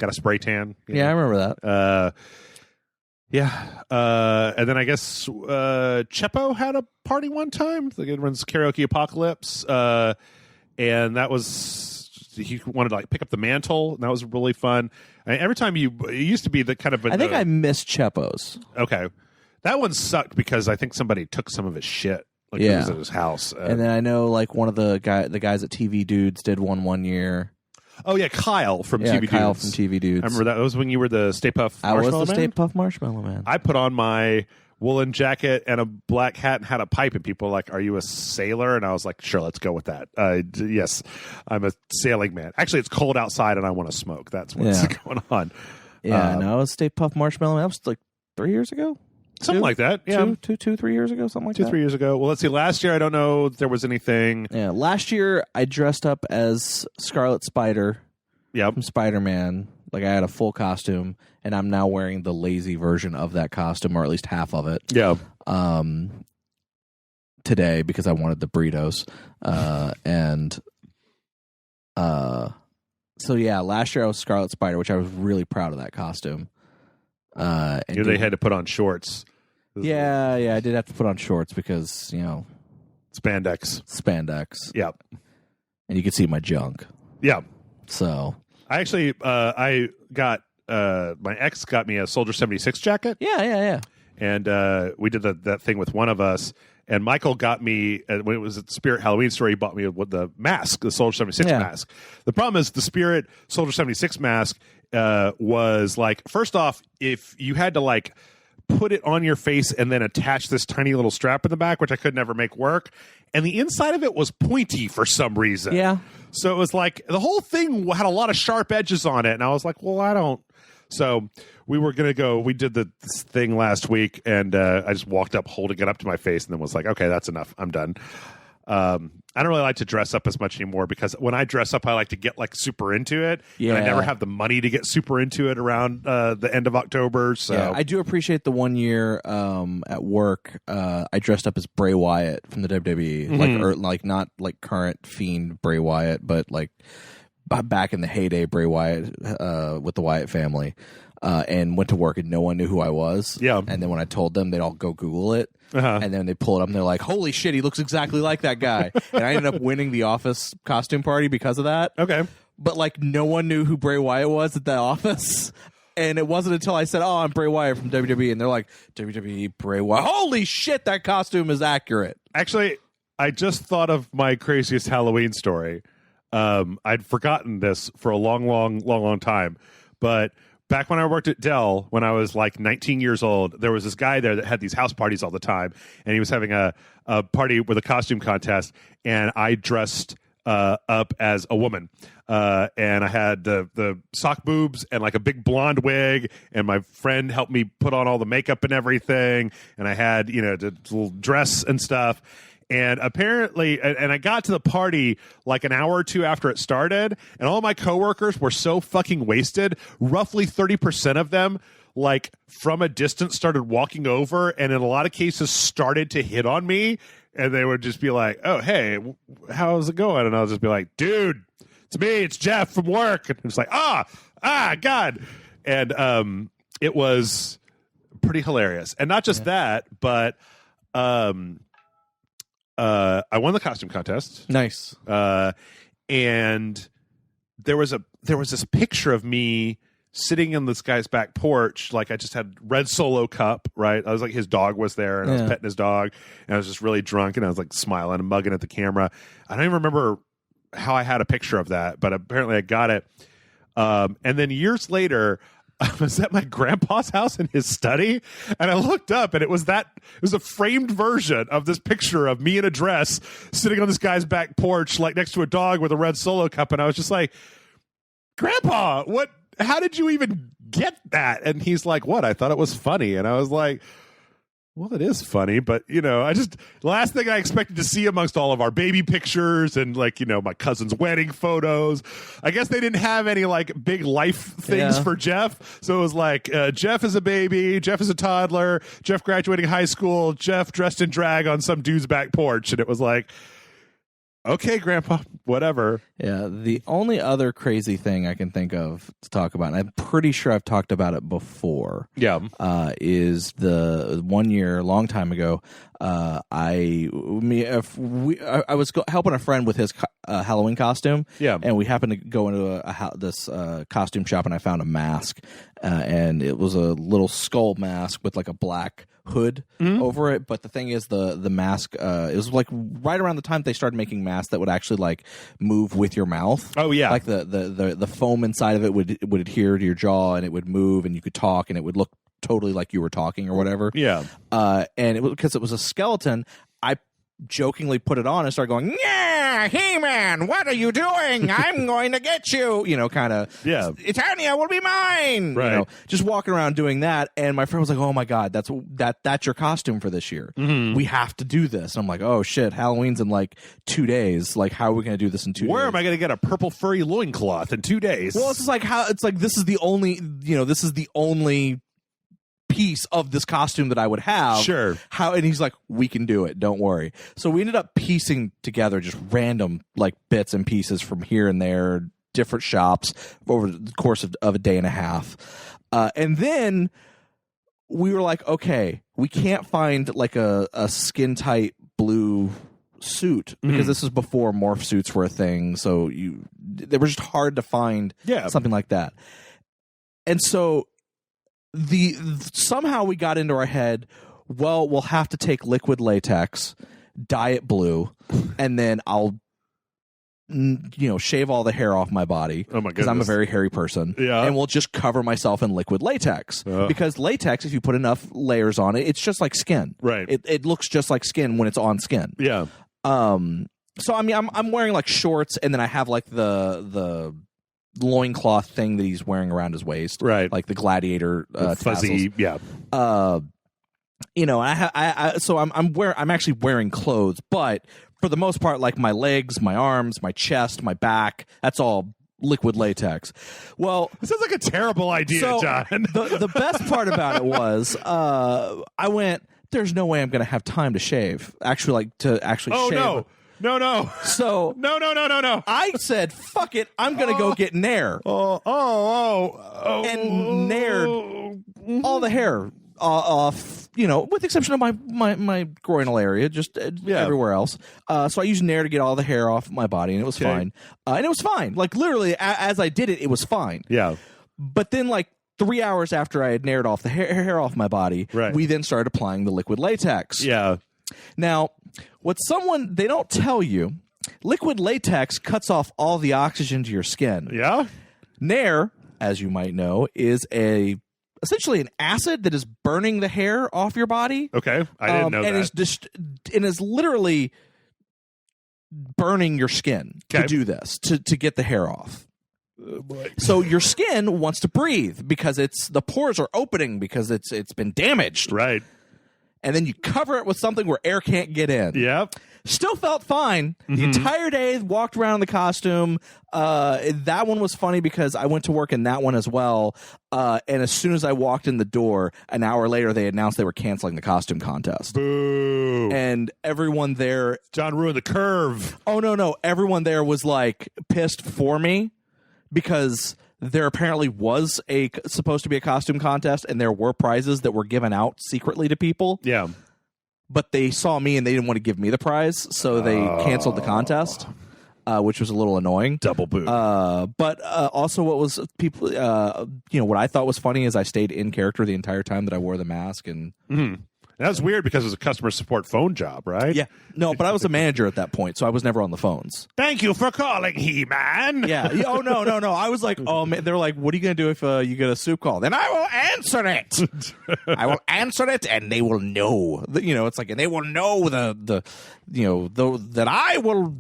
Got a spray tan. I remember that. And then I guess Chepo had a party one time. Like it runs Karaoke Apocalypse. And that was, he wanted to like pick up the mantle. And that was really fun. And every time it used to be the kind of. I think I missed Chepo's. Okay. That one sucked because I think somebody took some of his shit. Like it was at his house. And then I know like one of the guys at TV Dudes did one year. Oh, yeah, Kyle from TV Dudes. Kyle from TV Dudes. I remember that. That was when you were the Stay Puft Marshmallow Man? I was the Stay Puft Marshmallow Man. I put on my woolen jacket and a black hat and had a pipe, and people were like, are you a sailor? And I was like, sure, let's go with that. Yes, I'm a sailing man. Actually, it's cold outside, and I want to smoke. That's what's going on. Yeah, no, I was Stay Puft Marshmallow Man. That was like 3 years ago? Something like that. Yeah. 3 years ago, something like that. 3 years ago. Well, let's see. Last year, I don't know if there was anything. Yeah, last year, I dressed up as Scarlet Spider. From Spider-Man. Like I had a full costume, and I'm now wearing the lazy version of that costume, or at least half of it. Today because I wanted the burritos, so yeah, last year I was Scarlet Spider, which I was really proud of that costume. And they had to put on shorts. Yeah, I did have to put on shorts because spandex. Yep, and you could see my junk. Yeah. So I actually, I got my ex got me a Soldier 76 jacket. Yeah. And we did that thing with one of us. And Michael got me when it was at the Spirit Halloween store. He bought me with the mask, the Soldier 76 mask. The problem is the Spirit Soldier 76 mask was like, first off, if you had to like put it on your face and then attach this tiny little strap in the back, which I could never make work. And the inside of it was pointy for some reason. Yeah. So it was like the whole thing had a lot of sharp edges on it. And I was like, well, I don't. So we were going to go. We did this thing last week, and I just walked up holding it up to my face and then was like, okay, that's enough. I'm done. I don't really like to dress up as much anymore because when I dress up, I like to get like super into it. Yeah. And I never have the money to get super into it around the end of October. So yeah, I do appreciate the 1 year at work. I dressed up as Bray Wyatt from the WWE, like not like current Fiend Bray Wyatt, but like back in the heyday Bray Wyatt with the Wyatt family. And went to work and no one knew who I was. Yeah. And then when I told them, they'd all go Google it. And then they pull it up and they're like, holy shit, he looks exactly like that guy. And I ended up winning the office costume party because of that. Okay. But like no one knew who Bray Wyatt was at the office. And it wasn't until I said, oh, I'm Bray Wyatt from WWE. And they're like, WWE Bray Wyatt. Holy shit, that costume is accurate. Actually, I just thought of my craziest Halloween story. I'd forgotten this for a long time. But back when I worked at Dell, when I was like 19 years old, there was this guy there that had these house parties all the time, and he was having a party with a costume contest, and I dressed up as a woman. And I had the sock boobs and like a big blonde wig, and my friend helped me put on all the makeup and everything, and I had, the little dress and stuff. And apparently, and I got to the party like an hour or two after it started, and all my coworkers were so fucking wasted. Roughly 30% of them, like from a distance, started walking over, and in a lot of cases started to hit on me. And they would just be like, "Oh, hey, how's it going?" And I'll just be like, "Dude, it's me, it's Jeff from work." And it's like, God. And it was pretty hilarious. And not just that, but I won the costume contest. Nice. And there was this picture of me sitting in this guy's back porch. Like, I just had red Solo cup, right? I was like, his dog was there, and I was petting his dog, and I was just really drunk, and I was like smiling and mugging at the camera. I don't even remember how I had a picture of that, but apparently I got it. And then years later, I was at my grandpa's house in his study, and I looked up, and it was a framed version of this picture of me in a dress sitting on this guy's back porch, like next to a dog with a red Solo cup. And I was just like, "Grandpa, how did you even get that?" And he's like, "What? I thought it was funny." And I was like, "Well, it is funny, but the last thing I expected to see amongst all of our baby pictures and my cousin's wedding photos, I guess they didn't have any like big life things for Jeff. So it was like, Jeff is a baby, Jeff is a toddler, Jeff graduating high school, Jeff dressed in drag on some dude's back porch." And it was like, "Okay, Grandpa, whatever." Yeah, the only other crazy thing I can think of to talk about, and I'm pretty sure I've talked about it before, is the 1 year, long time ago, I was helping a friend with his Halloween costume, and we happened to go into this costume shop, and I found a mask, and it was a little skull mask with like a black hood over it. But the thing is, the mask, it was like right around the time they started making masks that would actually like move with your mouth. Oh yeah, like the foam inside of it would adhere to your jaw, and it would move, and you could talk, and it would look totally like you were talking or whatever. Yeah. And because it was a skeleton, I jokingly put it on and started going, "Yeah, He-Man, what are you doing? I'm going to get you." Kind of. Yeah. "Eternia will be mine." Right. Just walking around doing that. And my friend was like, "Oh my God, that's your costume for this year. Mm-hmm. We have to do this." And I'm like, "Oh shit, Halloween's in like 2 days. Like, how are we going to do this in 2 days? Where am I going to get a purple furry loincloth in 2 days?" Well, it's just like this is the only piece of this costume that I would have. Sure. And he's like, "We can do it, don't worry." So we ended up piecing together just random like bits and pieces from here and there, different shops over the course of a day and a half. And then we were like, okay, we can't find like a skin tight blue suit because this is before morph suits were a thing. So they were just hard to find something like that. And so somehow we got into our head, well, we'll have to take liquid latex, dye it blue, and then I'll shave all the hair off my body. Oh my goodness. Because I'm a very hairy person. Yeah. And we'll just cover myself in liquid latex. Because latex, if you put enough layers on it, it's just like skin. Right. It looks just like skin when it's on skin. Yeah. So I mean, I'm wearing like shorts, and then I have like the loincloth thing that he's wearing around his waist, right? Like the gladiator fuzzy, tassels. I'm actually wearing clothes, but for the most part, like my legs, my arms, my chest, my back, that's all liquid latex. Well, this sounds like a terrible idea, John. The best part about it was I went, "There's no way I'm going to have time to shave." Shave. No. So no. I said, "Fuck it, I'm gonna go get Nair." And Naired all the hair off, with the exception of my groinal area, just everywhere else. So I used Nair to get all the hair off my body, and it was fine. And it was fine. Like literally, as I did it, it was fine. Yeah. But then, like 3 hours after I had Naired off the hair off my body, we then started applying the liquid latex. Yeah. Now, they don't tell you, liquid latex cuts off all the oxygen to your skin. Yeah? Nair as you might know, is essentially an acid that is burning the hair off your body. Okay, I didn't know that. And is literally burning your skin to do this, to get the hair off. So your skin wants to breathe because the pores are opening because it's been damaged. Right. And then you cover it with something where air can't get in. Yep. Still felt fine. The entire day, walked around in the costume. That one was funny because I went to work in that one as well. And as soon as I walked in the door, an hour later, they announced they were canceling the costume contest. Boo. And everyone there... John ruined the curve. Oh, no. Everyone there was, like, pissed for me because... There apparently was supposed to be a costume contest, and there were prizes that were given out secretly to people. Yeah. But they saw me, and they didn't want to give me the prize, so they canceled the contest, which was a little annoying. Double boo. But also what was people, what I thought was funny is I stayed in character the entire time that I wore the mask. And that was weird because it was a customer support phone job, right? Yeah. No, but I was a manager at that point, so I was never on the phones. Thank you for calling, He-Man. Yeah. Oh, no. I was like, oh, man. They're like, what are you going to do if you get a soup call? Then I will answer it. I will answer it, and they will know. It's like, and they will know that I will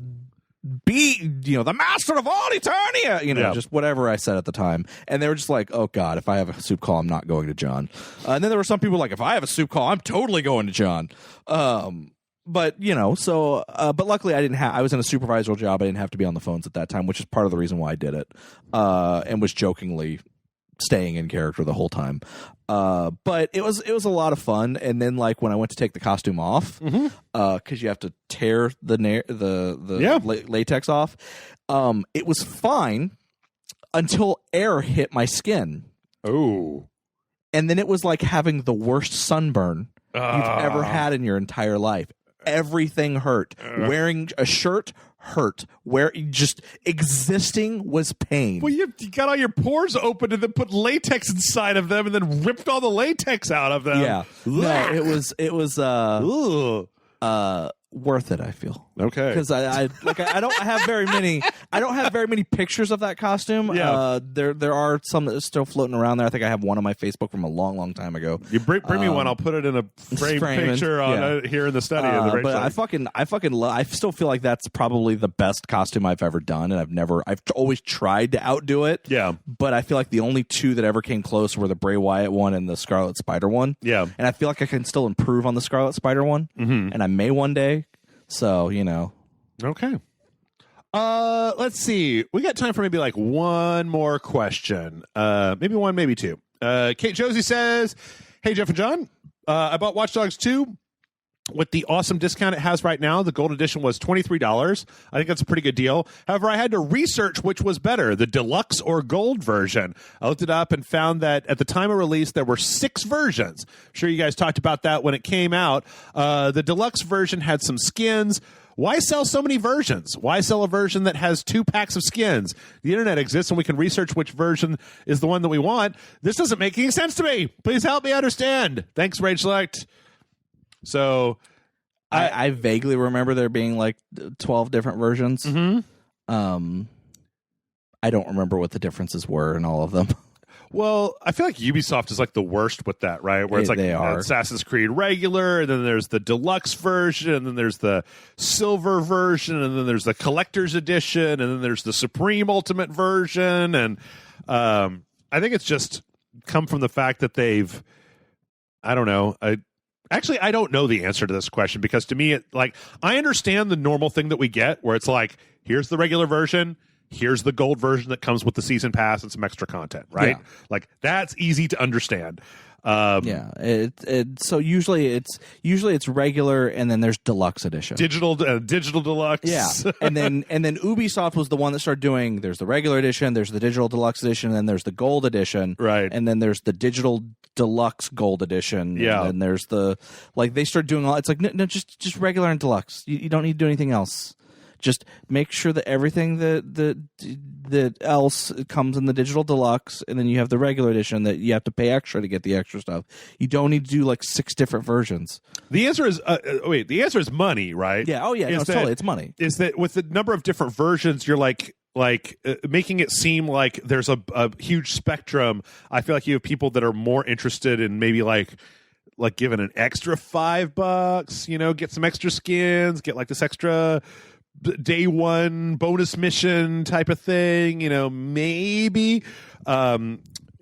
be, the master of all Eternia, just whatever I said at the time. And they were just like, oh, God, if I have a soup call, I'm not going to John. And then there were some people like, if I have a soup call, I'm totally going to John. But luckily I was in a supervisorial job. I didn't have to be on the phones at that time, which is part of the reason why I did it. And was jokingly staying in character the whole time. But it was a lot of fun. And then like when I went to take the costume off, cause you have to tear the latex off. It was fine until air hit my skin. Oh. And then it was like having the worst sunburn you've ever had in your entire life. Everything hurt. Wearing a shirt hurt. Just existing was pain. Well, you got all your pores open and then put latex inside of them and then ripped all the latex out of them. Yeah. No, it was worth it, I feel. Okay. Because I don't have very many pictures of that costume. Yeah. There are some that are still floating around there. I think I have one on my Facebook from a long time ago. You bring me one, I'll put it in a frame picture here in the study. But I still feel like that's probably the best costume I've ever done, and I've always tried to outdo it. Yeah. But I feel like the only two that ever came close were the Bray Wyatt one and the Scarlet Spider one. Yeah. And I feel like I can still improve on the Scarlet Spider one, and I may one day. So, Okay. Let's see. We got time for maybe like one more question. Maybe one, maybe two. Kate Josie says, hey, Jeff and John, I bought Watch Dogs 2 with the awesome discount it has right now. The gold edition was $23. I think that's a pretty good deal. However, I had to research which was better, the deluxe or gold version. I looked it up and found that at the time of release, there were 6 versions. I'm sure you guys talked about that when it came out. The deluxe version had some skins. Why sell so many versions? Why sell a version that has 2 packs of skins? The internet exists and we can research which version is the one that we want. This doesn't make any sense to me. Please help me understand. Thanks, Rage Select. So I vaguely remember there being like 12 different versions. I don't remember what the differences were in all of them. Well, I feel like Ubisoft is like the worst with that, right? Where it's like they are. Assassin's Creed regular, and then there's the deluxe version, and then there's the silver version, and then there's the collector's edition, and then there's the Supreme Ultimate version. And I think it's just come from the fact that they've, I don't know. Actually, I don't know the answer to this question because to me, I understand the normal thing that we get where it's like, here's the regular version, here's the gold version that comes with the season pass and some extra content, right? Yeah. Like that's easy to understand. So usually it's regular and then there's deluxe edition, digital deluxe. Yeah, and then Ubisoft was the one that started doing. There's the regular edition, there's the digital deluxe edition, and then there's the gold edition, right? And then there's the digital deluxe gold edition. Yeah, and then there's they start doing all. It's like no, just regular and deluxe. You don't need to do anything else. Just make sure that everything that else comes in the digital deluxe, and then you have the regular edition that you have to pay extra to get the extra stuff. You don't need to do like 6 different versions. The answer is the answer is money, right? Yeah. Oh yeah. No, it's money. Is that with the number of different versions, you're like making it seem like there's a huge spectrum. I feel like you have people that are more interested in maybe like giving an extra $5, get some extra skins, get like this extra day one bonus mission type of thing, maybe.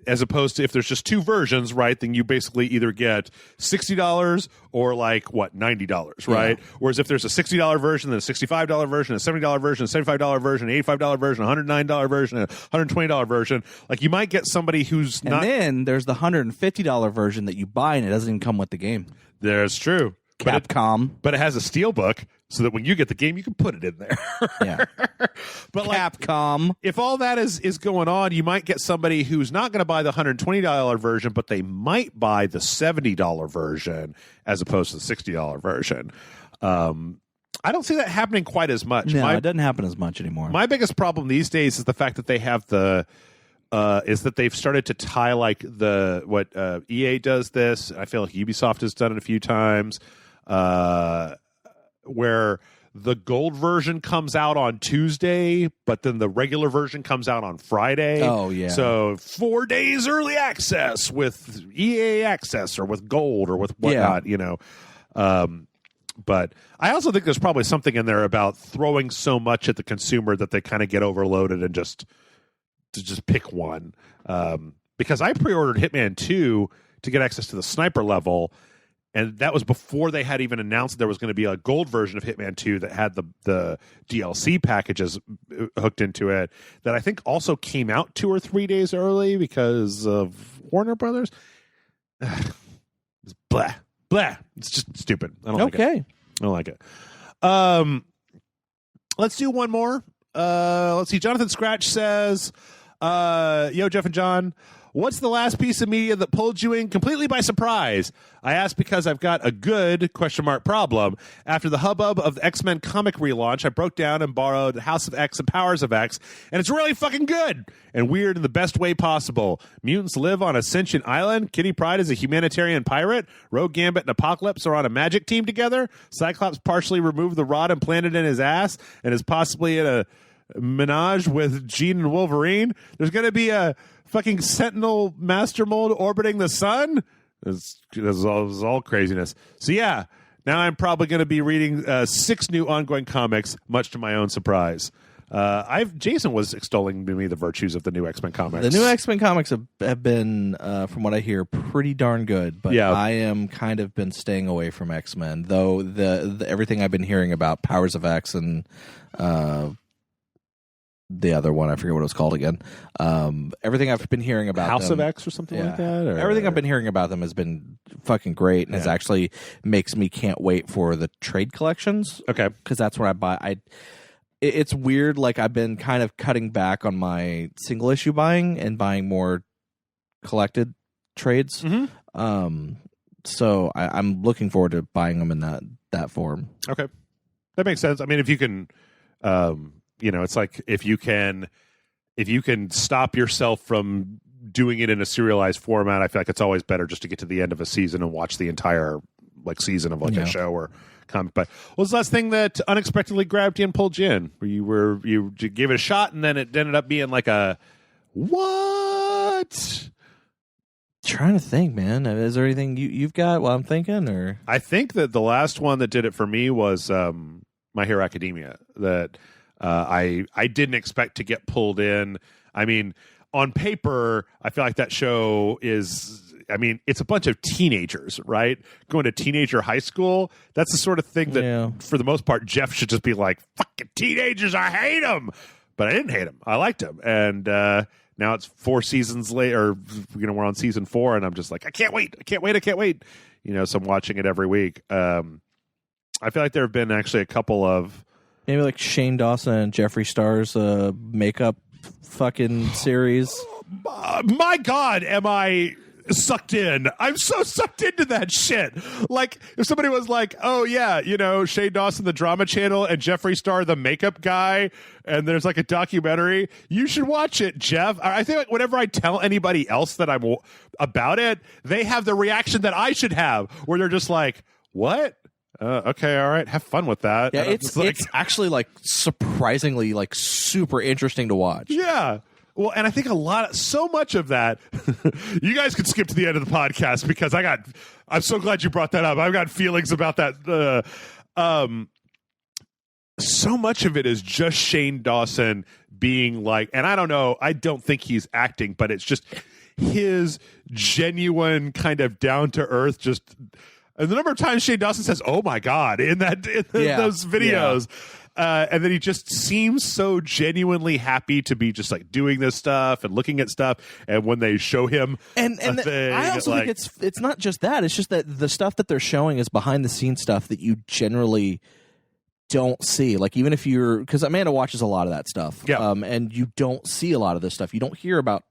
As opposed to if there's just two versions, right, then you basically either get $60 or $90, right? Yeah. Whereas if there's a $60 version, then a $65 version, a $70 version, a $75 version, an $85 version, a $109 version, a $120 version, you might get somebody who's not. And then there's the $150 version that you buy and it doesn't even come with the game. That's true. Capcom. But it has a steelbook so that when you get the game, you can put it in there. Yeah. But Capcom. If all that is going on, you might get somebody who's not going to buy the $120 version, but they might buy the $70 version as opposed to the $60 version. I don't see that happening quite as much. No, it doesn't happen as much anymore. My biggest problem these days is the fact that they have is that they've started to tie what EA does this. I feel like Ubisoft has done it a few times. Where the gold version comes out on Tuesday, but then the regular version comes out on Friday. Oh, yeah. So 4 days early access with EA access or with gold or with whatnot, But I also think there's probably something in there about throwing so much at the consumer that they kind of get overloaded and just pick one. Because I pre-ordered Hitman 2 to get access to the sniper level, and that was before they had even announced there was going to be a gold version of Hitman 2 that had the DLC packages hooked into it that I think also came out 2 or 3 days early because of Warner Brothers. It's blah. It's just stupid. I don't like it. I don't like it. Let's do one more. Let's see. Jonathan Scratch says, yo, Jeff and John, what's the last piece of media that pulled you in completely by surprise? I ask because I've got a good ? Problem. After the hubbub of the X-Men comic relaunch, I broke down and borrowed House of X and Powers of X, and it's really fucking good and weird in the best way possible. Mutants live on a sentient island. Kitty Pryde is a humanitarian pirate. Rogue Gambit and Apocalypse are on a magic team together. Cyclops partially removed the rod and planted it in his ass and is possibly in a menage with Jean and Wolverine. There's going to be a fucking Sentinel Master Mold orbiting the sun. This is all craziness. So yeah, now I'm probably going to be reading 6 new ongoing comics, much to my own surprise. Jason was extolling to me the virtues of the new X-Men comics. The new X-Men comics have been, from what I hear, pretty darn good. But yeah. I am kind of been staying away from X-Men, though the everything I've been hearing about Powers of X and the other one, I forget what it was called again. Everything I've been hearing about House them, of X or something like that? Or? Everything I've been hearing about them has been fucking great, and it actually makes me can't wait for the trade collections. Okay. Because that's where I buy. It's weird, I've been kind of cutting back on my single issue buying and buying more collected trades. Mm-hmm. So I'm looking forward to buying them in that form. Okay. That makes sense. I mean, if you can... it's like if you can stop yourself from doing it in a serialized format, I feel like it's always better just to get to the end of a season and watch the entire season of a show or comic. But what was the last thing that unexpectedly grabbed you and pulled you in? Where you gave it a shot and then it ended up being like a what? Trying to think, man. Is there anything you've got while I'm thinking? Or I think that the last one that did it for me was My Hero Academia. That I didn't expect to get pulled in. I mean, on paper, I feel like that show is... I mean, it's a bunch of teenagers, right? Going to teenager high school. That's the sort of thing that, for the most part, Jeff should just be like, fucking teenagers, I hate them. But I didn't hate them. I liked them. And now it's 4 seasons later. We're on season 4, and I'm just like, I can't wait. So I'm watching it every week. I feel like there have been actually a couple of... Maybe like Shane Dawson and Jeffree Star's makeup fucking series. My God, am I sucked in? I'm so sucked into that shit. Like, if somebody was like, oh yeah, Shane Dawson, the drama channel, and Jeffree Star, the makeup guy, and there's like a documentary, you should watch it, Jeff. I think like whenever I tell anybody else that I'm about it, they have the reaction that I should have, where they're just like, what? Okay, all right. Have fun with that. Yeah, it's actually like surprisingly like super interesting to watch. Yeah. Well, and I think so much of that, you guys could skip to the end of the podcast because I'm so glad you brought that up. I've got feelings about that. So much of it is just Shane Dawson being like, and I don't know, I don't think he's acting, but it's just his genuine kind of down to earth, and the number of times Shane Dawson says, "Oh my God," in those videos. Yeah. And then he just seems so genuinely happy to be just like doing this stuff and looking at stuff. And when they show him I also think it's not just that. It's just that the stuff that they're showing is behind the scenes stuff that you generally don't see. Like even if because Amanda watches a lot of that stuff. Yeah. And you don't see a lot of this stuff. You don't hear about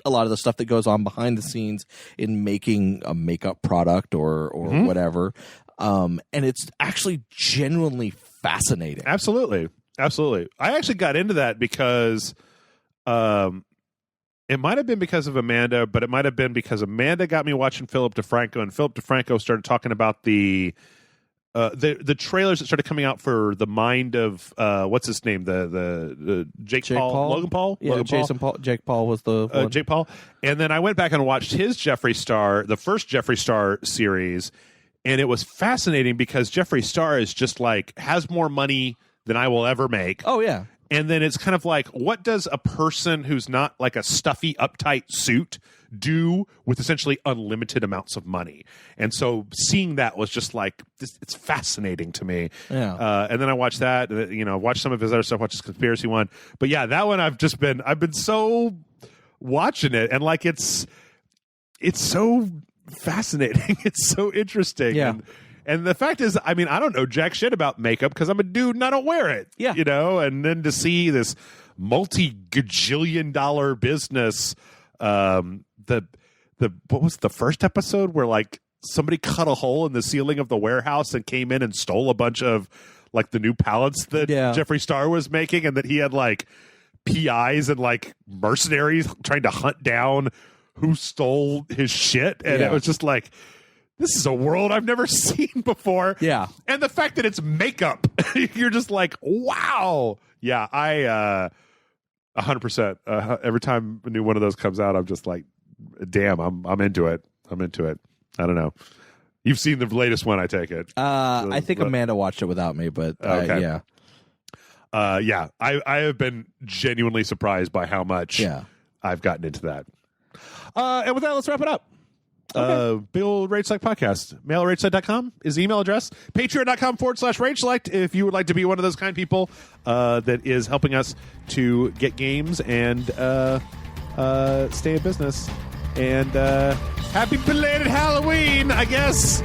a lot of the stuff that goes on behind the scenes in making a makeup product or whatever. And it's actually genuinely fascinating. Absolutely. I actually got into that because it might have been because of Amanda, but it might have been because Amanda got me watching Philip DeFranco, and Philip DeFranco started talking about the trailers that started coming out for The Mind of what's his name, the Jake Paul, Logan Paul, yeah, Logan Jason Paul, Jake Paul was the one. Jake Paul, and then I went back and watched his Jeffree Star, the first Jeffree Star series, and it was fascinating because Jeffree Star is just like has more money than I will ever make. Oh yeah, and then it's kind of like, what does a person who's not like a stuffy, uptight suit do with essentially unlimited amounts of money? And so seeing that was just like, it's fascinating to me. Yeah. And then I watched that, watched some of his other stuff, watched his conspiracy one. But yeah, that one I've been so watching it, and like it's so fascinating. It's so interesting. Yeah. And the fact is, I mean, I don't know jack shit about makeup because I'm a dude and I don't wear it. Yeah. And then to see this multi-gajillion-dollar business, what was the first episode where like somebody cut a hole in the ceiling of the warehouse and came in and stole a bunch of like the new pallets that Jeffree Star was making, and that he had like PIs and like mercenaries trying to hunt down who stole his shit. And it was just like, this is a world I've never seen before. Yeah. And the fact that it's makeup, you're just like, wow. Yeah, I 100%. Every time a new one of those comes out, I'm just like, damn, I'm into it. I don't know. You've seen the latest one, I take it. I think Amanda watched it without me, but okay. Yeah. I have been genuinely surprised by how much I've gotten into that. And with that, let's wrap it up. Okay. Big old Rage Select podcast. Mail at rageselect.com is the email address. Patreon.com/Rage Select if you would like to be one of those kind people that is helping us to get games and stay in business. And happy belated Halloween, I guess.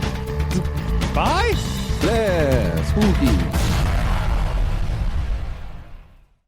Bye. Yeah, spooky.